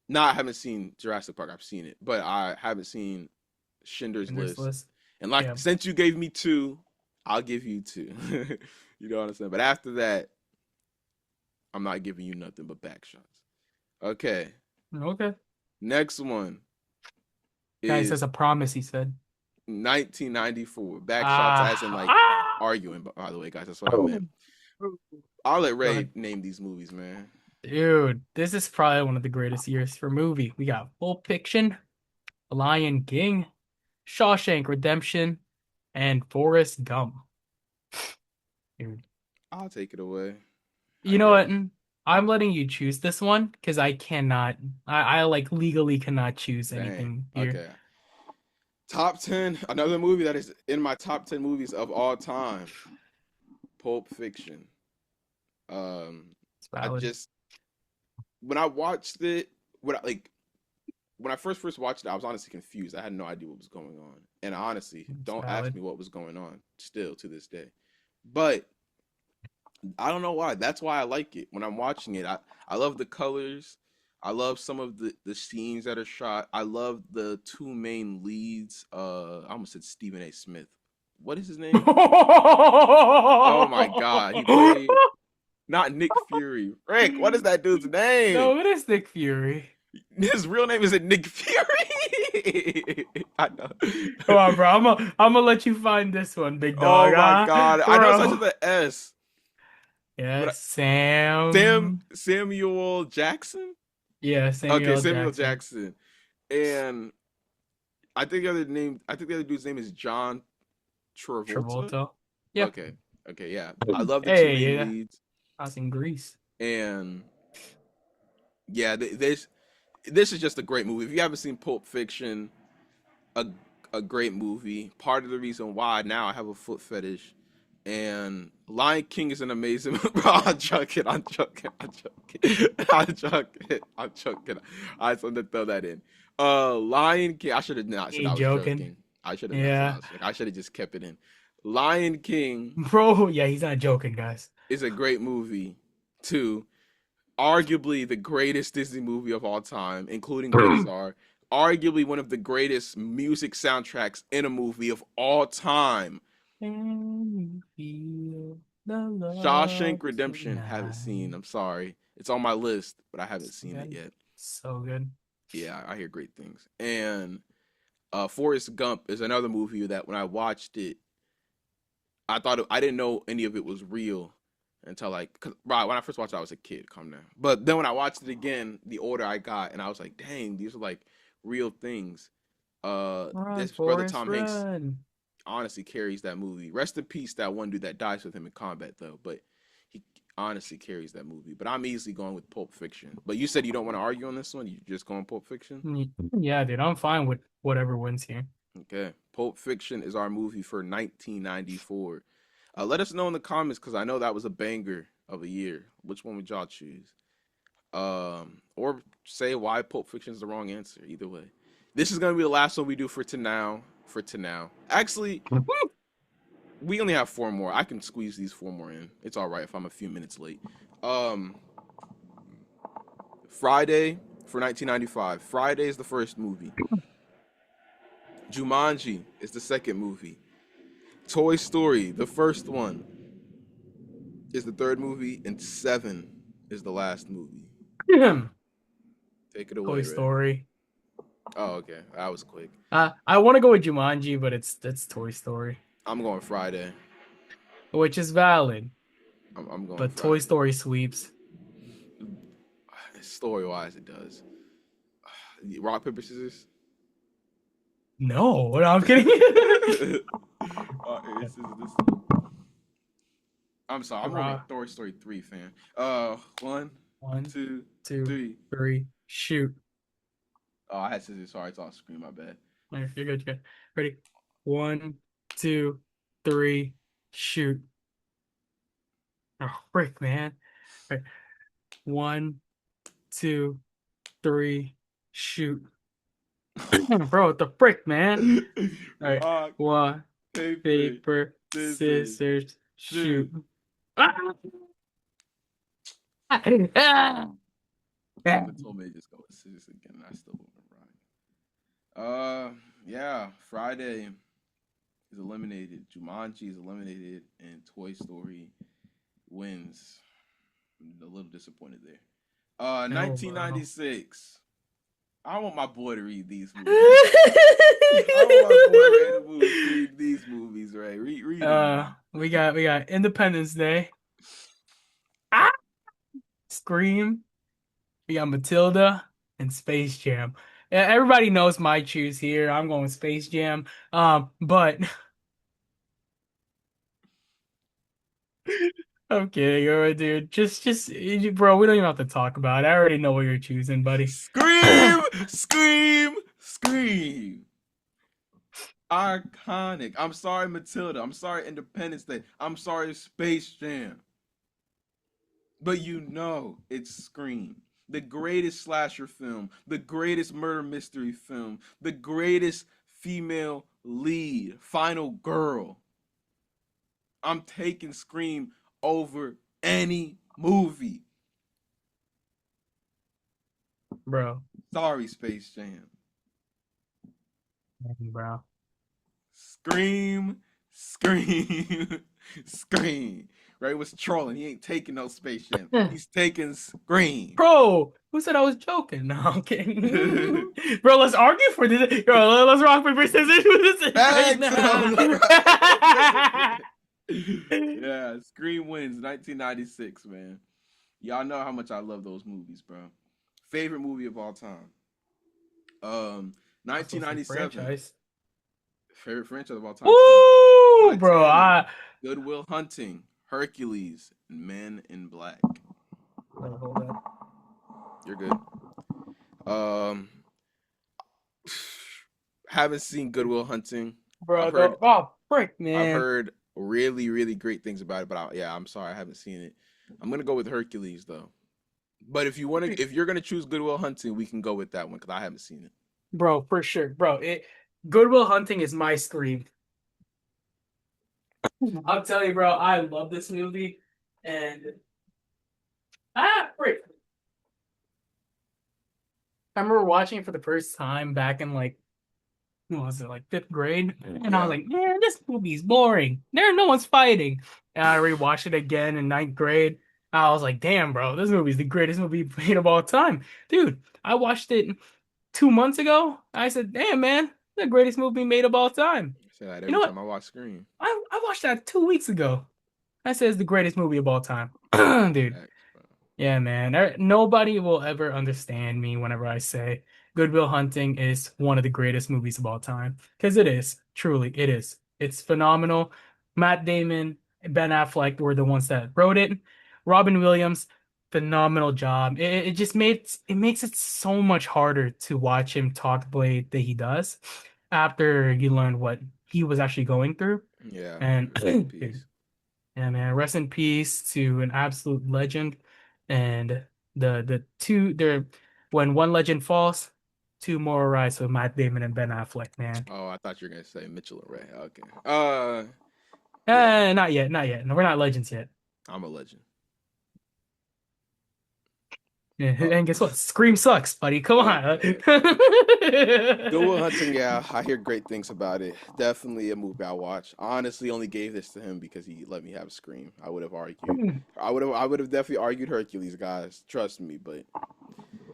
No, I haven't seen Jurassic Park. I've seen it, but I haven't seen Schindler's Schindler's List. List. And like Yeah. since you gave me two, I'll give you two. You know what I'm saying? But after that, I'm not giving you nothing but back shots. Okay, Okay. next one Guys, is that's a promise, he said. 1994. Back shots, as in Ah. like Ah. arguing. By the way, guys, that's what I meant. I'll let Go Ray ahead. name these movies, man. Dude, this is probably one of the greatest years for movie. We got Pulp Fiction, Lion King, Shawshank Redemption, and Forrest Gump. Dude. I'll take it away. I You know what? guess. I'm letting you choose this one because I cannot. I like legally cannot choose Dang. anything here. Okay. Top 10. Another movie that is in my top 10 movies of all time. Pulp Fiction. It's I valid. just when I watched it, when I first watched it, I was honestly confused. I had no idea what was going on, and honestly, It's don't ask valid. me what was going on. Still to this day, but I don't know why. That's why I like it when I'm watching it. I love the colors. I love some of the scenes that are shot. I love the two main leads. I almost said Stephen A. Smith. What is his name? Oh my God, he played not Nick Fury. Rick, what is that dude's name? No, it is Nick Fury. His real name isn't Nick Fury. I know. Come on, bro. I'm gonna let you find this one, big dog. Oh my God, I know it starts Bro. with an S. Yeah, But Samuel Jackson. Yeah, Okay, Samuel Samuel Jackson. Jackson. And I think the other dude's name is John Travolta. Travolta. Yep. Okay. Okay, yeah. I love the two Hey, main yeah. leads. I was in Greece. And yeah, this is just a great movie. If you haven't seen Pulp Fiction, a a great movie. Part of the reason why now I have a foot fetish. And Lion King is an amazing. Bro, I'm joking. I'm joking. I'm joking. I'm joking. I'm joking. I just wanted to throw that in. Lion King. I should have not said Ain't I was joking. joking. I should have not said I Yeah. was joking. I should have just kept it in. Lion King Bro, yeah, he's not joking, guys. is a great movie. Too, arguably the greatest Disney movie of all time, including Pixar. Arguably one of the greatest music soundtracks in a movie of all time. Can you feel the love Shawshank Redemption, haven't seen. tonight? I'm sorry. It's on my list, but I haven't So seen it good. yet. So good. Yeah, I hear great things. And Forrest Gump is another movie that when I watched it, I didn't know any of it was real until like, right, when I first watched it, I was a kid. Calm down. But then when I watched it again, the older I got, and I was like, dang, these are like real things. Run, This brother Forrest, Tom Hanks run. honestly carries that movie. Rest in peace, that one dude that dies with him in combat, though. But he honestly carries that movie. But I'm easily going with Pulp Fiction. But you said you don't want to argue on this one. You just going Pulp Fiction? Yeah, dude, I'm fine with whatever wins here. Okay. Pulp Fiction is our movie for 1994. Let us know in the comments because I know that was a banger of a year. Which one would y'all choose? Or say why Pulp Fiction is the wrong answer. Either way, this is gonna be the last one we do for now. Actually, we only have four more. I can squeeze these four more in. It's all right if I'm a few minutes late. Um, Friday for 1995. Friday is the first movie. Jumanji is the second movie. Toy Story, the first one, is the third movie, and Seven is the last movie. Take it Toy away, Ray. Story. Oh, okay. That was quick. I want to go with Jumanji, but it's Toy Story, I'm going Friday. which is valid. I'm going But Toy Friday. Story sweeps. Story wise, it does. Rock, paper, scissors. No, I'm kidding. This. I'm sorry. I'm more of a Rock. Toy Story 3 fan. One, One, two, two, three. three, shoot. Oh, I had scissors. Sorry, it's on screen. My bad. There, you're good. You're good. Ready? One, two, three, shoot. Oh, frick, man. Right. One, two, three, shoot. Bro, what the frick, man? All right. Rock, One, paper, paper, scissors, scissors, shoot. shoot. Ah! Ah! Someone told me to just go with scissors again, and I still went with rock. Yeah. Friday is eliminated. Jumanji is eliminated, and Toy Story wins. I'm a little disappointed there. No, bro. 1996. I want my boy to read these movies. I want my boy to read these movies, right? Read them. We got Independence Day. Ah! Scream. We got Matilda and Space Jam. Yeah, everybody knows my choose here. I'm going with Space Jam. But I'm kidding, all right, dude. Just, bro, we don't even have to talk about it. I already know what you're choosing, buddy. Scream! Scream! Scream! Iconic. I'm sorry, Matilda. I'm sorry, Independence Day. I'm sorry, Space Jam. But you know it's Scream. The greatest slasher film, the greatest murder mystery film, the greatest female lead, final girl. I'm taking Scream over any movie. Bro. Sorry, Space Jam. Bro. Scream, scream, scream. Ray was trolling. He ain't taking no Space Jam. He's taking Scream. Bro, who said I was joking? No, I'm kidding. Bro, let's argue for this. Bro, let's rock, paper, scissors for this right Excellent. now. Yeah, Scream wins 1996, man. Y'all know how much I love those movies, bro. Favorite movie of all time. Also, some 1997. franchise. Favorite franchise of all time too. Woo, bro. Titanic, Good Will Hunting, Hercules, and Men in Black. Hold up. You're good. Um, haven't seen Good Will Hunting. I've Bro, heard oh, frick, I've man. heard really really great things about it, but yeah, I'm sorry I haven't seen it. I'm gonna go with Hercules though. But if you're gonna choose Good Will Hunting, we can go with that one because I haven't seen it. Bro, for sure. Bro, Good Will Hunting is my scream. I'll tell you, bro, I love this movie. And frick. I remember watching it for the first time back in like what was it, like fifth grade? And I was Yeah, like, man, this movie's boring. No one's fighting. And I rewatched it again in ninth grade. I was like, damn, bro, this movie's the greatest movie made of all time. Dude, I watched it 2 months ago. I said, damn, man, the greatest movie made of all time. I say that You know every time what? I watch Scream. I watched that 2 weeks ago. I said it's the greatest movie of all time. Dude. Facts, bro. Yeah, man. Nobody will ever understand me whenever I say Good Will Hunting is one of the greatest movies of all time. Because it is. Truly, it is. It's phenomenal. Matt Damon and Ben Affleck were the ones that wrote it. Robin Williams, phenomenal job. It just makes it so much harder to watch him talk the way that he does after you learn what he was actually going through. Yeah, And rest in dude, peace. yeah, man, rest in peace to an absolute legend. And the two there when one legend falls, two more rise with Matt Damon and Ben Affleck, man. Oh, I thought you were gonna say Mitchell and Ray. Okay. Yeah, Not yet, not yet. No, we're not legends yet. I'm a legend. Yeah, Uh, and guess what? Scream sucks, buddy. Come on. okay. Good Will Hunting, yeah, I hear great things about it. Definitely a movie I watch. I honestly only gave this to him because he let me have Scream. I would have argued. I would have definitely argued Hercules, guys. Trust me,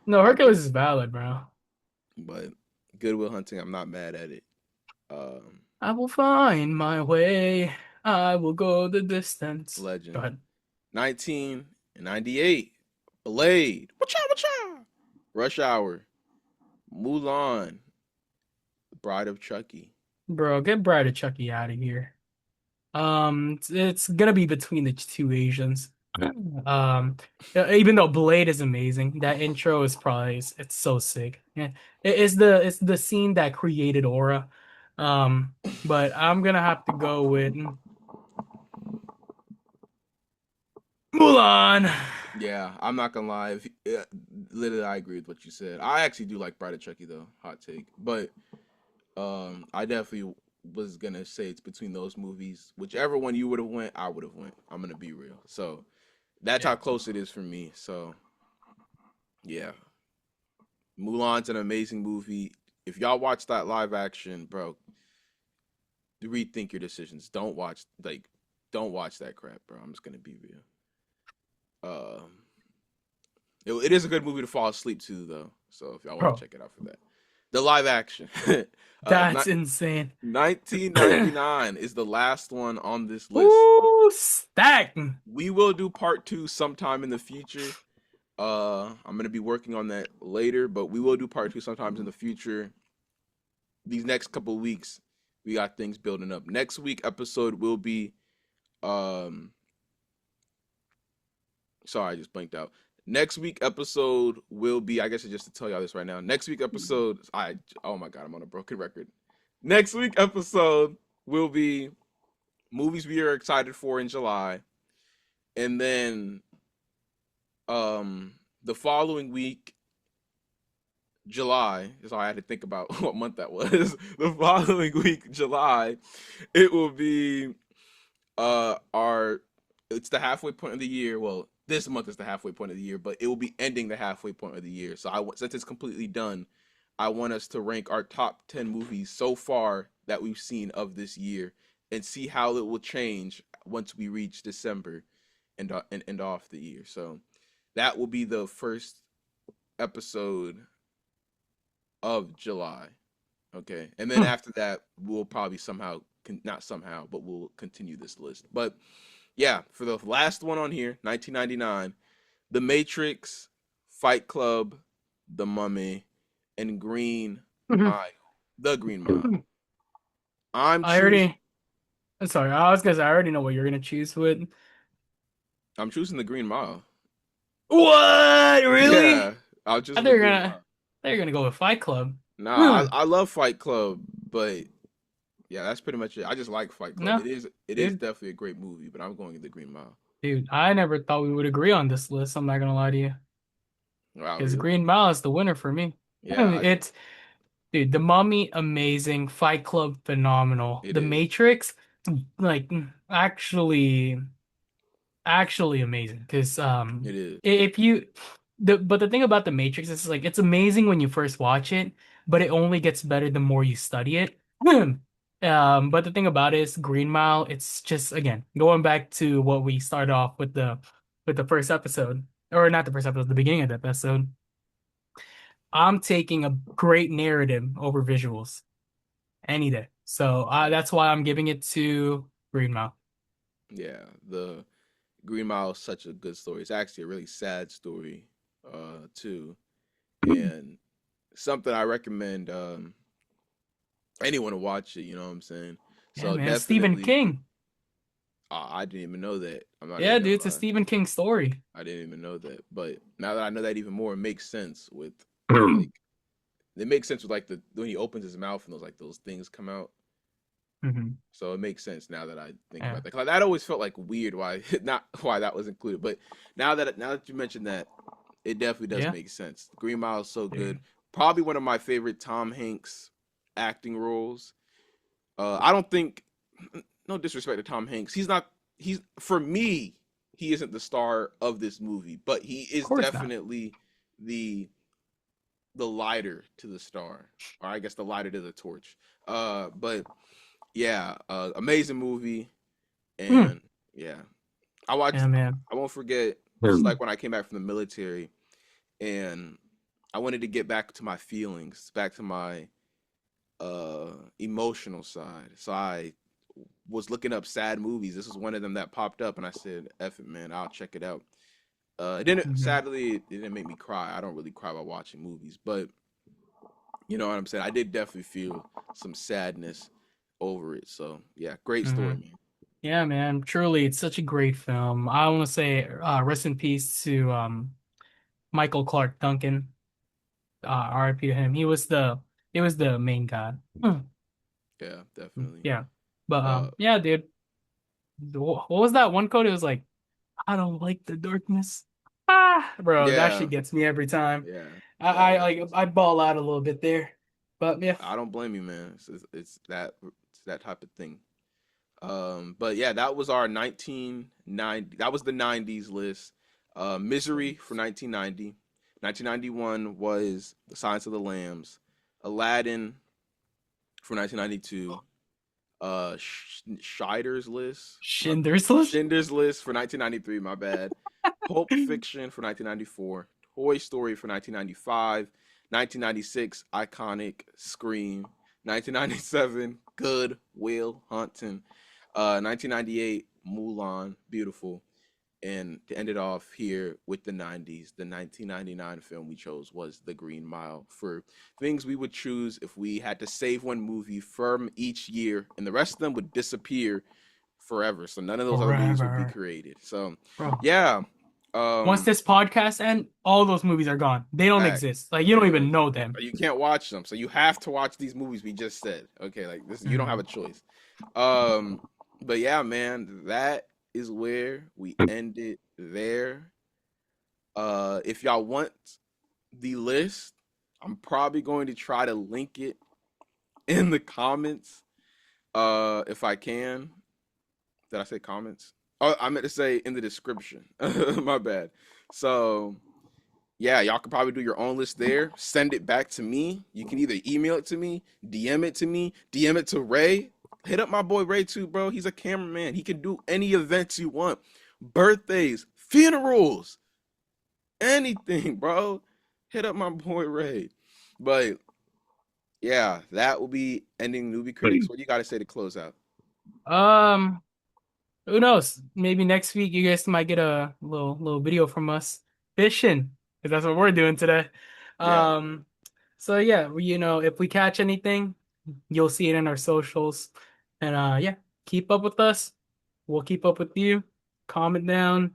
No, I get Hercules is valid, bro. but Good Will Hunting, I'm not mad at it. Um, I will find my way. I will go the distance. Go Legend. ahead. 1998. Blade. Wacha wacha. Rush Hour. Mulan. Bride of Chucky. Bro, get Bride of Chucky out of here. It's gonna be between the two Asians. Um, even though Blade is amazing, that intro is probably it's so sick. Yeah, it's the scene that created Aura. But I'm gonna have to go with Mulan. Yeah, I'm not gonna lie. Literally, I agree with what you said. I actually do like Bride of Chucky though. Hot take, but I definitely was gonna say it's between those movies. Whichever one you would have went, I would have went. I'm gonna be real. So that's Yeah. how close it is for me. So yeah, Mulan's an amazing movie. If y'all watch that live action, bro, rethink your decisions. Don't watch that crap, bro. I'm just gonna be real. Um, it is a good movie to fall asleep to, though. So if y'all want to Bro, check it out for that, the live action, that's insane. 1999 is the last one on this list. Ooh, stack. We will do part two sometime in the future. I'm gonna be working on that later, but we will do part two sometimes in the future. These next couple weeks, we got things building up. Next week episode will be, um, sorry, I just blanked out. Next week episode will be. I guess just to tell y'all this right now. Next week episode, oh my god, I'm on a broken record. Next week episode will be movies we are excited for in July, and then the following week, July. So I had to think about what month that was. The following week, July, it will be our. It's the halfway point of the year. Well, this month is the halfway point of the year, but it will be ending the halfway point of the year. So since it's completely done, I want us to rank our top 10 movies so far that we've seen of this year and see how it will change once we reach December and end off the year. So that will be the first episode of July. Okay. And then after that, we'll probably somehow, not somehow, but we'll continue this list. But yeah, for the last one on here, 1999, The Matrix, Fight Club, The Mummy, and Green Mile. The Green Mile. I'm I choosing. already. I'm sorry. I was gonna say I already know what you're gonna choose with. I'm choosing The Green Mile. What? Really? Yeah, I'm I thought choosing The Green I Mile. thought you're gonna go with Fight Club. Nah, I love Fight Club. But yeah, that's pretty much it. I just like Fight Club. No, It is dude, definitely a great movie, but I'm going to the Green Mile. dude, I never thought we would agree on this list. I'm not gonna lie to you, Wow, because really? Green Mile is the winner for me. Yeah, It's dude, The Mummy, amazing. Fight Club, phenomenal. it The is. Matrix, like actually amazing. Because It is. if you but the thing about The Matrix is like it's amazing when you first watch it, but it only gets better the more you study it. But the thing about it is Green Mile, it's just again going back to what we started off with the first episode, or not the first episode, the beginning of the episode. I'm taking a great narrative over visuals any day. So Facts. that's why I'm giving it to Green Mile. Yeah, the Green Mile is such a good story. It's actually a really sad story, too, and something I recommend anyone to watch it. You know what I'm saying? Yeah, So man. Stephen definitely, King. I didn't even know that. I'm not Yeah, even dude, gonna it's a lie. Stephen King story. I didn't even know that. But now that I know that even more, it makes sense with hmm like it makes sense with like the when he opens his mouth and those things come out. So it makes sense now that I think Yeah. about that. 'Cause that always felt like weird why not why that was included. But now that you mentioned that, it definitely does Yeah, make sense. Green Mile is so good. dude. Probably one of my favorite Tom Hanks acting roles. I don't think no disrespect to Tom Hanks. He's for me, he isn't the star of this movie, but he Of is course not. definitely the the lighter to the star. Or I guess the lighter to the torch. But yeah, amazing movie. Mm. And yeah, I watched. Yeah, man. I won't forget. This is like when I came back from the military, and I wanted to get back to my feelings, back to my emotional side. So I was looking up sad movies. This was one of them that popped up, and I said, "F it, man, I'll check it out." It didn't. hmm Sadly, it didn't make me cry. I don't really cry while watching movies, but you know what I'm saying. I did definitely feel some sadness over it. So yeah, great story, hmm man. Yeah, man. Truly, it's such a great film. I want to say rest in peace to Michael Clark Duncan. R.I.P. to him. He was the main guy. Yeah, definitely. Yeah. But Uh, yeah, dude. What was that one quote? It was like, I don't like the darkness. Bro, that yeah, shit gets me every time. yeah, that I ball out a little bit there. But yeah. I don't blame you, man. It's that type of thing. But yeah, that was our 1990. That was the 90s list. Misery for 1990. 1991 was The Silence of the Lambs. Aladdin for 1992. Scheider's List. Schindler's List? Schindler's List for 1993. My bad. Pulp Fiction for 1994. Toy Story for 1995. 1996, iconic Scream. 1997, Good Will Hunting. 1998, Mulan, beautiful. And to end it off here with the 90s, the 1999 film we chose was The Green Mile for things we would choose if we had to save one movie from each year, and the rest of them would disappear forever. So none of those other movies would be Forever. created. So Bro. yeah, Once um, this podcast ends, all those movies are gone. They don't facts. exist. Like you don't They don't even exist. know them. You can't watch them, so you have to watch these movies we just said. Okay, like this, you don't have a Mhm. choice. Um, but yeah, man, that is where we end it there. If y'all want the list, I'm probably going to try to link it in the comments. If I can. Did I say comments? Oh, I meant to say in the description. My bad. So yeah, y'all could probably do your own list there. Send it back to me. You can either email it to me, DM it to me, DM it to Ray. Hit up my boy Ray too, bro. He's a cameraman. He can do any events you want. Birthdays, funerals, anything, bro. Hit up my boy Ray. But yeah, that will be ending Newbie Critics. What do you got to say to close out? Um, who knows? Maybe next week you guys might get a little video from us fishing, because that's what we're doing today. Yeah, Um, so yeah, if we catch anything, you'll see it in our socials. And yeah, keep up with us. We'll keep up with you. Comment down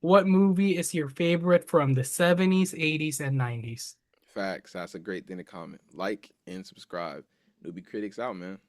what movie is your favorite from the 70s, 80s, and 90s. facts. That's a great thing to comment. Like and subscribe. Newbie critics out, man.